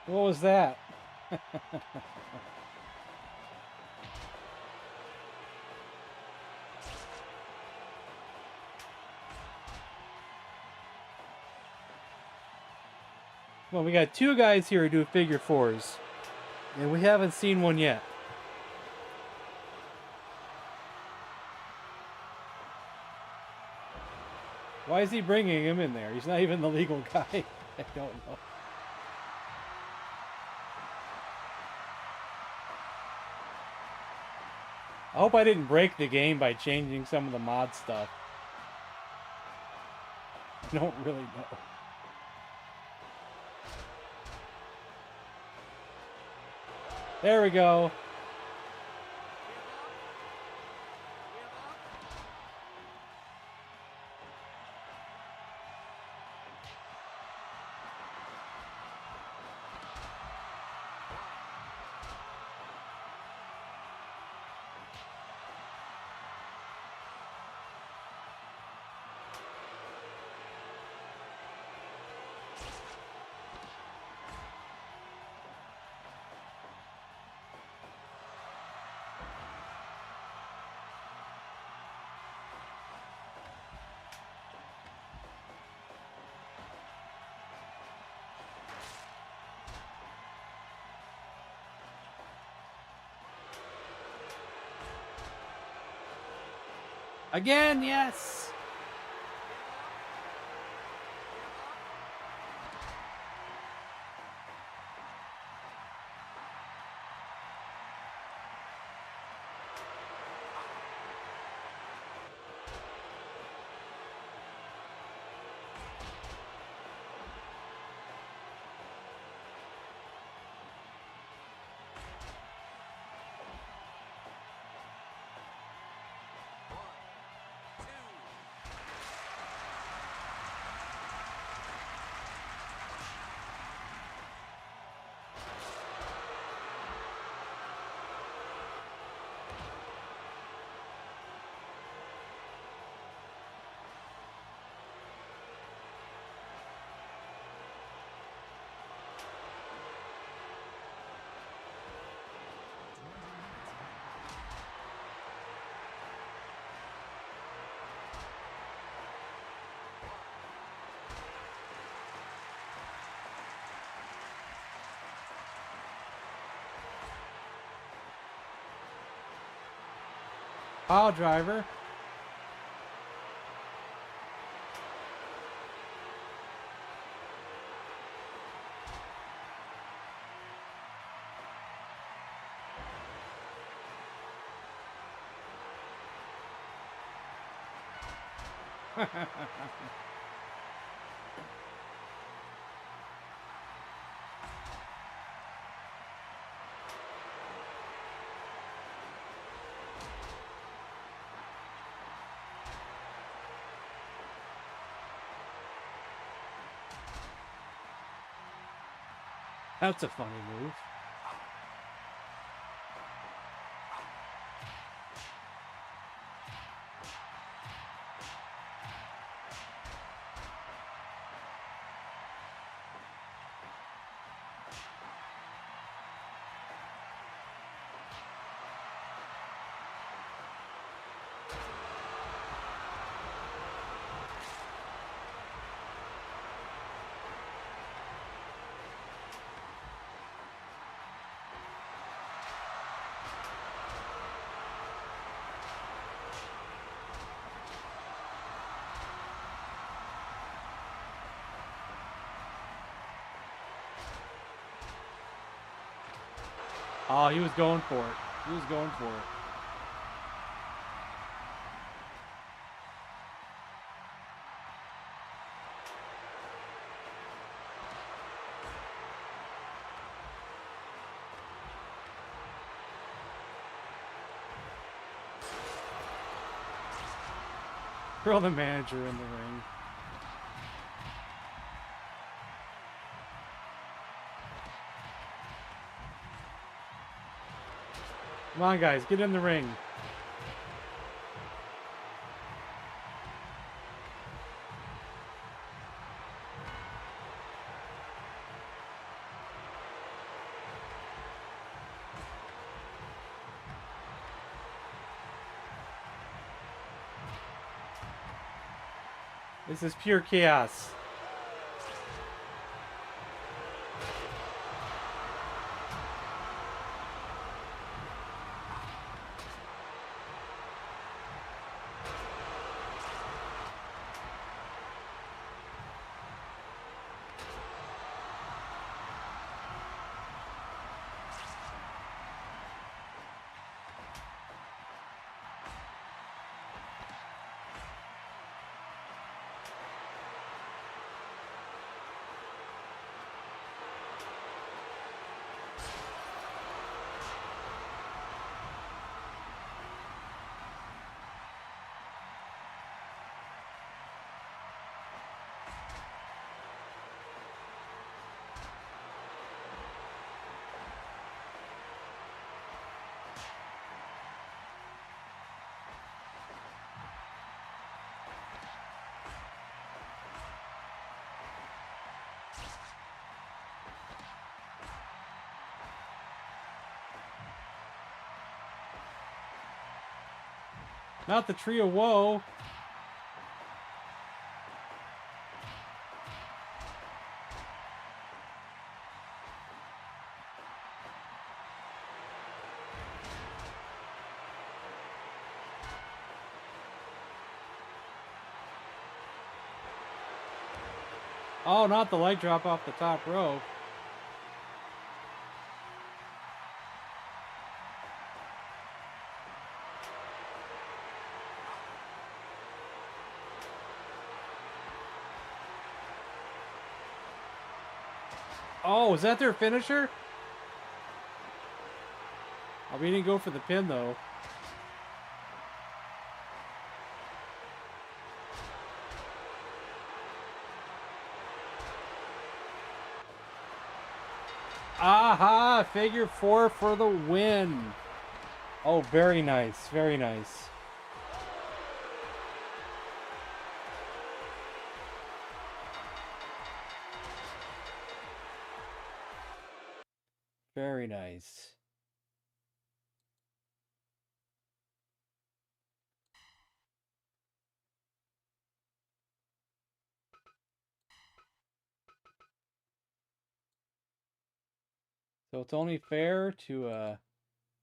[SPEAKER 3] What was that? Well, we got two guys here who do figure fours, and we haven't seen one yet. Why is he bringing him in there? He's not even the legal guy. I don't know. I hope I didn't break the game by changing some of the mod stuff. I don't really know. There we go. Again, yes! Pile driver. That's a funny move. Oh, he was going for it. He was going for it. Throw the manager in the ring. Come on, guys, get in the ring. This is pure chaos. Not the tree of woe. Oh, not the leg drop off the top rope. Oh, is that their finisher? Oh, we didn't go for the pin, though. Aha! Figure four for the win. Oh, very nice. Very nice. Very nice. So it's only fair to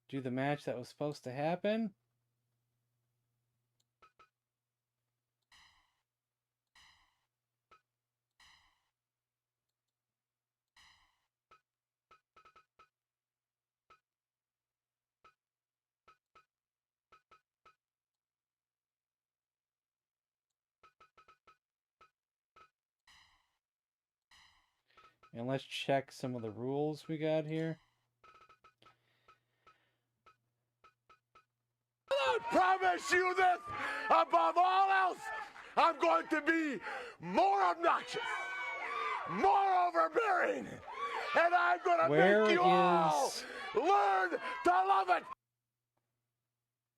[SPEAKER 3] do the match that was supposed to happen. And let's check some of the rules we got here.
[SPEAKER 4] I promise you this, above all else, I'm going to be more obnoxious, more overbearing, and I'm going to make you all learn to love it.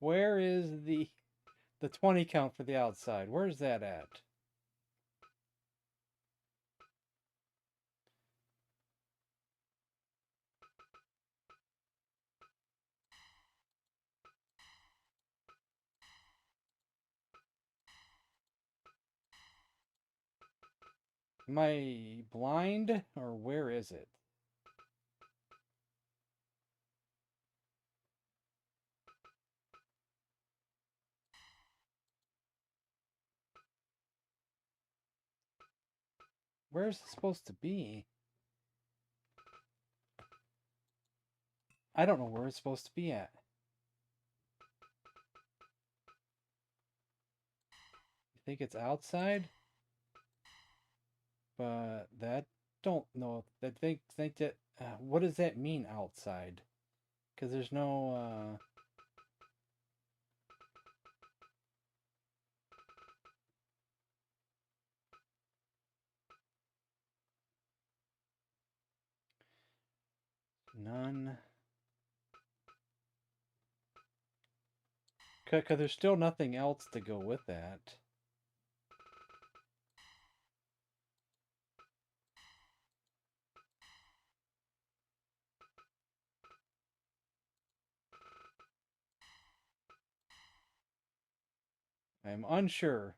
[SPEAKER 3] Where is the 20 count for the outside? Where's that at? Am I blind, or where is it? Where's it supposed to be? I don't know where it's supposed to be at. You think it's outside? But that don't know. I think that what does that mean outside? Because there's no none. Because there's still nothing else to go with that. I'm unsure.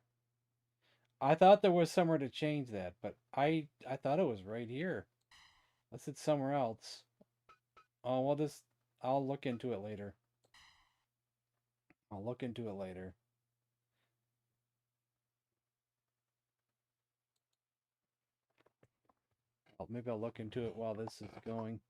[SPEAKER 3] I thought there was somewhere to change that, but I thought it was right here. Unless it's somewhere else. Oh, well, I'll look into it later. I'll look into it later. Maybe I'll look into it while this is going.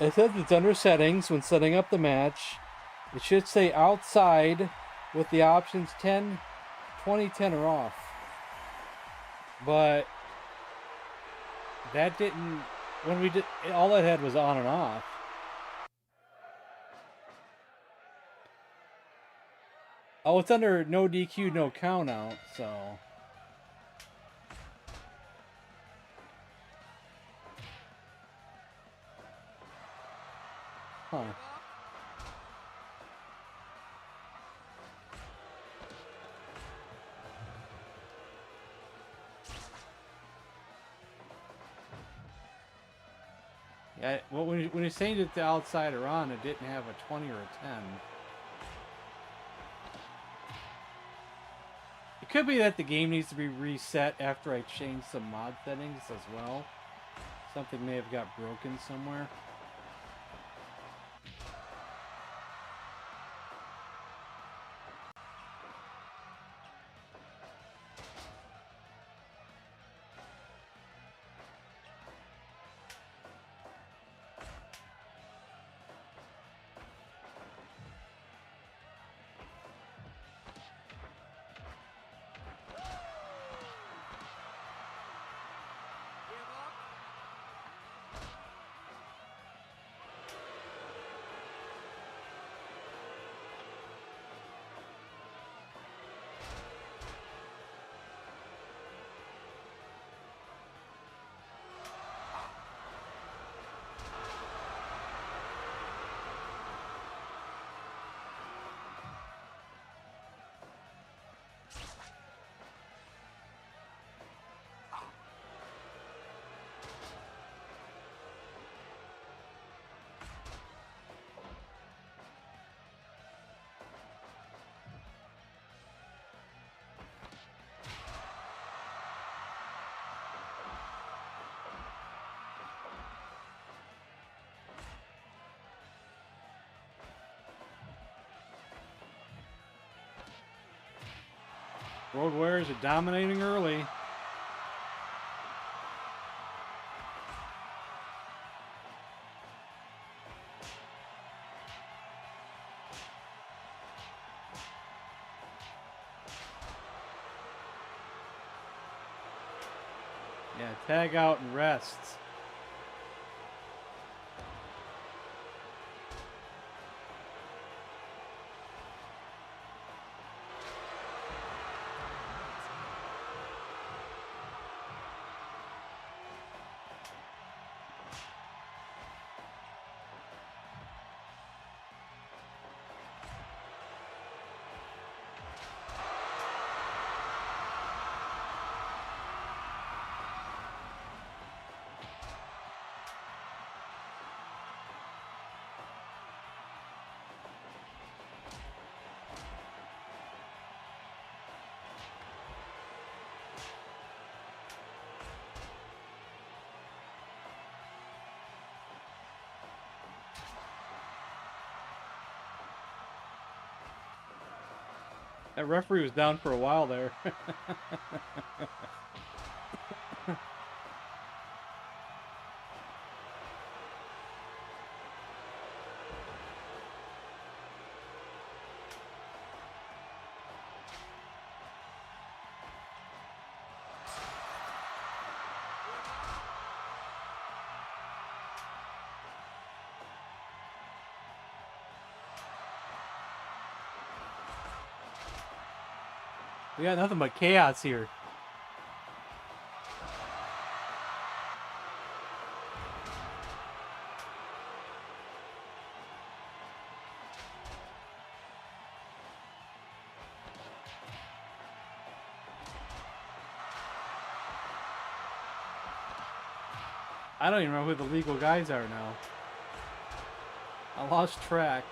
[SPEAKER 3] It says it's under settings when setting up the match. It should say outside with the options 10, 20, 10 are off. But that didn't, when we did, all it had was on and off. Oh, it's under no DQ, no count out, so. Huh. Yeah, well, when you changed it to outside or on, it didn't have a 20 or a 10. It could be that the game needs to be reset after I change some mod settings as well. Something may have got broken somewhere. Road Warriors are dominating early. Yeah, tag out and rest. That referee was down for a while there. We got nothing but chaos here. I don't even know who the legal guys are now. I lost track.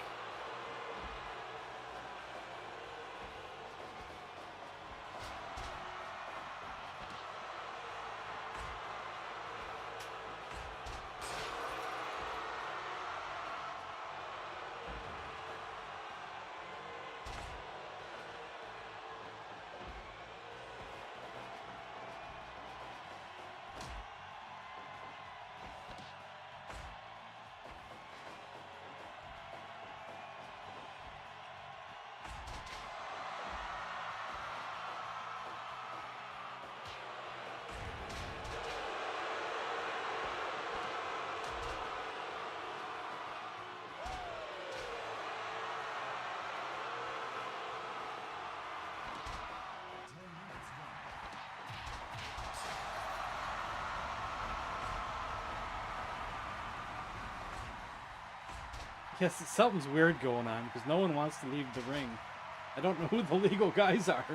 [SPEAKER 3] Yes, something's weird going on because no one wants to leave the ring. I don't know who the legal guys are.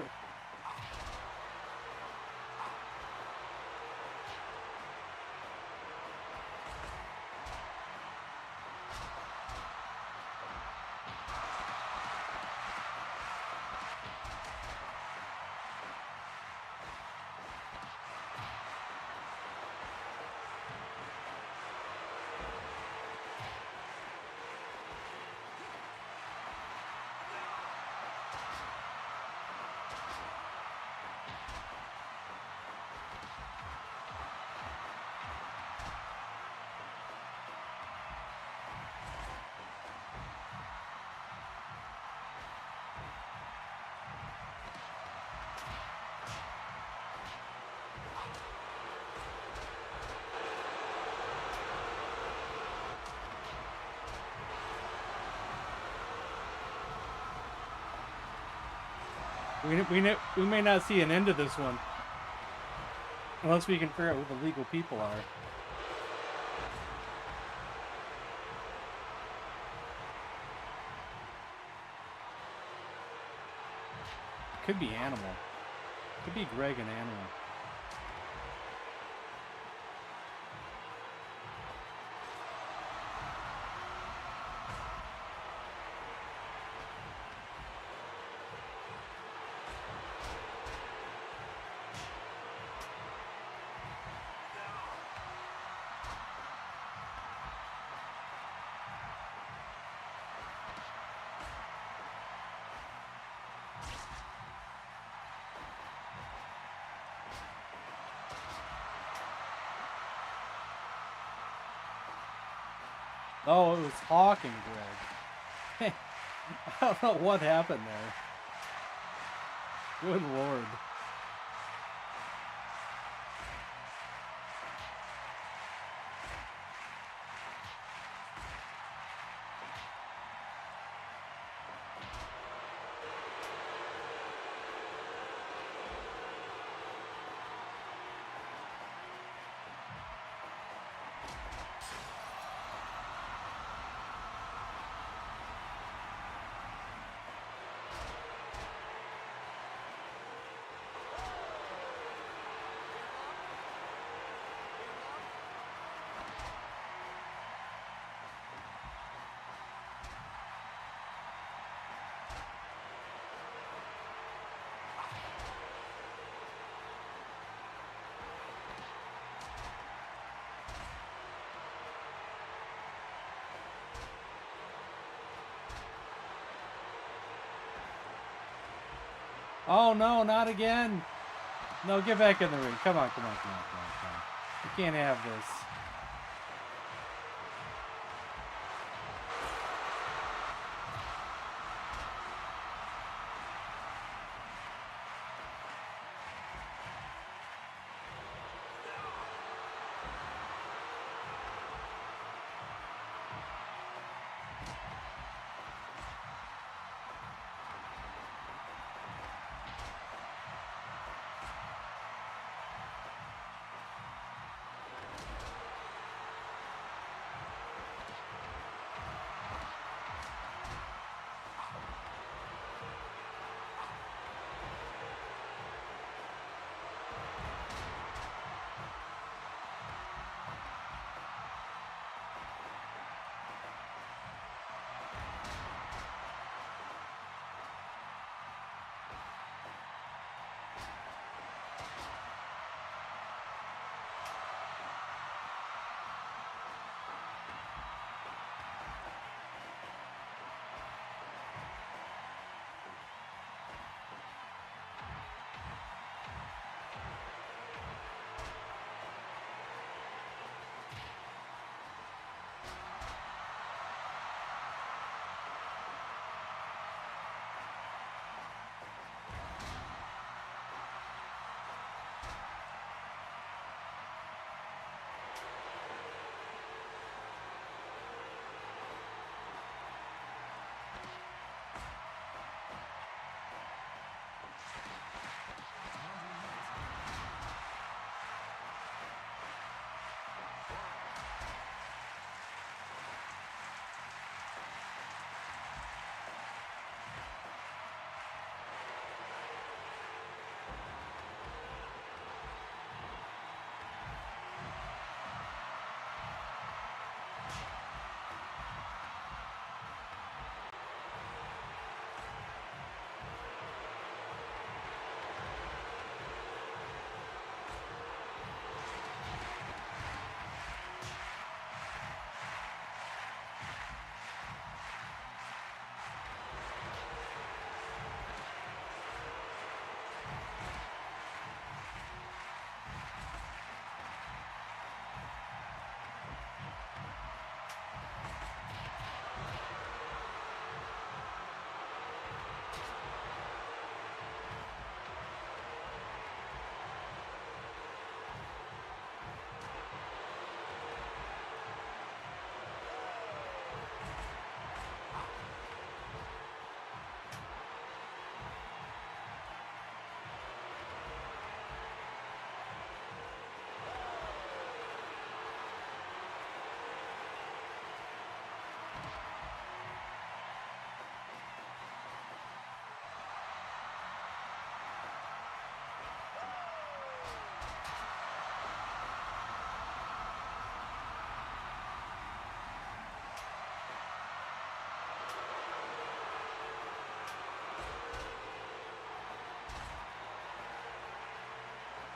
[SPEAKER 3] We may not see an end to this one. Unless we can figure out who the legal people are. Could be Animal. Could be Greg and Animal. Oh, it was Hawk and Greg. I don't know what happened there. Good lord. Oh no, not again. No, get back in the ring. Come on, come on, come on, come on, come on. You can't have this.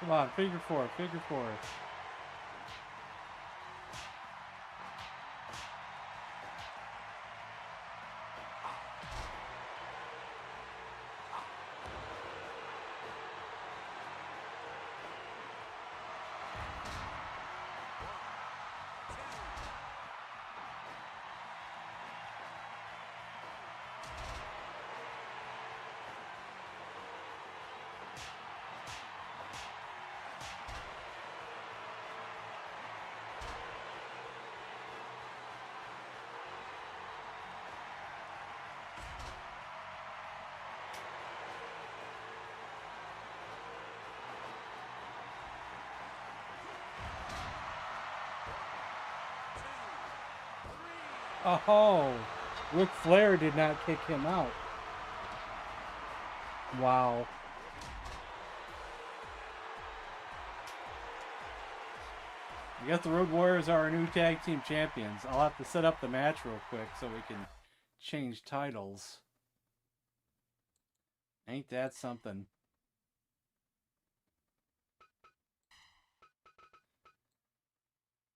[SPEAKER 3] Come on, figure four, figure four. Oh, Ric Flair did not kick him out. Wow. I guess the Road Warriors are our new tag team champions. I'll have to set up the match real quick so we can change titles. Ain't that something?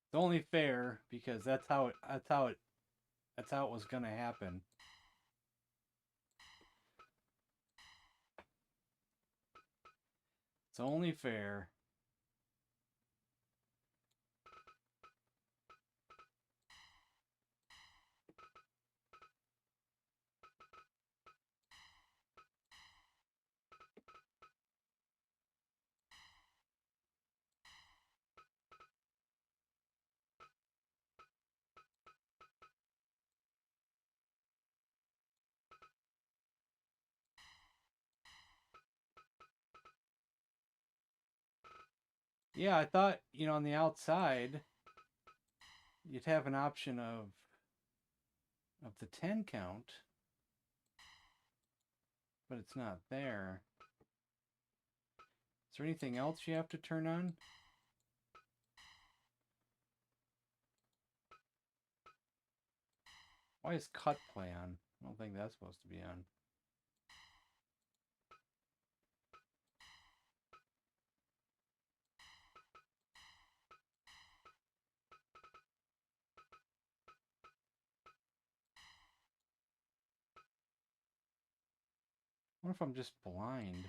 [SPEAKER 3] It's only fair because that's how it was gonna happen. It's only fair. Yeah, I thought, on the outside, you'd have an option of the 10 count, but it's not there. Is there anything else you have to turn on? Why is cut play on? I don't think that's supposed to be on. I wonder if I'm just blind.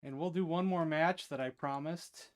[SPEAKER 3] And we'll do one more match that I promised.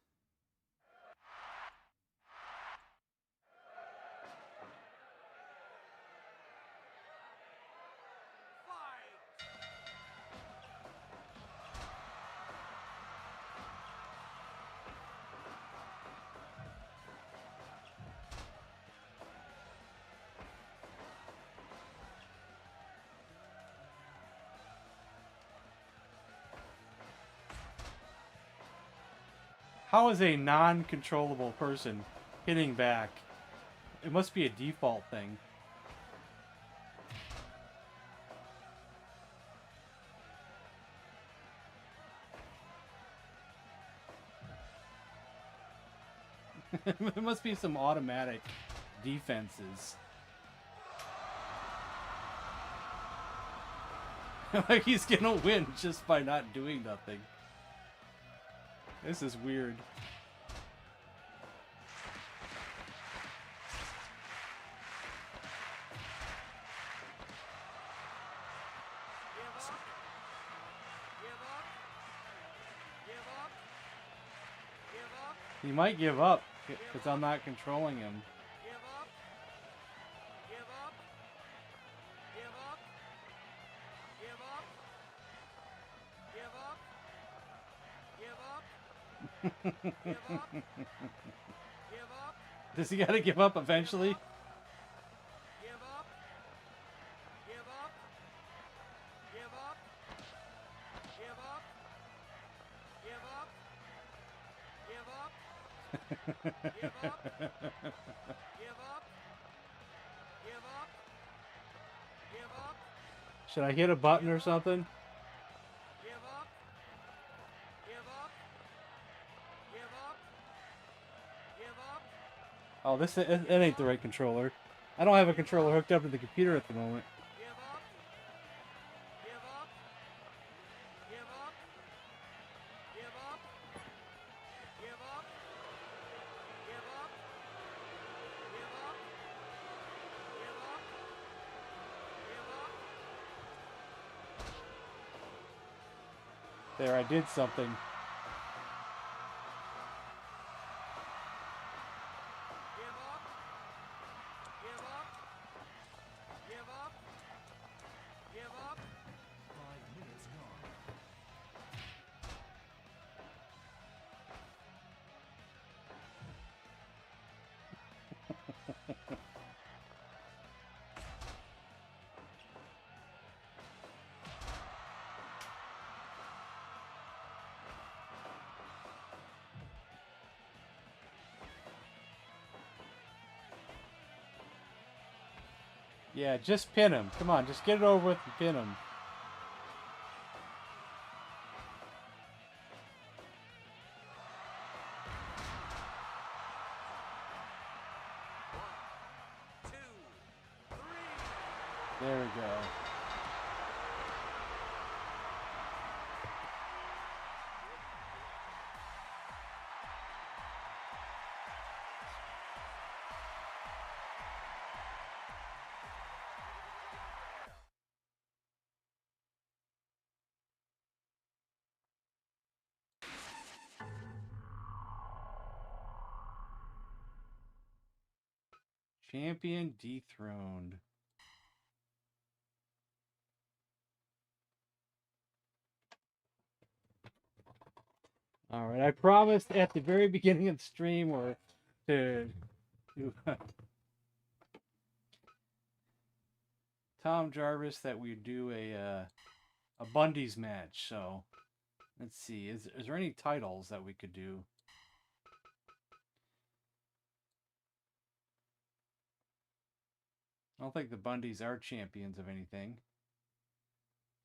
[SPEAKER 3] How is a non-controllable person hitting back? It must be a default thing. It must be some automatic defenses. Like he's gonna win just by not doing nothing. This is weird. He might give up because I'm not controlling him. Does he gotta give up eventually? Should I hit a button or something?
[SPEAKER 2] Give up. Give up. Give up. Give up.
[SPEAKER 3] Oh, it ain't the right controller. I don't have a controller hooked up to the computer at the moment.
[SPEAKER 2] Give up. Give up. Give up. Give up. Give up. Give up. Give up. Give up. Give up.
[SPEAKER 3] There, I did something.
[SPEAKER 2] Give up. Give up. Give up. Give up.
[SPEAKER 6] 5 minutes gone.
[SPEAKER 3] Yeah, just pin him. Come on, just get it over with and pin him.
[SPEAKER 2] One, two, three.
[SPEAKER 3] There we go. Champion dethroned. All right, I promised at the very beginning of the stream or to Tom Jarvis that we do a Bundy's match. So let's see, is there any titles that we could do? I don't think the Bundys are champions of anything.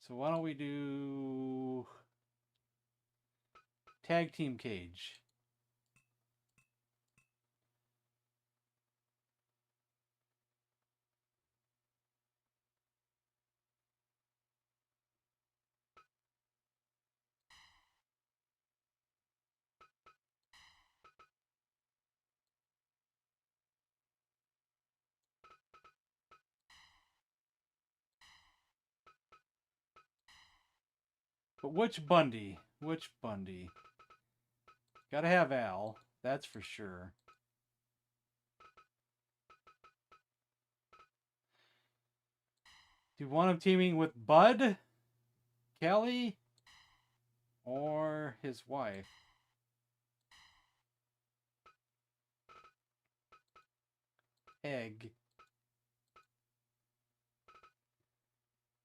[SPEAKER 3] So why don't we do Tag Team Cage? But which Bundy? Which Bundy? Gotta have Al, that's for sure. Do you want him teaming with Bud, Kelly, or his wife? Egg.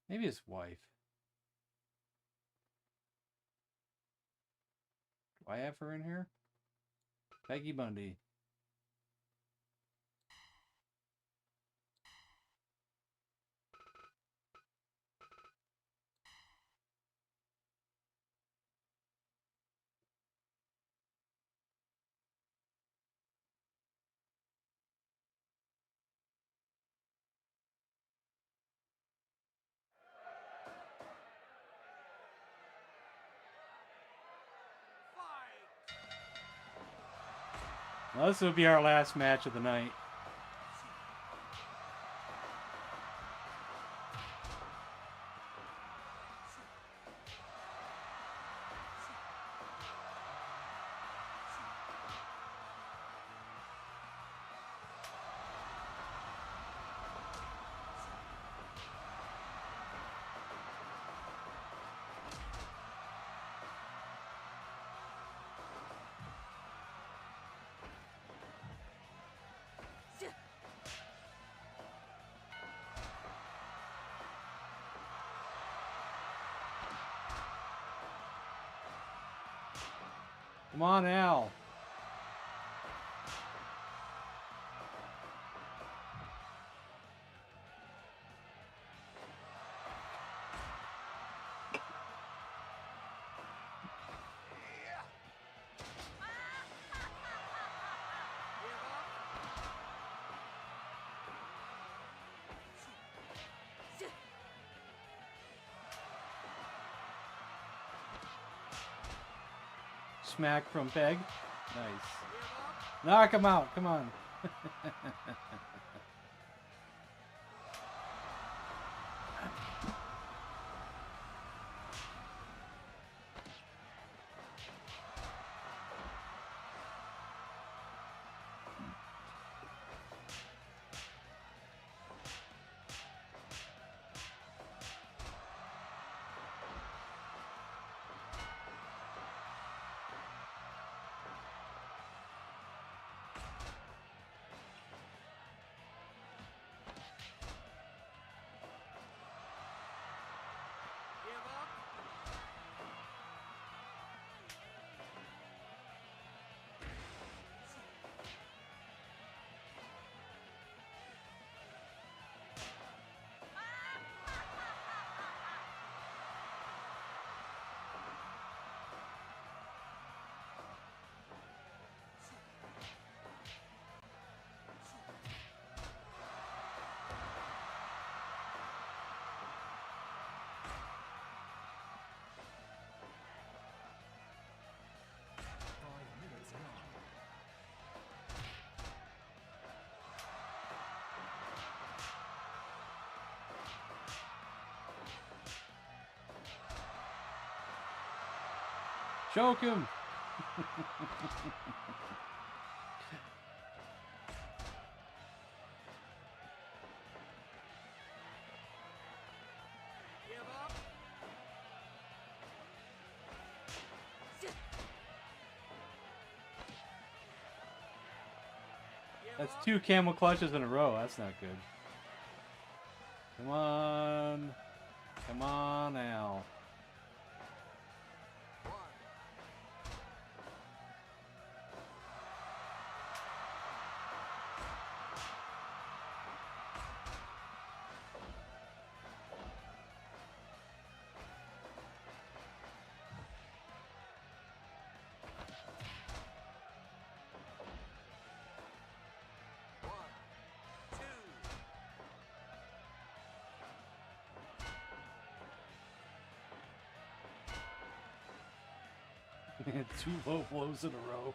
[SPEAKER 3] Maybe his wife. Do I have her in here? Peggy Bundy. Well, this will be our last match of the night. Come on, Al. Smack from Peg. Nice. Knock him out. Come on. Choke him. That's 2 camel clutches in a row. That's not good. Come on. Come on, Al. Two low blows in a row.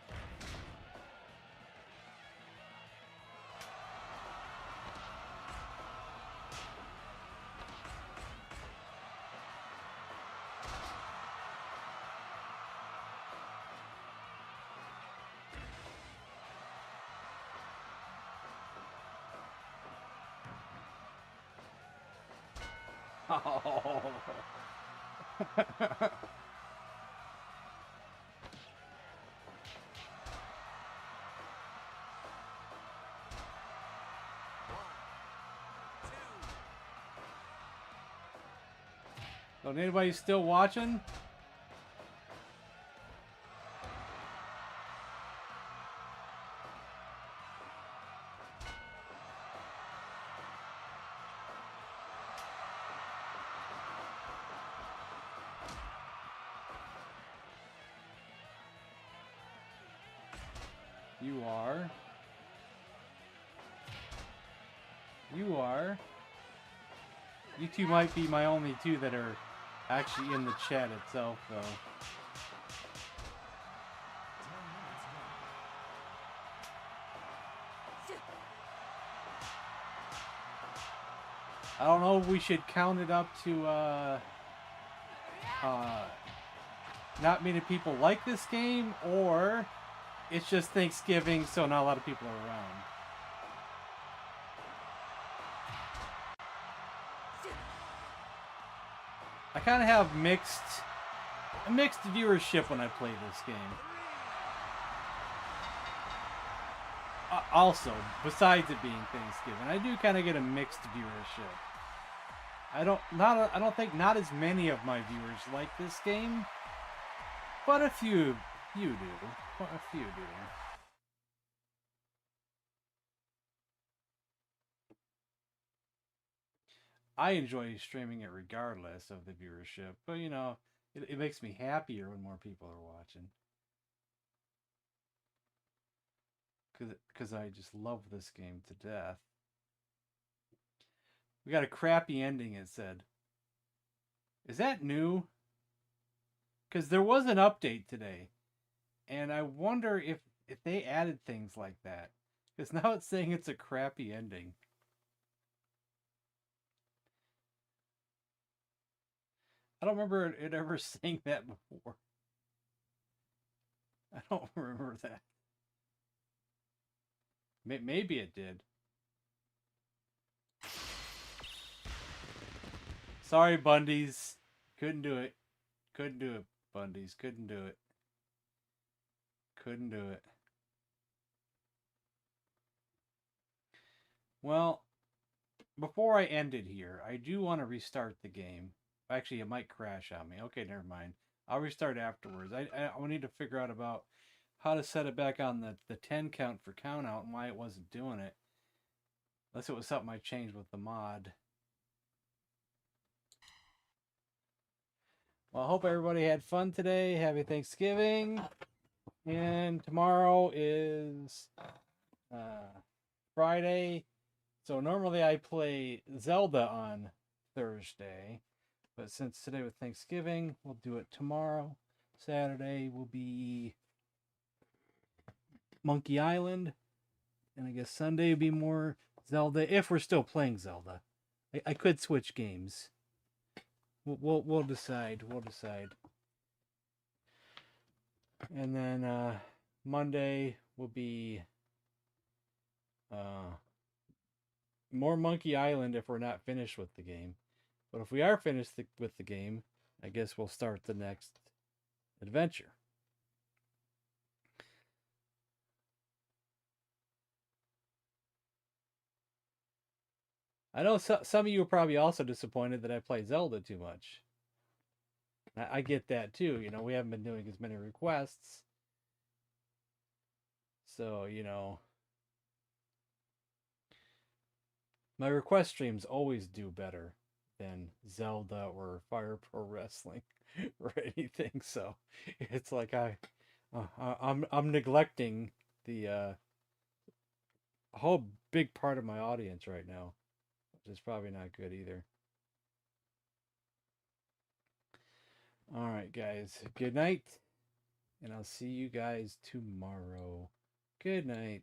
[SPEAKER 3] Oh. So anybody still watching? You are. You are. You two might be my only two that are actually in the chat itself, though. I don't know if we should count it up to not many people like this game, or it's just Thanksgiving, so not a lot of people are around. I kind of have mixed viewership when I play this game. Also, besides it being Thanksgiving, I do kind of get a mixed viewership. I don't think not as many of my viewers like this game, but a few do. But a few do. I enjoy streaming it regardless of the viewership, but you know, it makes me happier when more people are watching. Because I just love this game to death. We got a crappy ending, it said. Is that new? Because there was an update today. And I wonder if they added things like that. Because now it's saying it's a crappy ending. I don't remember it ever saying that before. I don't remember that. Maybe it did. Sorry, Bundys. Couldn't do it. Couldn't do it, Bundys. Couldn't do it. Couldn't do it. Well, before I end it here, I do want to restart the game. Actually, it might crash on me. Okay, never mind. I'll restart afterwards. I need to figure out about how to set it back on the 10 count for count out and why it wasn't doing it. Unless it was something I changed with the mod. Well, I hope everybody had fun today. Happy Thanksgiving. And tomorrow is Friday. So normally I play Zelda on Thursday. But since today was Thanksgiving, we'll do it tomorrow. Saturday will be Monkey Island. And I guess Sunday will be more Zelda, if we're still playing Zelda. I could switch games. We'll decide. We'll decide. And then Monday will be more Monkey Island if we're not finished with the game. But if we are finished with the game, I guess we'll start the next adventure. I know some of you are probably also disappointed that I play Zelda too much. I get that too. You know, we haven't been doing as many requests. So, you know, my request streams always do better than Zelda or Fire Pro Wrestling or anything. So it's like I'm neglecting the whole big part of my audience right now, which is probably not good either. All right, guys. Good night, and I'll see you guys tomorrow. Good night.